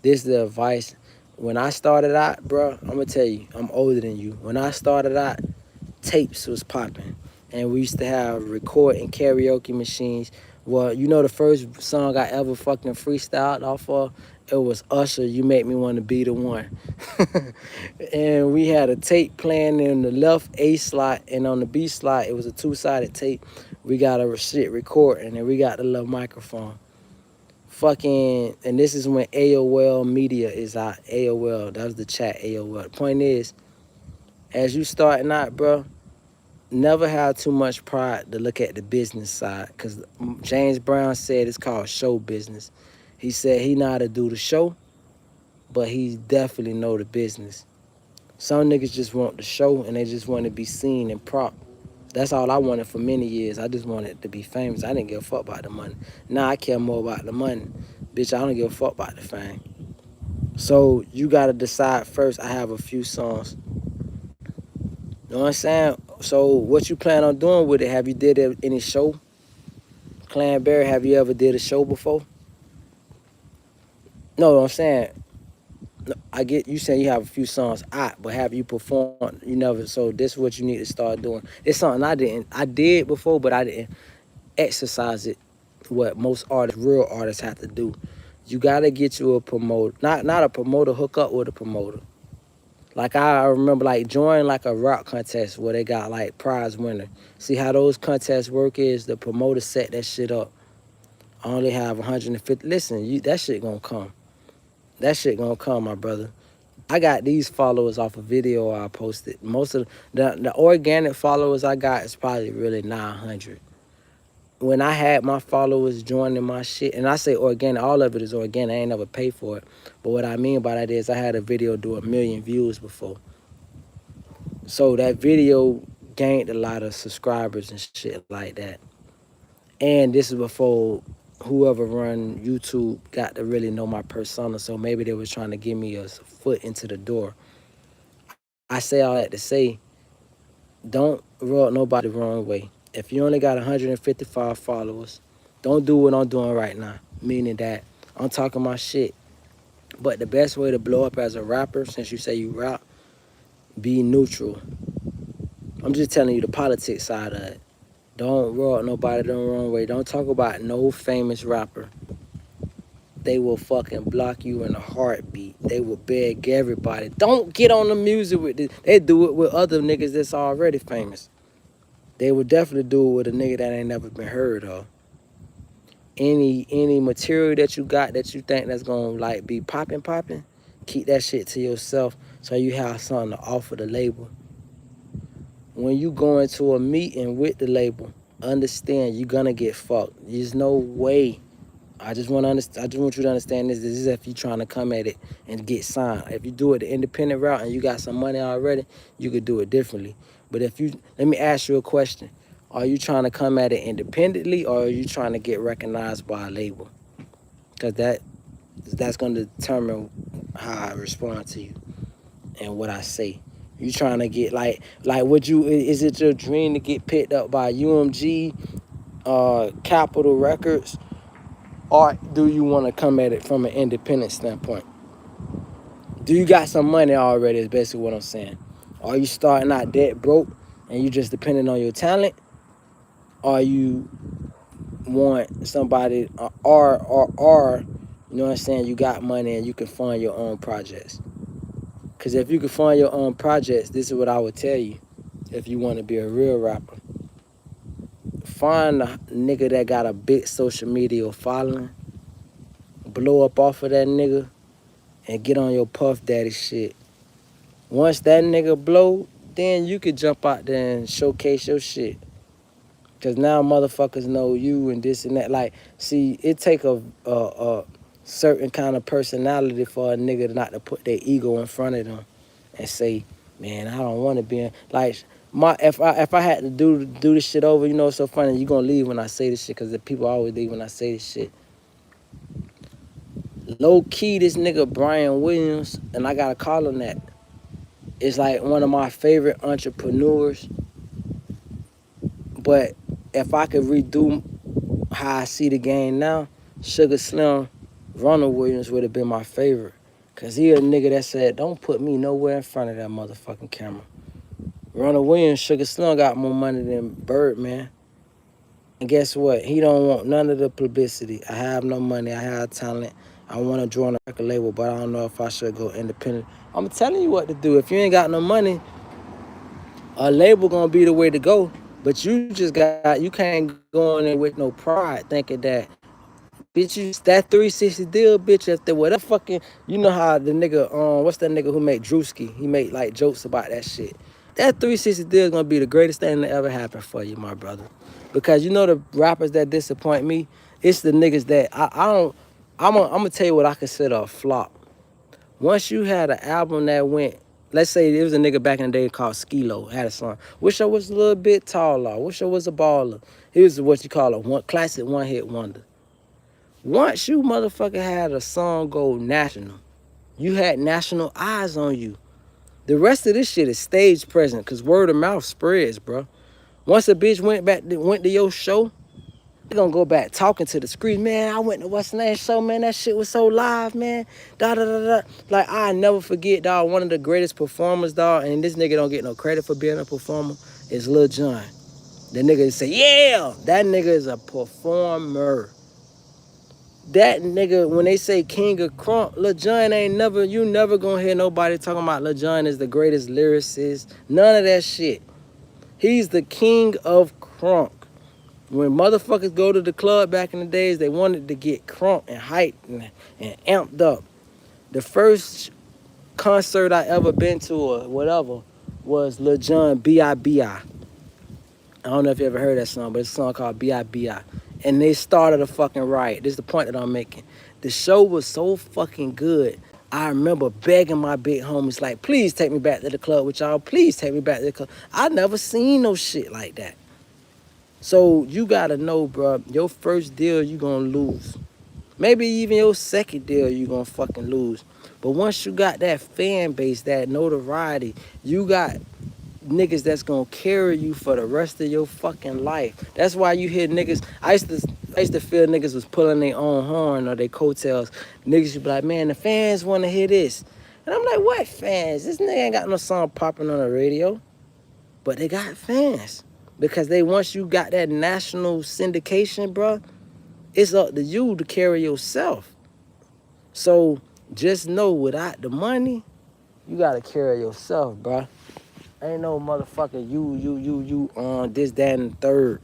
Speaker 1: This is the advice. When I started out, bro, I'm gonna tell you, I'm older than you. When I started out, tapes was popping, and we used to have recording karaoke machines. Well, you know the first song I ever fucking freestyled off of, it was Usher, "You Make Me Want to Be the One." And we had a tape playing in the left A slot, and on the B slot it was a two-sided tape. We got a shit recording, and we got the little microphone. Fucking, and this is when AOL Media is out. AOL, that was the chat. AOL. The point is, as you starting out, bro, never have too much pride to look at the business side because James Brown said it's called show business. He said he know how to do the show, but he definitely know the business. Some niggas just want the show and they just want to be seen and prop. That's all I wanted for many years. I just wanted to be famous. I didn't give a fuck about the money. Now I care more about the money. Bitch, I don't give a fuck about the fame. So you gotta decide first. I have a few songs. You know what I'm saying? So what you plan on doing with it? Have you did any show? Clanberry, have you ever did a show before? No, I'm saying, no, I get you saying you have a few songs out, but have you performed? You never. So this is what you need to start doing. It's something I did before, but I didn't exercise it. What most artists, real artists, have to do. You gotta get you a promoter, not a promoter. Hook up with a promoter. Like I remember, like join like a rock contest where they got like prize winner. See how those contests work is the promoter set that shit up. I only have 150. Listen, that shit gonna come. That shit gonna come, my brother. I got these followers off a video I posted. Most of the organic followers I got is probably really 900. When I had my followers joining my shit, and I say organic, all of it is organic. I ain't never paid for it. But what I mean by that is I had a video do 1,000,000 views before. So that video gained a lot of subscribers and shit like that. And this is before whoever run YouTube got to really know my persona. So maybe they was trying to give me a foot into the door. I say all that to say, don't rub nobody the wrong way. If you only got 155 followers, don't do what I'm doing right now. Meaning that I'm talking my shit. But the best way to blow up as a rapper, since you say you rap, be neutral. I'm just telling you the politics side of it. Don't rub nobody the wrong way. Don't talk about no famous rapper. They will fucking block you in a heartbeat. They will beg everybody. Don't get on the music with this. They do it with other niggas that's already famous. They would definitely do it with a nigga that ain't never been heard of. Any material that you got that you think that's gonna like be popping, keep that shit to yourself so you have something to offer the label. When you go into a meeting with the label, understand you're gonna get fucked. There's no way. I just want you to understand this. This is if you're trying to come at it and get signed. If you do it the independent route and you got some money already, you could do it differently. But let me ask you a question. Are you trying to come at it independently or are you trying to get recognized by a label? Because that's going to determine how I respond to you and what I say. You trying to get is it your dream to get picked up by UMG, Capitol Records, or do you want to come at it from an independent standpoint? Do you got some money already is basically what I'm saying. Are you starting out dead broke and you just depending on your talent? Are you want somebody or you know what I'm saying, you got money and you can fund your own projects. Cause if you can fund your own projects, this is what I would tell you. If you want to be a real rapper, find a nigga that got a big social media following, blow up off of that nigga, and get on your Puff Daddy shit. Once that nigga blow, then you could jump out there and showcase your shit. Cause now motherfuckers know you and this and that. Like, see, it take a certain kind of personality for a nigga not to put their ego in front of them and say, man, I don't want to be in. Like, if I had to do this shit over, you know, it's so funny. You gonna leave when I say this shit, cause the people always leave when I say this shit. Low key, this nigga Brian Williams, and I gotta call him that, is like one of my favorite entrepreneurs. But if I could redo how I see the game now, Sugar Slim, Ronald Williams would have been my favorite. Cause he a nigga that said, don't put me nowhere in front of that motherfucking camera. Ronald Williams, Sugar Slim got more money than Birdman. And guess what? He don't want none of the publicity. I have no money. I have talent. I want to join a record label, but I don't know if I should go independent. I'm telling you what to do. If you ain't got no money, a label gonna be the way to go. But you can't go in there with no pride thinking that, bitch, you that 360 deal, bitch, if the whatever fucking, you know how the nigga, what's that nigga who made Drewski? He made like jokes about that shit. That 360 deal is gonna be the greatest thing that ever happened for you, my brother. Because you know the rappers that disappoint me, it's the niggas that I don't, I'm gonna tell you what I consider a flop. Once you had an album that went, let's say there was a nigga back in the day called Skilo, had a song. Wish I was a little bit taller. Wish I was a baller. He was what you call a classic one-hit wonder. Once you motherfucker had a song go national, you had national eyes on you. The rest of this shit is stage present, cause word of mouth spreads, bro. Once a bitch went to your show, they gonna go back talking to the screen. Man, I went to what's the name show, man. That shit was so live, man. Da da da da. Like, I never forget, dog. One of the greatest performers, dog. And this nigga don't get no credit for being a performer. Is Lil Jon. The nigga say, yeah, that nigga is a performer. That nigga, when they say king of crunk, Lil Jon ain't never, you never gonna hear nobody talking about Lil Jon is the greatest lyricist. None of that shit. He's the king of crunk. When motherfuckers go to the club back in the days, they wanted to get crunk and hyped and amped up. The first concert I ever been to or whatever was Lil Jon B.I.B.I. I don't know if you ever heard that song, but it's a song called B.I.B.I. And they started a fucking riot. This is the point that I'm making. The show was so fucking good. I remember begging my big homies, like, please take me back to the club with y'all. Please take me back to the club. I never seen no shit like that. So you gotta know, bro, your first deal you gonna lose. Maybe even your second deal you gonna fucking lose. But once you got that fan base, that notoriety, you got niggas that's gonna carry you for the rest of your fucking life. That's why you hear niggas. I used to feel niggas was pulling their own horn or their coattails. Niggas should be like, man, the fans wanna hear this. And I'm like, what fans? This nigga ain't got no song popping on the radio. But they got fans. Because once you got that national syndication, bro, it's up to you to carry yourself. So just know, without the money, you gotta carry yourself, bro. Ain't no motherfucker you on this, that, and third.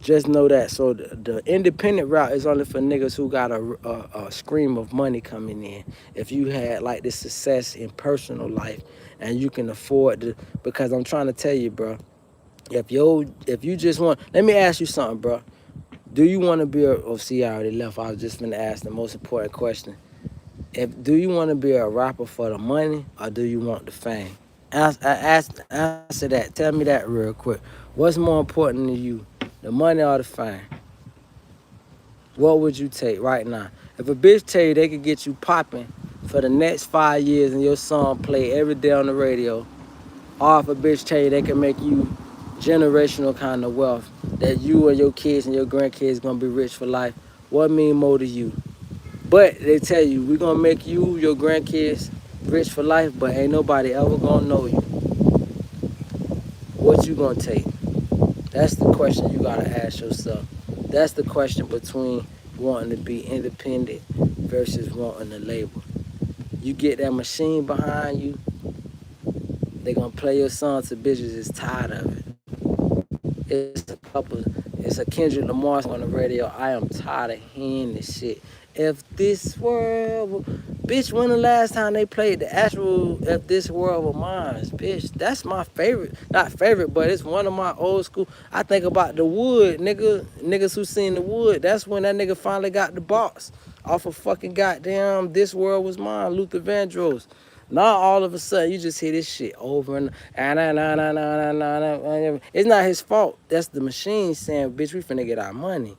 Speaker 1: Just know that. So the independent route is only for niggas who got a stream of money coming in. If you had like this success in personal life and you can afford to, because I'm trying to tell you, bro, if you just want, let me ask you something, bro. Do you want to be see, I already left. I was just gonna ask the most important question. Do you want to be a rapper for the money or do you want the fame? Answer that. Tell me that real quick. What's more important to you, the money or the fame? What would you take right now? If a bitch tell you they could get you popping for the next 5 years and your song play every day on the radio, or if a bitch tell you they can make you generational kind of wealth, that you and your kids and your grandkids gonna be rich for life, what mean more to you? But they tell you, we gonna make you, your grandkids, rich for life, but ain't nobody ever gonna know you. What you gonna take? That's the question you gotta ask yourself. That's the question between wanting to be independent versus wanting a label. You get that machine behind you, they gonna play your song to bitches is tired of it. It's a Kendrick Lamar song on the radio. I am tired of hearing this shit. If this world, bitch, when the last time they played the actual "If This World Were Mine"? Bitch, that's my favorite. Not favorite, but it's one of my old school. I think about the Wood, niggas who seen the Wood. That's when that nigga finally got the box off of fucking goddamn "This World Was Mine," Luther Vandross. Now all of a sudden you just hear this shit over and it's not his fault. That's the machine saying, bitch, we finna get our money.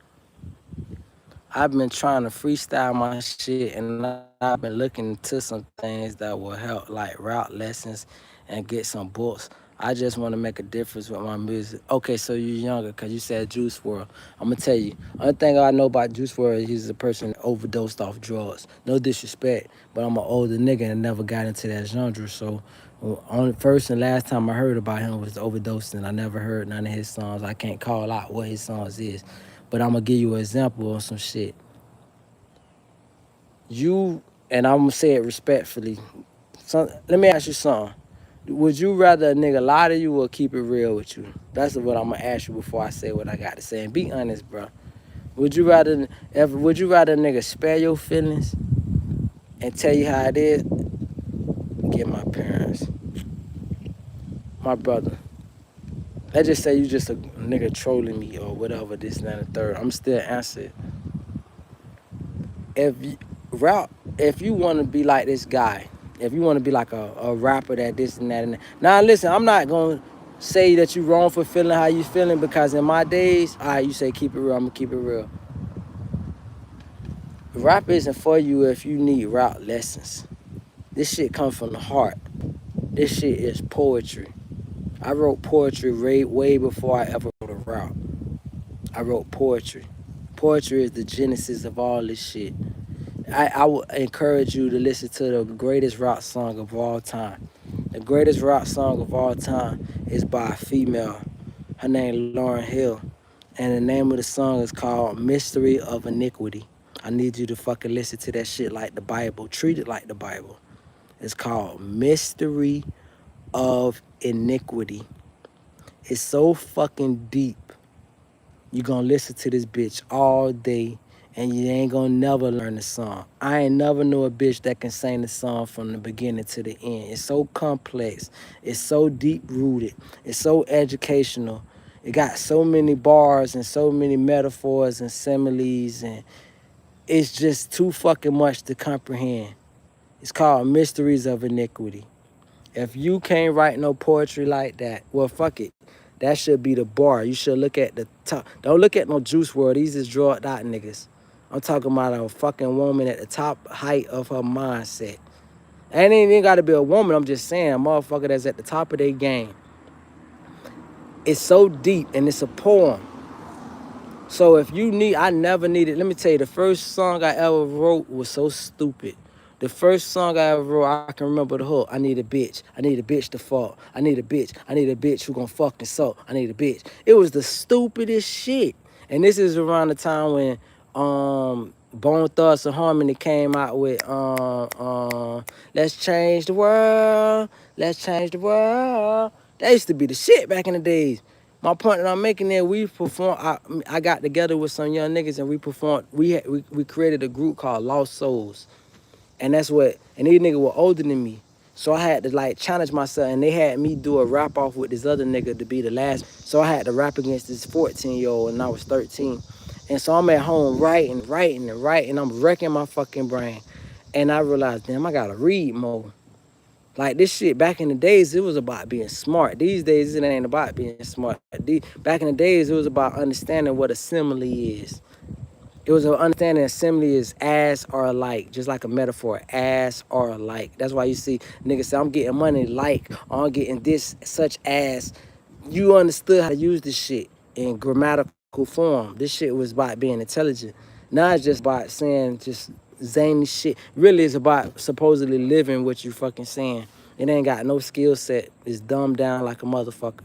Speaker 1: I've been trying to freestyle my shit and I've been looking into some things that will help like route lessons and get some books. I just want to make a difference with my music. Okay, so you're younger because you said Juice WRLD. I'm going to tell you, only thing I know about Juice WRLD is he's a person that overdosed off drugs. No disrespect, but I'm an older nigga and never got into that genre. So only first and last time I heard about him was overdosing. I never heard none of his songs. I can't call out what his songs is. But I'm going to give you an example of some shit. You, and I'm going to say it respectfully. Let me ask you something. Would you rather a nigga lie to you or keep it real with you? That's what I'm gonna ask you before I say what I got to say. And be honest, bro. Would you rather a nigga spare your feelings and tell you how it is? Get my parents, my brother. Let's just say you just a nigga trolling me or whatever, this and that and the third. I'm still answering. If you, route, if you want to be like this guy, if you want to be like a rapper that this and that and that. Now listen, I'm not gonna say that you wrong for feeling how you feeling because in my days, all right, you say keep it real, I'm gonna keep it real. Rap isn't for you if you need route lessons. This shit comes from the heart. This shit is poetry. I wrote poetry way before I ever wrote a route. I wrote poetry. Poetry is the genesis of all this shit. I would encourage you to listen to the greatest rock song of all time. The greatest rock song of all time is by a female. Her name is Lauryn Hill. And the name of the song is called Mystery of Iniquity. I need you to fucking listen to that shit like the Bible. Treat it like the Bible. It's called Mystery of Iniquity. It's so fucking deep. You gonna listen to this bitch all day and you ain't gonna never learn the song. I ain't never knew a bitch that can sing the song from the beginning to the end. It's so complex. It's so deep rooted. It's so educational. It got so many bars and so many metaphors and similes and it's just too fucking much to comprehend. It's called Mysteries of Iniquity. If you can't write no poetry like that, well, fuck it. That should be the bar. You should look at the top. Don't look at no Juice WRLD. These is drugged out niggas. I'm talking about a fucking woman at the top height of her mindset. And it ain't even got to be a woman. I'm just saying, a motherfucker that's at the top of their game. It's so deep, and it's a poem. So if you need, I never needed, let me tell you, the first song I ever wrote was so stupid. The first song I ever wrote, I can remember the hook. I need a bitch. I need a bitch to fuck. I need a bitch. I need a bitch who gon' fucking suck. I need a bitch. It was the stupidest shit. And this is around the time when Bone Thugs and Harmony came out with Let's Change the World. Let's change the world. That used to be the shit back in the days. My point that I'm making there, we performed. I got together with some young niggas and we performed. We created a group called Lost Souls, and that's what. And these niggas were older than me, so I had to like challenge myself. And they had me do a rap off with this other nigga to be the last. So I had to rap against this 14-year-old, and I was 13. And so I'm at home writing. I'm wrecking my fucking brain, and I realized, damn, I gotta read more. Like this shit back in the days, it was about being smart. These days, it ain't about being smart. Back in the days, it was about understanding what a simile is. It was an understanding a simile is as or alike, just like a metaphor, as or alike. That's why you see niggas say, I'm getting money like, or I'm getting this such as. You understood how to use this shit in grammatical form. This shit was about being intelligent. Now it's just about saying just zany shit. Really, it's about supposedly living what you fucking saying. It ain't got no skill set. It's dumbed down like a motherfucker.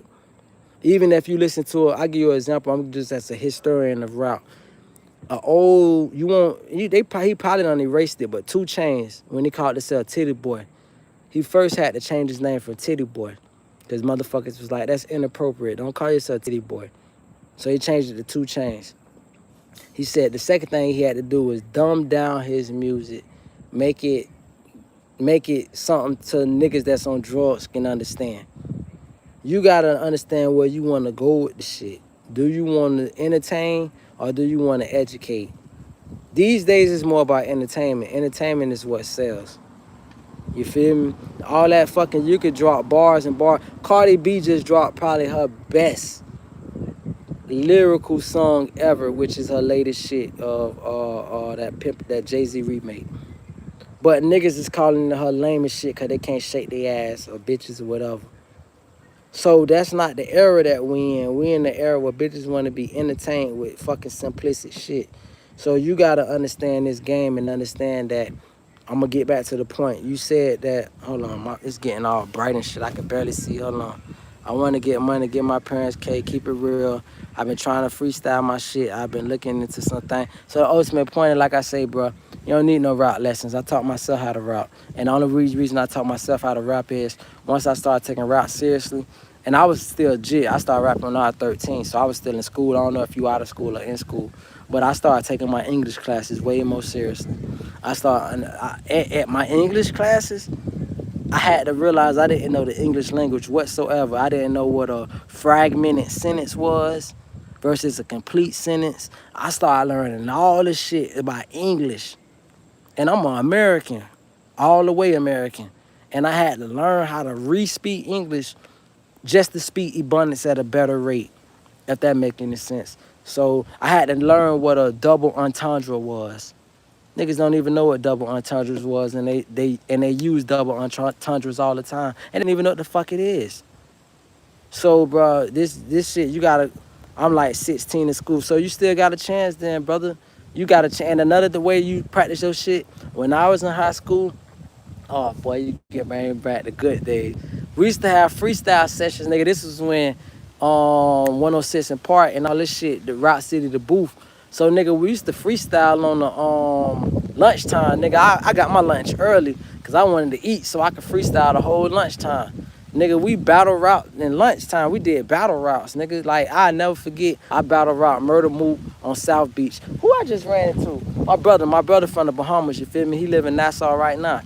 Speaker 1: Even if you listen to it, I give you an example. I'm just as a historian of rap. A old you won't he probably done erased it, but Two Chains when he called himself Titty Boy, he first had to change his name from Titty Boy, cause motherfuckers was like that's inappropriate. Don't call yourself Titty Boy. So he changed it to Two Chains. He said the second thing he had to do was dumb down his music, make it make it something to niggas that's on drugs can understand. You gotta understand where you wanna go with the shit. Do you wanna entertain or do you wanna educate? These days it's more about entertainment. Entertainment is what sells. You feel me? All that fucking you could drop bars and bars. Cardi B just dropped probably her best lyrical song ever, which is her latest shit of that Jay-Z remake. But niggas is calling her lame as shit cause they can't shake their ass or bitches or whatever. So that's not the era that we in. We in the era where bitches want to be entertained with fucking simplistic shit. So you gotta understand this game and understand that I'm gonna get back to the point. You said that, hold on, it's getting all bright and shit. I can barely see, hold on. I wanna get money, get my parents cake, keep it real. I've been trying to freestyle my shit. I've been looking into something. So the ultimate point, like I say, bro, you don't need no rap lessons. I taught myself how to rap. And the only reason I taught myself how to rap is once I started taking rap seriously, and I was still jit. I started rapping when I was 13, so I was still in school. I don't know if you out of school or in school, but I started taking my English classes way more seriously. At my English classes, I had to realize I didn't know the English language whatsoever. I didn't know what a fragmented sentence was versus a complete sentence. I started learning all this shit about English. And I'm an American, all the way American. And I had to learn how to re-speak English just to speak abundance at a better rate, if that make any sense. So I had to learn what a double entendre was. Niggas don't even know what double entendres was, and they use double entendres all the time. And they don't even know what the fuck it is. So, bro, this shit you gotta. I'm like 16 in school, so you still got a chance, then, brother. You got a chance. And another the way you practice your shit. When I was in high school, oh boy, you get bring back the good days. We used to have freestyle sessions, nigga. This was when 106 and Park and all this shit, the Rock City, the booth. So nigga, we used to freestyle on the lunchtime. Nigga, I got my lunch early because I wanted to eat so I could freestyle the whole lunchtime. Nigga, we battle route in lunchtime. We did battle routes, nigga. Like, I never forget, I battle route Murder Moot on South Beach. Who I just ran into? My brother from the Bahamas, you feel me? He live in Nassau right now.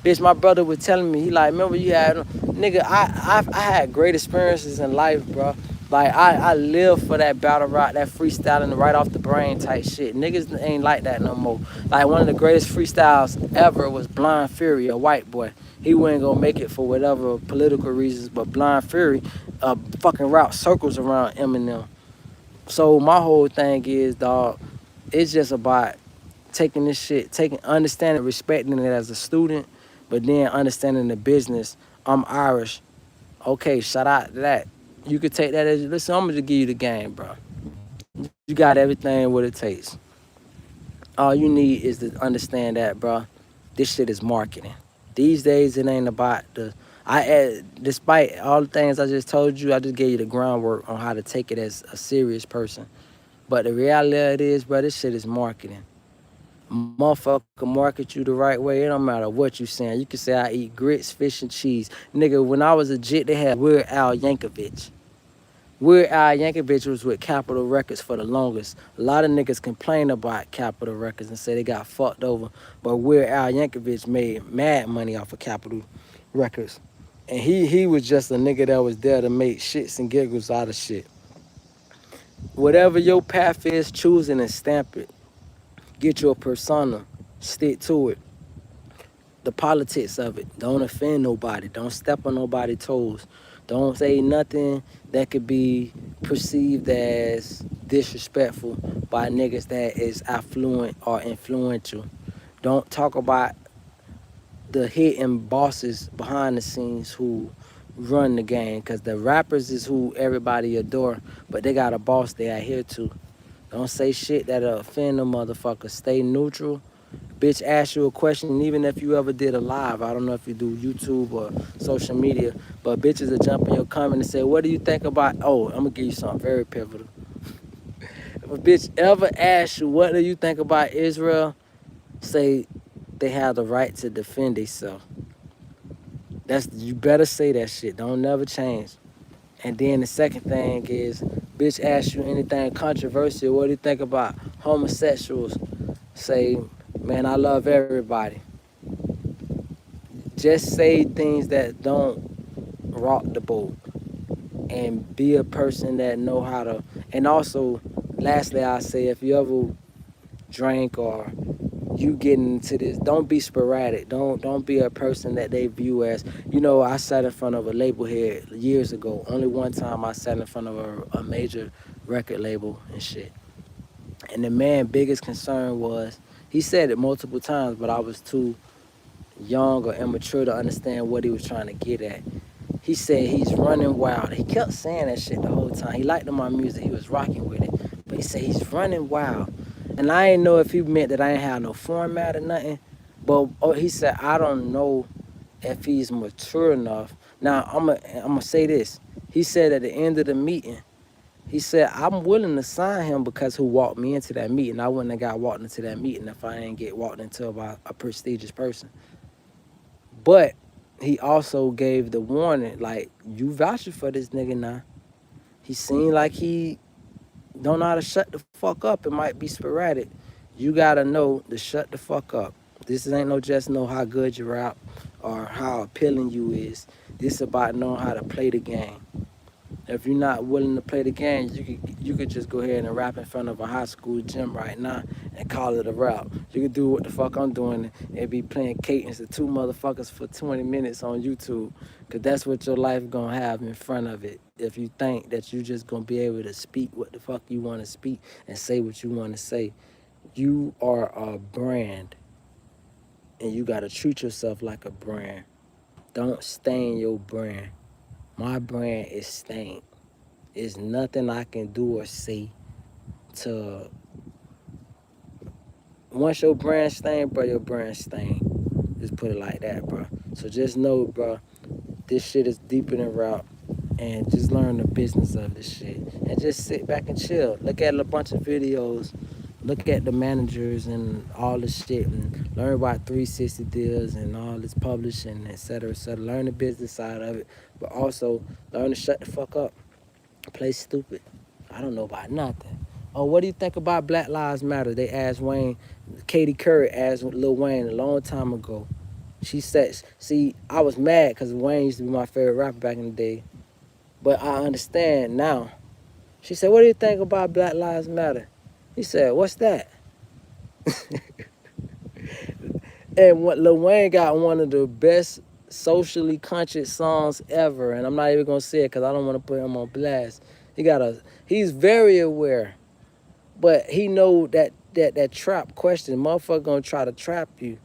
Speaker 1: Bitch, my brother was telling me, he like, remember you had, nigga, I had great experiences in life, bro. Like, I live for that battle rock, that freestyling right off the brain type shit. Niggas ain't like that no more. Like, one of the greatest freestyles ever was Blind Fury, a white boy. He wasn't gonna make it for whatever political reasons, but Blind Fury fucking route circles around Eminem. So my whole thing is, dog, it's just about taking this shit, understanding, respecting it as a student, but then understanding the business. I'm Irish. Okay, shout out to that. You could take that as, listen, I'm gonna just give you the game, bro. You got everything what it takes. All you need is to understand that, bro. This shit is marketing. These days, it ain't about despite all the things I just told you, I just gave you the groundwork on how to take it as a serious person. But the reality is, bro, this shit is marketing. Motherfucker market you the right way. It don't matter what you saying. You can say I eat grits, fish, and cheese. Nigga, when I was a jit, they had Weird Al Yankovic. Weird Al Yankovic was with Capitol Records for the longest. A lot of niggas complain about Capitol Records and say they got fucked over. But Weird Al Yankovic made mad money off of Capitol Records. And he was just a nigga that was there to make shits and giggles out of shit. Whatever your path is, choose it and stamp it. Get your persona. Stick to it. The politics of it. Don't offend nobody. Don't step on nobody's toes. Don't say nothing that could be perceived as disrespectful by niggas that is affluent or influential. Don't talk about the hidden bosses behind the scenes who run the game, because the rappers is who everybody adore, but they got a boss they adhere to. Don't say shit that'll offend them motherfuckers. Stay neutral. Bitch ask you a question, even if you ever did a live. I don't know if you do YouTube or social media, but bitches will jump in your comment and say, what do you think about, oh, I'm gonna give you something very pivotal. If a bitch ever asks you, what do you think about Israel, say they have the right to defend themselves. You better say that shit. Don't never change. And then the second thing is, bitch ask you anything controversial. What do you think about homosexuals? Say, man, I love everybody. Just say things that don't rock the boat, and be a person that know how to. And also, lastly, I say, if you ever drink or you getting into this, don't be sporadic. Don't be a person that they view as, I sat in front of a label here years ago. Only one time I sat in front of a major record label and shit. And the man biggest concern was, he said it multiple times, but I was too young or immature to understand what he was trying to get at. He said he's running wild. He kept saying that shit the whole time. He liked my music. He was rocking with it. But he said he's running wild. And I didn't know if he meant that I ain't have no format or nothing. But he said, I don't know if he's mature enough. Now, I'm gonna say this. He said at the end of the meeting, he said, I'm willing to sign him because who walked me into that meeting. I wouldn't have got walked into that meeting if I didn't get walked into by a prestigious person. But he also gave the warning, like, you vouching for this nigga now. He seemed like he don't know how to shut the fuck up. It might be sporadic. You gotta know to shut the fuck up. This ain't no just know how good you rap or how appealing you is. This about knowing how to play the game. If you're not willing to play the game, you could just go ahead and rap in front of a high school gym right now and call it a rap. You could do what the fuck I'm doing and be playing cadence to two motherfuckers for 20 minutes on YouTube. Cause that's what your life gonna have in front of it. If you think that you just gonna be able to speak what the fuck you wanna speak and say what you wanna say. You are a brand and you gotta treat yourself like a brand. Don't stain your brand. My brand is stained. There's nothing I can do or say to, once your brand stained, bro, your brand stained. Just put it like that, bro. So just know, bro, this shit is deeper than rap, and just learn the business of this shit. And just sit back and chill. Look at a bunch of videos. Look at the managers and all this shit, and learn about 360 deals and all this publishing, et cetera, et cetera. Learn the business side of it, but also learn to shut the fuck up. Play stupid. I don't know about nothing. Oh, what do you think about Black Lives Matter? They asked Wayne. Katie Curry asked Lil Wayne a long time ago. She said, see, I was mad because Wayne used to be my favorite rapper back in the day. But I understand now. She said, what do you think about Black Lives Matter? He said, what's that? And what Lil Wayne got one of the best socially conscious songs ever. And I'm not even going to say it because I don't want to put him on blast. He's very aware. But he know that trap question. Motherfucker gonna try to trap you.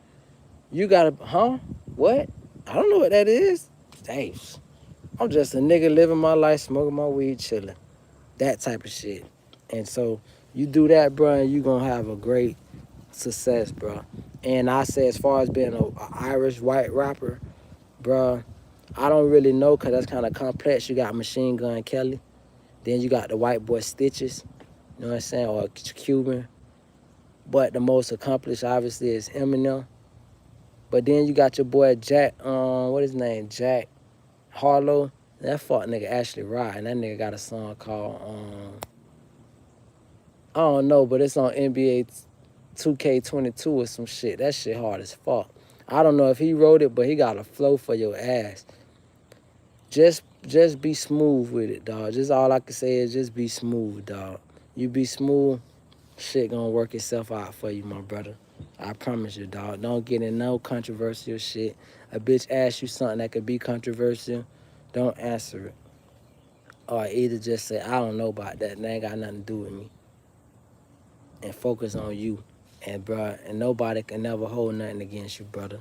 Speaker 1: You gotta, huh? What? I don't know what that is. Hey, I'm just a nigga living my life, smoking my weed, chilling. That type of shit. And so you do that, bro, and you gonna have a great success, bro. And I say, as far as being a Irish white rapper, bro, I don't really know because that's kind of complex. You got Machine Gun Kelly. Then you got the white boy Stitches. You know what I'm saying? Or Cuban. But the most accomplished, obviously, is Eminem. But then you got your boy Jack, what his name? Jack Harlow. That fuck nigga actually ride. And that nigga got a song called, I don't know, but it's on NBA 2K22 or some shit. That shit hard as fuck. I don't know if he wrote it, but he got a flow for your ass. Just be smooth with it, dog. Just all I can say is just be smooth, dog. You be smooth, shit gonna work itself out for you, my brother. I promise you, dog. Don't get in no controversial shit. A bitch asks you something that could be controversial, don't answer it. Or either just say, I don't know about that. That ain't got nothing to do with me. And focus on you. And, bruh, and nobody can never hold nothing against you, brother.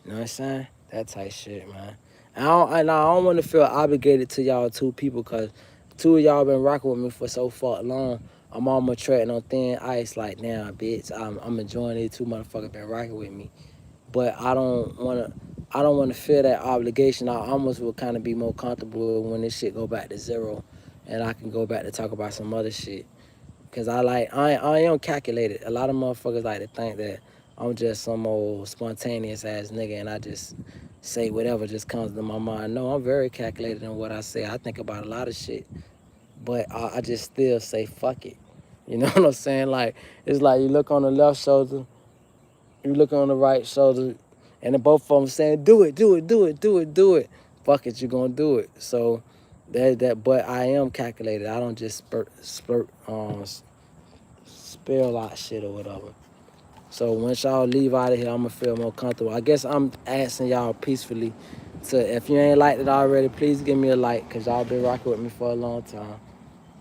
Speaker 1: You know what I'm saying? That type shit, man. I don't want to feel obligated to y'all two people because two of y'all been rocking with me for so far long. I'm almost treading on thin ice. Like, damn, bitch, I'm enjoying it. Two motherfuckers been rocking with me, but I don't wanna feel that obligation. I almost would kind of be more comfortable when this shit go back to zero, and I can go back to talk about some other shit. Cause I am calculated. A lot of motherfuckers like to think that I'm just some old spontaneous ass nigga and I just say whatever just comes to my mind. No, I'm very calculated in what I say. I think about a lot of shit, but I just still say fuck it. You know what I'm saying? Like, it's like you look on the left shoulder, you look on the right shoulder, and then both of them saying, do it, do it, do it, do it, do it. Fuck it, you gonna do it. So but I am calculated. I don't just spill out shit or whatever. So once y'all leave out of here, I'm gonna feel more comfortable. I guess I'm asking y'all peacefully to, if you ain't liked it already, please give me a like, cause y'all been rocking with me for a long time.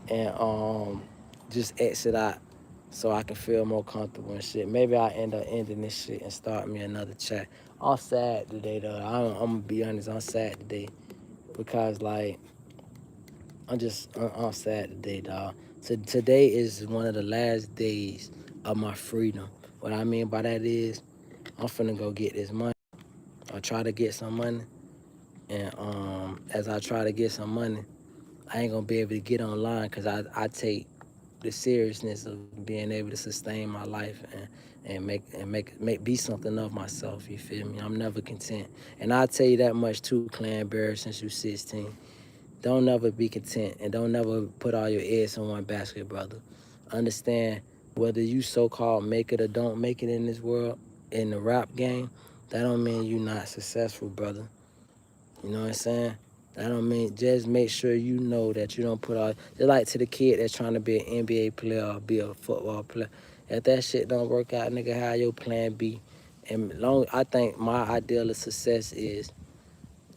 Speaker 1: And just exit out so I can feel more comfortable and shit. Maybe I end up ending this shit and start me another chat. I'm sad today though. I'm gonna be honest, I'm sad today because like I'm sad today, dog. So today is one of the last days of my freedom. What I mean by that is I'm finna go get this money or try to get some money. And as I try to get some money, I ain't gonna be able to get online because I take the seriousness of being able to sustain my life and be something of myself. You feel me? I'm never content, and I'll tell you that much too, Clan Bear. Since you 16, don't never be content, and don't never put all your eggs in one basket, brother. Understand, whether you so-called make it or don't make it in this world, in the rap game, that don't mean you not successful, brother. You know what I'm saying? That don't mean, just make sure you know that you don't put all, just like to the kid that's trying to be an NBA player or be a football player. If that shit don't work out, nigga, how your plan B? And I think my ideal of success is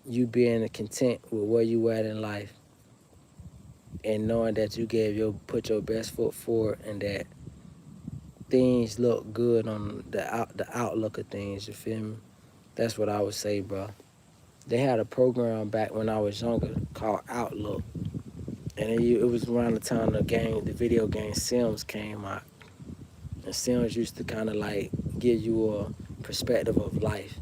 Speaker 1: you being content with where you at in life and knowing that you put your best foot forward and that things look good on the outlook of things. You feel me? That's what I would say, bro. They had a program back when I was younger called Outlook, and it was around the time the video game Sims came out. And Sims used to kind of like give you a perspective of life,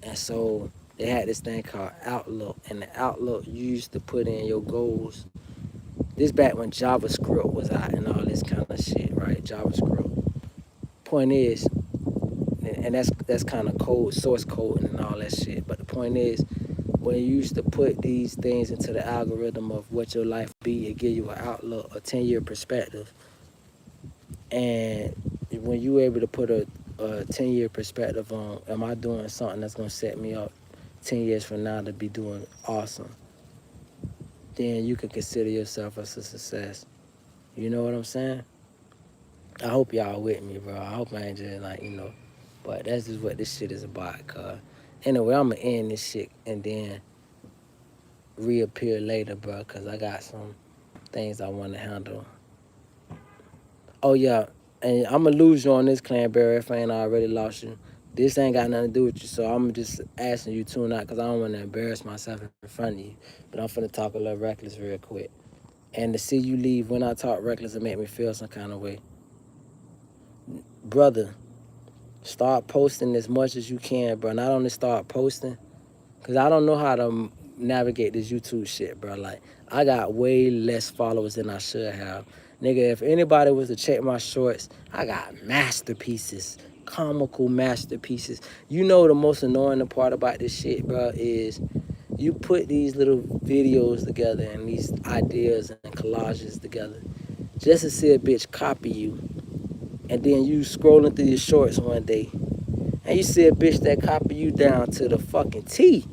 Speaker 1: and so they had this thing called Outlook, and the Outlook you used to put in your goals. This back when JavaScript was out and all this kind of shit, right? JavaScript. Point is, and that's kind of code, source code and all that shit. But the point is, when you used to put these things into the algorithm of what your life be, it give you an outlook, a 10-year perspective. And when you able to put a 10-year perspective on, am I doing something that's gonna set me up 10 years from now to be doing awesome, then you can consider yourself as a success. You know what I'm saying? I hope y'all with me, bro. I hope I ain't just like, but that's just what this shit is about, cuz. Anyway, I'm gonna end this shit and then reappear later, bro, because I got some things I want to handle. Oh, yeah, and I'm going to lose you on this, Clan Bear, if I ain't already lost you. This ain't got nothing to do with you, so I'm just asking you tune out because I don't want to embarrass myself in front of you. But I'm finna talk a little reckless real quick. And to see you leave when I talk reckless, it make me feel some kind of way. Brother, start posting as much as you can, bro. Not only start posting, because I don't know how to navigate this YouTube shit, bro. Like, I got way less followers than I should have. Nigga, if anybody was to check my shorts, I got masterpieces, comical masterpieces. You know the most annoying part about this shit, bro, is you put these little videos together and these ideas and collages together just to see a bitch copy you. And then you scrolling through your shorts one day and you see a bitch that copy you down to the fucking T.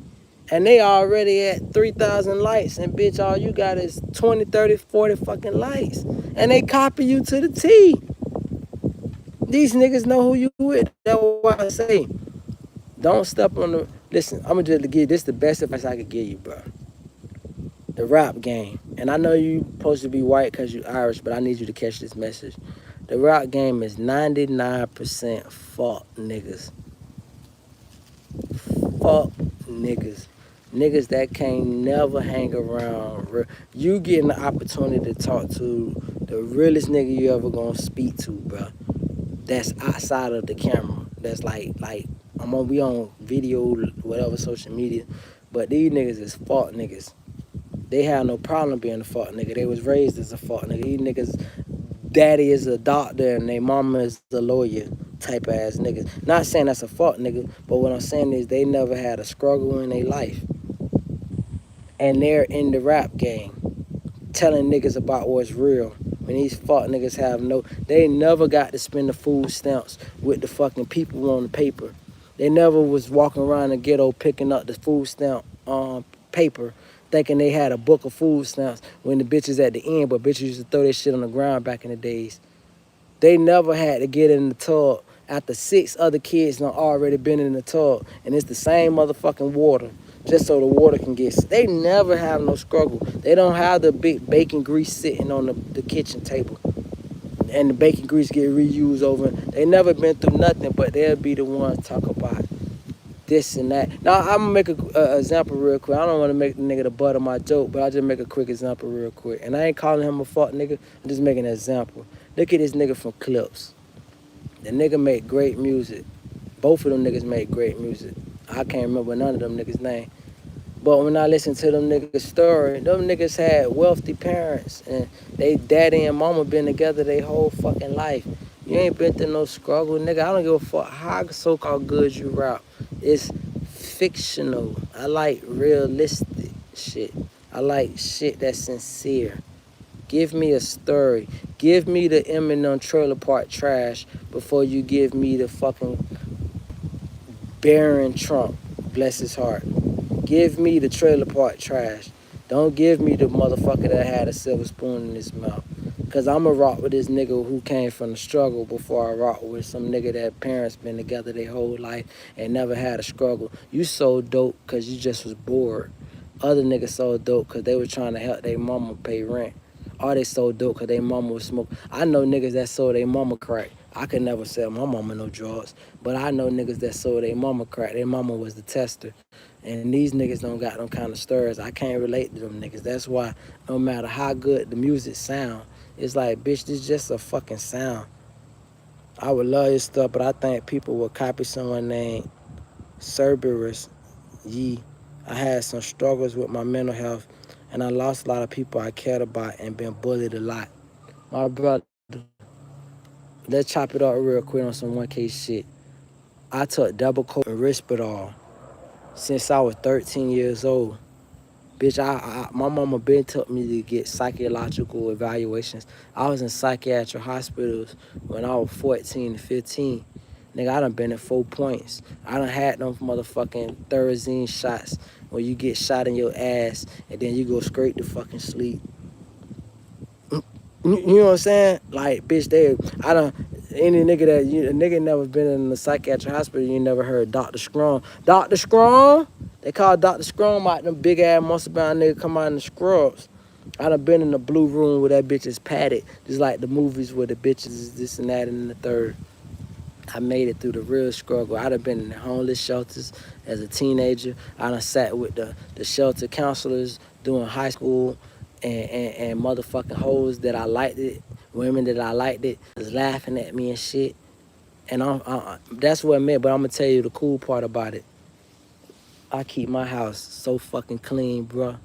Speaker 1: And they already at 3,000 likes. And bitch, all you got is 20, 30, 40 fucking likes. And they copy you to the T. These niggas know who you with. That's why I say, don't step on the... Listen, I'm going to just give this the best advice I could give you, bro. The rap game. And I know you supposed to be white because you Irish, but I need you to catch this message. The rap game is 99% fuck niggas. Fuck niggas. Niggas that can't never hang around. You getting the opportunity to talk to The realest nigga you ever gonna speak to, bro. That's outside of the camera. That's like we on video, whatever social media. But these niggas is fuck niggas. They have no problem being a fuck nigga. They was raised as a fuck nigga. These niggas, daddy is a doctor and their mama is a lawyer type ass niggas. Not saying that's a fuck nigga, but what I'm saying is they never had a struggle in their life. And they're in the rap game, telling niggas about what's real. When these fuck niggas have no, they never got to spend the food stamps with the fucking people on the paper. They never was walking around the ghetto picking up the food stamp paper, thinking they had a book of food stamps when the bitches at the end, but bitches used to throw that shit on the ground back in the days. They never had to get in the tub after 6 other kids done already been in the tub, and it's the same motherfucking water, just so the water can get. They never have no struggle. They don't have the big bacon grease sitting on the kitchen table, and the bacon grease get reused over. They never been through nothing, but they'll be the ones talk about this and that. Now I'm gonna make a example real quick. I don't want to make the nigga the butt of my joke, but I'll just make a quick example real quick. And I ain't calling him a fuck nigga. I'm just making an example. Look at this nigga from Clips. The nigga make great music. Both of them niggas make great music. I can't remember none of them niggas' name. But when I listen to them niggas' story, them niggas had wealthy parents and they daddy and mama been together their whole fucking life. You ain't been through no struggle, nigga. I don't give a fuck how so-called good you rap. It's fictional. I like realistic shit. I like shit that's sincere. Give me a story. Give me the Eminem Trailer Park Trash before you give me the fucking Barron Trump, bless his heart. Give me the Trailer Park Trash. Don't give me the motherfucker that had a silver spoon in his mouth. Cause I'ma rock with this nigga who came from the struggle before I rock with some nigga that parents been together their whole life and never had a struggle. You so dope cause you just was bored. Other niggas so dope cause they was trying to help their mama pay rent. Or they so dope cause their mama was smoke. I know niggas that sold their mama crack. I could never sell my mama no drugs. But I know niggas that sold their mama crack. Their mama was the tester. And these niggas don't got them kind of stories. I can't relate to them niggas. That's why no matter how good the music sound, it's like, bitch, this just a fucking sound. I would love your stuff, but I think people will copy someone named Cerberus Yee. I had some struggles with my mental health, and I lost a lot of people I cared about and been bullied a lot. My brother, let's chop it up real quick on some 1K shit. I took double coat and Risperdal since I was 13 years old. Bitch, my mama been took me to get psychological evaluations. I was in psychiatric hospitals when I was 14 to 15. Nigga, I done been at 4 points. I done had them motherfucking Thorazine shots where you get shot in your ass and then you go straight to fucking sleep. You know what I'm saying? Like, bitch, any nigga a nigga never been in the psychiatric hospital, you never heard Dr. Strong. Dr. Strong? They call Dr. Strong out, them big ass muscle bound nigga come out in the scrubs. I done been in the blue room where that bitch is padded, just like the movies where the bitches is this and that and the third. I made it through the real struggle. I done been in the homeless shelters as a teenager. I done sat with the shelter counselors doing high school and motherfucking hoes that I liked it, women that I liked it, was laughing at me and shit. And that's what I meant, but I'm gonna tell you the cool part about it. I keep my house so fucking clean, bruh.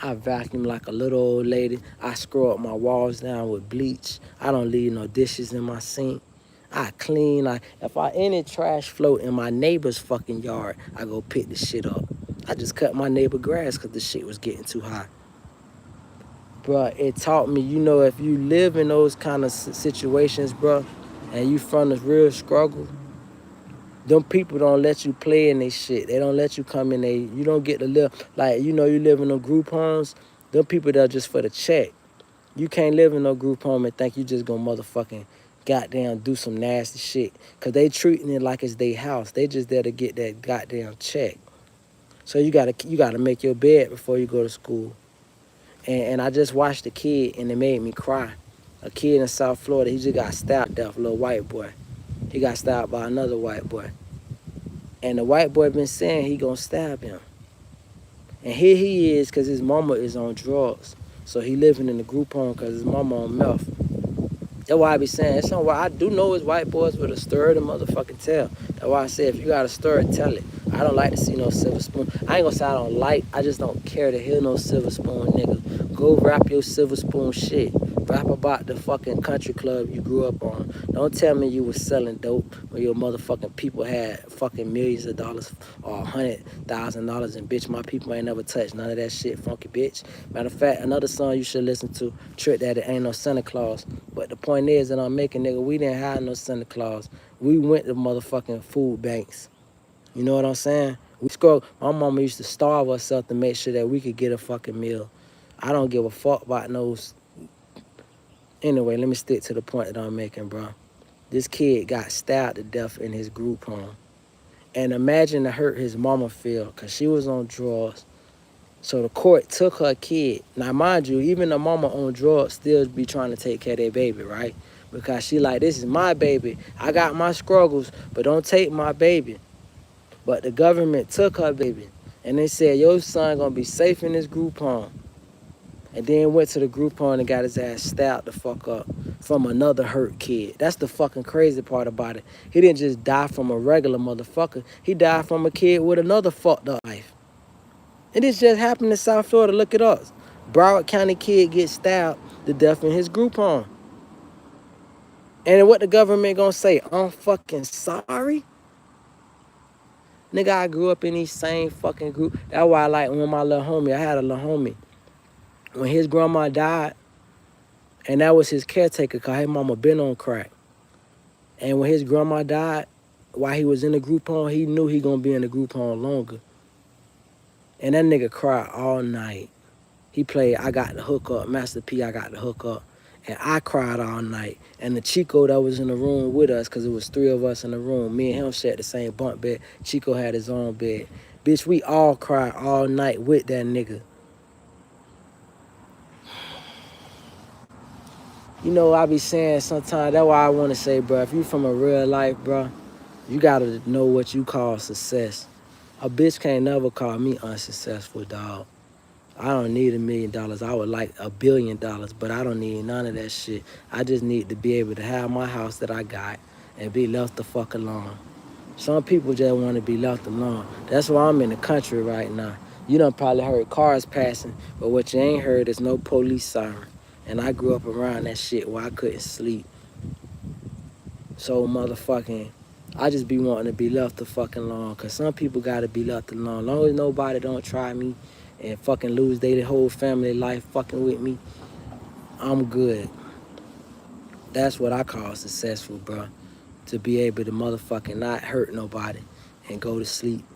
Speaker 1: I vacuum like a little old lady. I scrub my walls down with bleach. I don't leave no dishes in my sink. I clean. If any trash float in my neighbor's fucking yard, I go pick the shit up. I just cut my neighbor grass because the shit was getting too hot. Bruh, it taught me, if you live in those kind of situations, bruh, and you from the real struggle, them people don't let you play in they shit. They don't let you come in you don't get to live, like, you live in them group homes, them people that are just for the check. You can't live in no group home and think you just gonna motherfucking goddamn do some nasty shit. Cause they treating it like it's their house. They just there to get that goddamn check. So you gotta make your bed before you go to school. And I just watched a kid and it made me cry. A kid in South Florida, he just got stabbed to death, a little white boy. He got stabbed by another white boy. And the white boy been saying he gonna stab him. And here he is, cause his mama is on drugs. So he living in the group home because his mama on meth. That's why I be saying, it's something why I do know is white boys with a stirred motherfucking tail. That's why I say, if you got a stir, tell it. I don't like to see no silver spoon. I ain't gonna say I don't like, I just don't care to hear no silver spoon, nigga. Go rap your silver spoon shit. Rap about the fucking country club you grew up on. Don't tell me you was selling dope when your motherfucking people had fucking millions of dollars or $100,000, and bitch, my people ain't never touched none of that shit, funky bitch. Matter of fact, another song you should listen to, Trick That It Ain't No Santa Claus. But the point is that I'm making, nigga, we didn't have no Santa Claus. We went to motherfucking food banks. You know what I'm saying? My mama used to starve herself to make sure that we could get a fucking meal. I don't give a fuck about those. Anyway, let me stick to the point that I'm making, bro. This kid got stabbed to death in his group home. And imagine the hurt his mama feel, because she was on drugs. So the court took her kid. Now, mind you, even the mama on drugs still be trying to take care of their baby, right? Because she like, this is my baby. I got my struggles, but don't take my baby. But the government took her baby. And they said, your son gonna be safe in this group home. And then went to the group home and got his ass stabbed the fuck up from another hurt kid. That's the fucking crazy part about it. He didn't just die from a regular motherfucker. He died from a kid with another fucked up life. And this just happened in South Florida. Look at us. Broward County kid gets stabbed to death in his group home. And what the government gonna say? I'm fucking sorry? Nigga, I grew up in these same fucking group. That's why I like when my little homie, I had a little homie. When his grandma died, and that was his caretaker, cause his mama been on crack. And when his grandma died, while he was in the group home, he knew he gonna be in the group home longer. And that nigga cried all night. He played I Got the Hook Up, Master P, I Got the Hook Up. And I cried all night. And the Chico that was in the room with us, because it was 3 of us in the room, me and him shared the same bunk bed. Chico had his own bed. Bitch, we all cried all night with that nigga. You know, I be saying sometimes, that's why I want to say, bro, if you from a real life, bro, you got to know what you call success. A bitch can't never call me unsuccessful, dog. I don't need $1 million. I would like $1 billion, but I don't need none of that shit. I just need to be able to have my house that I got and be left the fuck alone. Some people just want to be left alone. That's why I'm in the country right now. You done probably heard cars passing, but what you ain't heard is no police siren. And I grew up around that shit where I couldn't sleep. So motherfucking, I just be wanting to be left the fucking alone. Cause some people gotta be left alone. As long as nobody don't try me and fucking lose their whole family life fucking with me, I'm good. That's what I call successful, bro. To be able to motherfucking not hurt nobody and go to sleep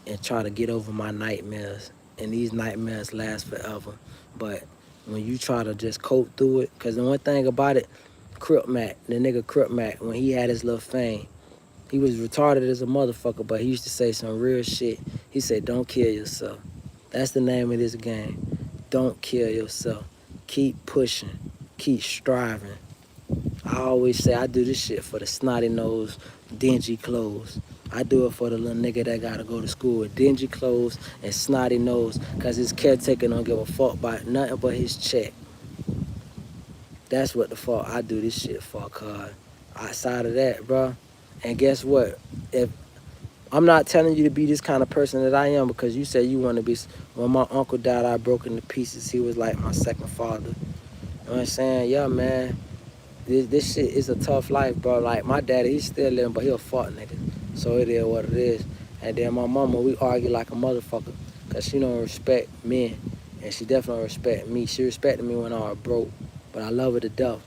Speaker 1: and try to get over my nightmares. And these nightmares last forever. But when you try to just cope through it, cause the one thing about it, Crip Mac, the nigga Crip Mac, when he had his little fame, he was retarded as a motherfucker, but he used to say some real shit. He said, don't kill yourself. That's the name of this game. Don't kill yourself. Keep pushing. Keep striving. I always say I do this shit for the snotty nose, dingy clothes. I do it for the little nigga that gotta go to school with dingy clothes and snotty nose, cause his caretaker don't give a fuck about nothing but his check. That's what the fuck I do this shit for, cuz. Outside of that, bro. And guess what? If I'm not telling you to be this kind of person that I am, because you said you want to be. When my uncle died, I broke into pieces. He was like my second father. You know what I'm saying? Yeah, man. This shit is a tough life, bro. Like, my daddy, he's still living, but he a fuck nigga. So it is what it is. And then my mama, we argue like a motherfucker, because she don't respect men. And she definitely don't respect me. She respected me when I was broke, but I love her to death.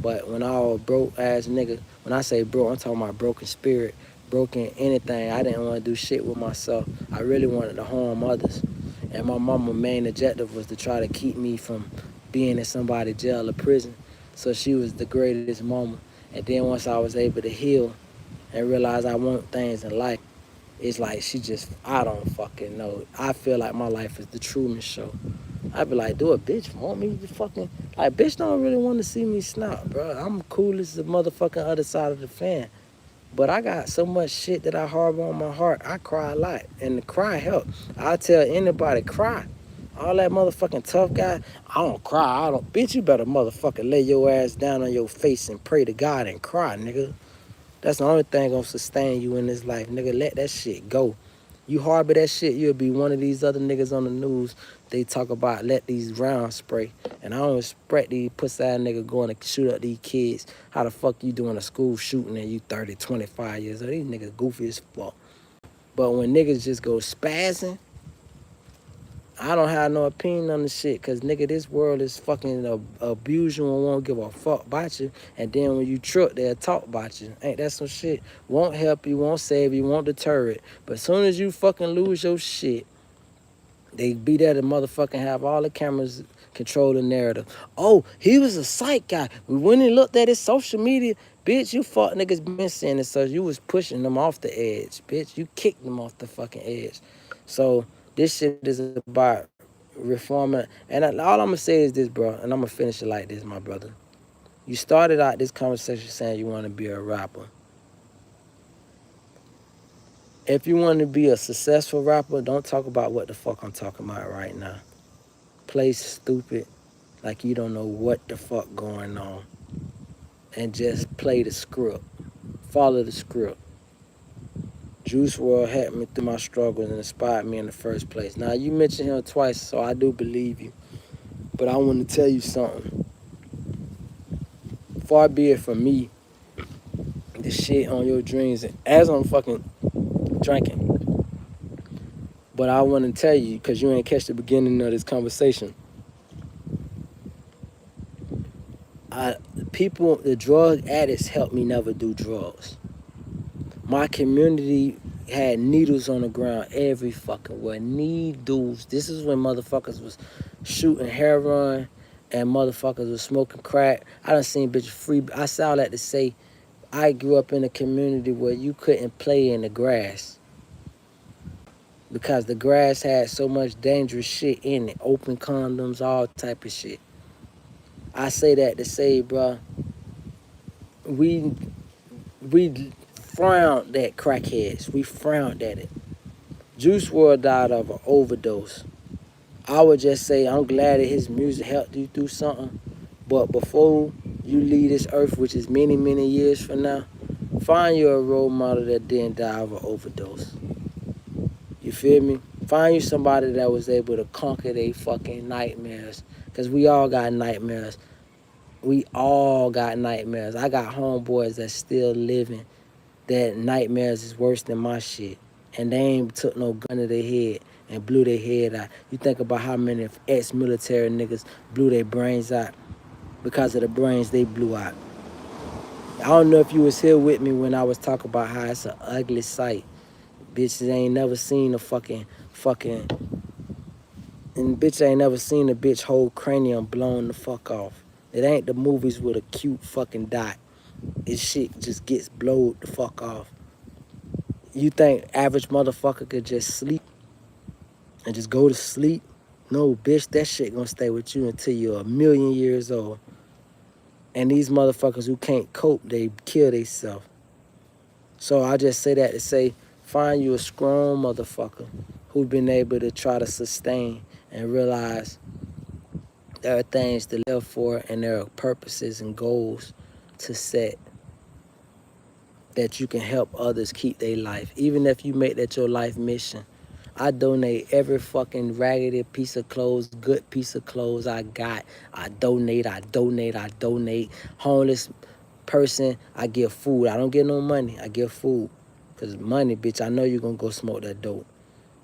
Speaker 1: But when I was broke ass nigga, when I say broke, I'm talking about broken spirit, broken anything. I didn't want to do shit with myself. I really wanted to harm others. And my mama's main objective was to try to keep me from being in somebody's jail or prison. So she was the greatest mama. And then once I was able to heal and realize I want things in life, it's like she just, I don't fucking know. I feel like my life is the Truman Show. I be like, do a bitch want me to fucking, like, bitch don't really want to see me snap, bro. I'm cool as the motherfucking other side of the fan. But I got so much shit that I harbor on my heart. I cry a lot, and the cry help. I tell anybody, cry. All that motherfucking tough guy. I don't cry. I don't. Bitch, you better motherfucking lay your ass down on your face and pray to God and cry, nigga. That's the only thing gonna sustain you in this life, nigga. Let that shit go. You harbor that shit, you'll be one of these other niggas on the news. They talk about let these rounds spray. And I don't expect these pussy ass niggas going to shoot up these kids. How the fuck you doing a school shooting and you 30, 25 years old? These niggas goofy as fuck. But when niggas just go spazzing, I don't have no opinion on the shit, cause nigga, this world is fucking abuse you and won't give a fuck about you. And then when you trip, they'll talk about you. Ain't that some shit? Won't help you, won't save you, won't deter it. But as soon as you fucking lose your shit, they be there to motherfucking have all the cameras control the narrative. Oh, he was a psych guy. When he looked at his social media, bitch, you fuck niggas been saying it, so you was pushing them off the edge, bitch. You kicked them off the fucking edge. So this shit is about reforming. And all I'm gonna say is this, bro, and I'm gonna finish it like this, my brother. You started out this conversation saying you want to be a rapper. If you want to be a successful rapper, don't talk about what the fuck I'm talking about right now. Play stupid like you don't know what the fuck going on, and just play the script. Follow the script. Juice WRLD helped me through my struggles and inspired me in the first place. Now, you mentioned him twice, so I do believe you. But I want to tell you something. Far be it from me to shit on your dreams as I'm fucking drinking. But I want to tell you, because you ain't catch the beginning of this conversation. The drug addicts helped me never do drugs. My community had needles on the ground every fucking where. Needles. This is when motherfuckers was shooting heroin and motherfuckers was smoking crack. I done seen bitches free. I sound like to say I grew up in a community where you couldn't play in the grass because the grass had so much dangerous shit in it. Open condoms, all type of shit. I say that to say, bruh, we frowned at crackheads. We frowned at it. Juice WRLD died of an overdose. I would just say I'm glad that his music helped you through something. But before you leave this earth, which is many, many years from now, find you a role model that didn't die of an overdose. You feel me? Find you somebody that was able to conquer their fucking nightmares. Because we all got nightmares. We all got nightmares. I got homeboys that's still living that nightmares is worse than my shit. And they ain't took no gun to their head and blew their head out. You think about how many ex-military niggas blew their brains out because of the brains they blew out. I don't know if you was here with me when I was talking about how it's an ugly sight. Bitches ain't never seen a and bitch ain't never seen a bitch whole cranium blown the fuck off. It ain't the movies with a cute fucking dot. This shit just gets blowed the fuck off. You think average motherfucker could just sleep and just go to sleep? No, bitch, that shit gonna stay with you until you're 1,000,000 years old. And these motherfuckers who can't cope, they kill themselves. So I just say that to say, find you a strong motherfucker who's been able to try to sustain and realize there are things to live for and there are purposes and goals to set that you can help others keep their life. Even if you make that your life mission. I donate every fucking raggedy piece of clothes, good piece of clothes I got. I donate. Homeless person, I give food. I don't get no money. I give food. Because money, bitch, I know you're going to go smoke that dope.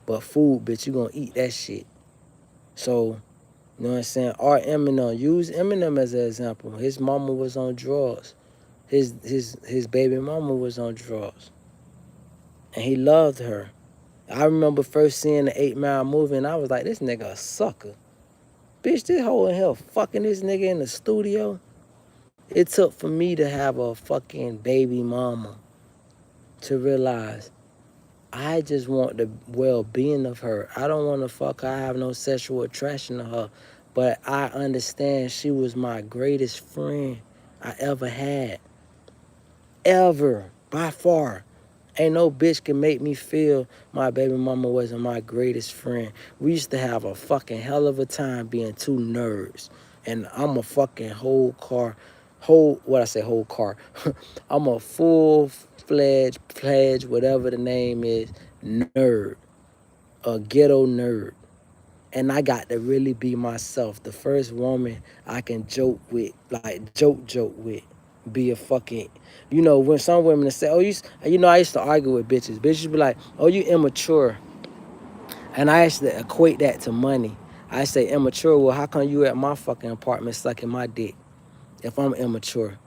Speaker 1: But food, bitch, you going to eat that shit. So, you know what I'm saying? Or Eminem. Use Eminem as an example. His mama was on drugs. His baby mama was on drugs. And he loved her. I remember first seeing the 8 Mile movie and I was like, this nigga a sucker. Bitch, this hoe in hell fucking this nigga in the studio. It took for me to have a fucking baby mama to realize I just want the well-being of her. I don't want to fuck her. I have no sexual attraction to her. But I understand she was my greatest friend I ever had. Ever. By far. Ain't no bitch can make me feel my baby mama wasn't my greatest friend. We used to have a fucking hell of a time being two nerds. And I'm a fucking whole car. I'm a full-fledged, whatever the name is, nerd. A ghetto nerd. And I got to really be myself. The first woman I can joke with, like joke with, be a fucking, when some women say, oh, I used to argue with bitches. Bitches be like, oh, you immature. And I used to equate that to money. I say immature, well, how come you at my fucking apartment sucking my dick if I'm immature?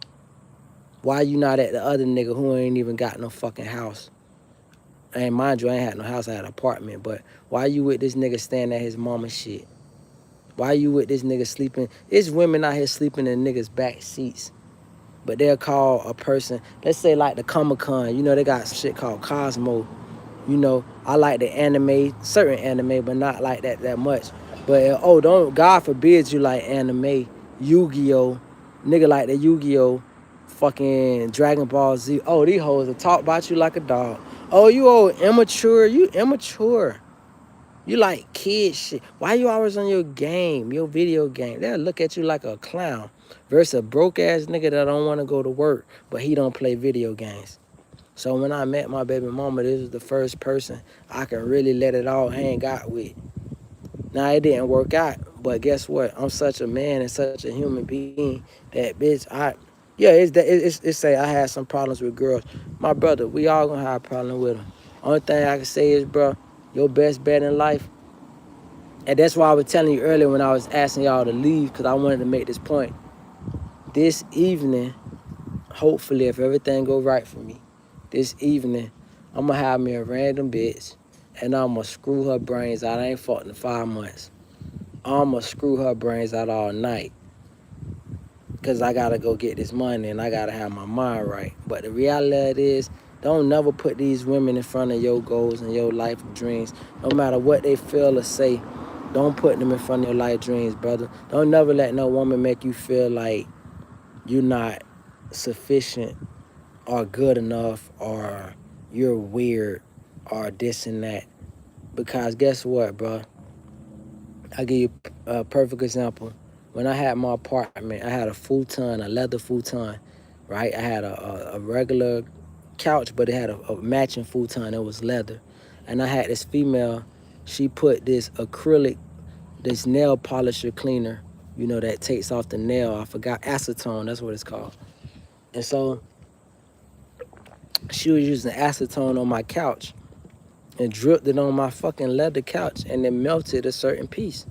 Speaker 1: Why you not at the other nigga who ain't even got no fucking house? And mind you, I ain't had no house, I had an apartment. But why you with this nigga staying at his mama shit? Why you with this nigga sleeping? It's women out here sleeping in niggas' back seats. But they'll call a person, let's say like the Comic Con, they got some shit called Cosmo. I like the anime, certain anime, but not like that much. But don't, God forbids you like anime, Yu-Gi-Oh, nigga like the Yu-Gi-Oh, fucking Dragon Ball Z. Oh, these hoes will talk about you like a dog. Oh, you old immature, you immature. You like kid shit. Why you always on your game, your video game? They'll look at you like a clown. Versus a broke ass nigga that don't want to go to work, but he don't play video games. So when I met my baby mama, this was the first person I can really let it all hang out with. Now it didn't work out, but guess what? I'm such a man and such a human being that bitch. It's say I had some problems with girls. My brother, we all gonna have a problem with them. Only thing I can say is, bro, your best bet in life. And that's why I was telling you earlier when I was asking y'all to leave, because I wanted to make this point. This evening, hopefully, if everything go right for me, this evening, I'm going to have me a random bitch, and I'm going to screw her brains out. I ain't fucked in 5 months. I'm going to screw her brains out all night, because I got to go get this money, and I got to have my mind right. But the reality is, don't never put these women in front of your goals and your life dreams, no matter what they feel or say. Don't put them in front of your life dreams, brother. Don't never let no woman make you feel like you're not sufficient or good enough or you're weird or this and that. Because guess what, bro? I'll give you a perfect example. When I had my apartment, I had a futon, a leather futon, right? I had a regular couch, but it had a matching futon. It was leather. And I had this female, she put this acrylic, this nail polisher cleaner, that takes off the nail. I forgot, acetone, that's what it's called. And so she was using acetone on my couch and dripped it on my fucking leather couch and then melted a certain piece.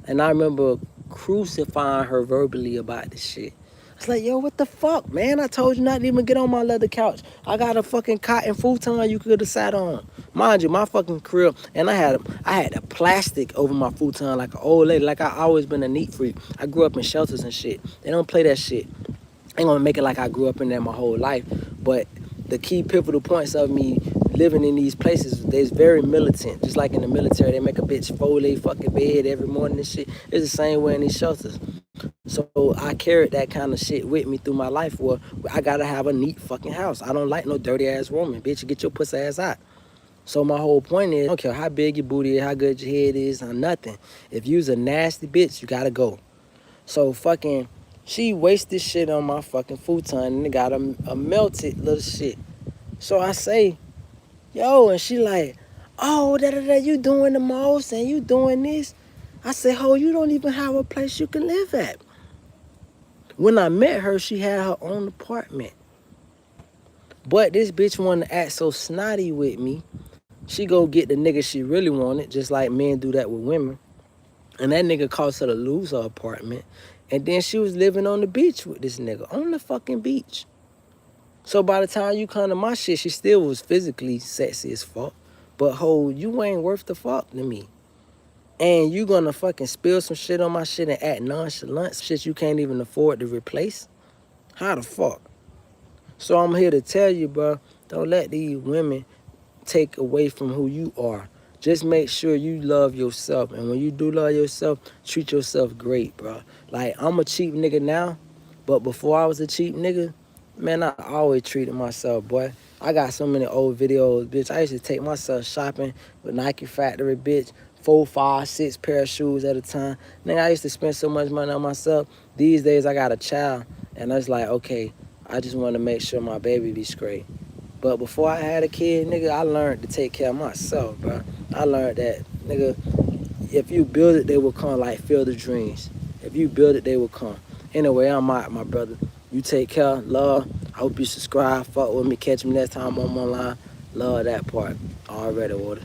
Speaker 1: And I remember crucifying her verbally about this shit. It's like, yo, what the fuck, man? I told you not to even get on my leather couch. I got a fucking cotton futon you could have sat on. Mind you, my fucking crib, and I had a plastic over my futon like an old lady. Like I always been a neat freak. I grew up in shelters and shit. They don't play that shit. Ain't gonna make it like I grew up in there my whole life. But the key pivotal points of me living in these places, they're very militant. Just like in the military, they make a bitch fold their fucking bed every morning and shit. It's the same way in these shelters. So I carried that kind of shit with me through my life where I gotta have a neat fucking house. I don't like no dirty ass woman. Bitch, get your pussy ass out. So my whole point is, I don't care how big your booty is, how good your head is, or nothing. If you's a nasty bitch, you gotta go. So fucking, she wasted shit on my fucking futon and it got a melted little shit. So I say, yo, and she like, oh, you doing the most and you doing this. I say, ho, you don't even have a place you can live at. When I met her, she had her own apartment. But this bitch wanted to act so snotty with me. She go get the nigga she really wanted, just like men do that with women. And that nigga caused her to lose her apartment. And then she was living on the beach with this nigga, on the fucking beach. So by the time you come to my shit, she still was physically sexy as fuck. But ho, you ain't worth the fuck to me. And you gonna fucking spill some shit on my shit and act nonchalant, shit you can't even afford to replace? How the fuck? So I'm here to tell you, bro, don't let these women take away from who you are. Just make sure you love yourself. And when you do love yourself, treat yourself great, bro. Like, I'm a cheap nigga now, but before I was a cheap nigga, Man, I always treated myself, boy. I got so many old videos, bitch. I used to take myself shopping with Nike Factory, bitch. 4, 5, 6 pair of shoes at a time. Nigga, I used to spend so much money on myself. These days, I got a child, and I was like, okay, I just want to make sure my baby be straight. But before I had a kid, nigga, I learned to take care of myself, bro. I learned that, nigga, if you build it, they will come. Like Field of Dreams. If you build it, they will come. Anyway, I'm out, my brother. You take care, love. I hope you subscribe. Fuck with me. Catch me next time I'm online. Love that part. Already, order.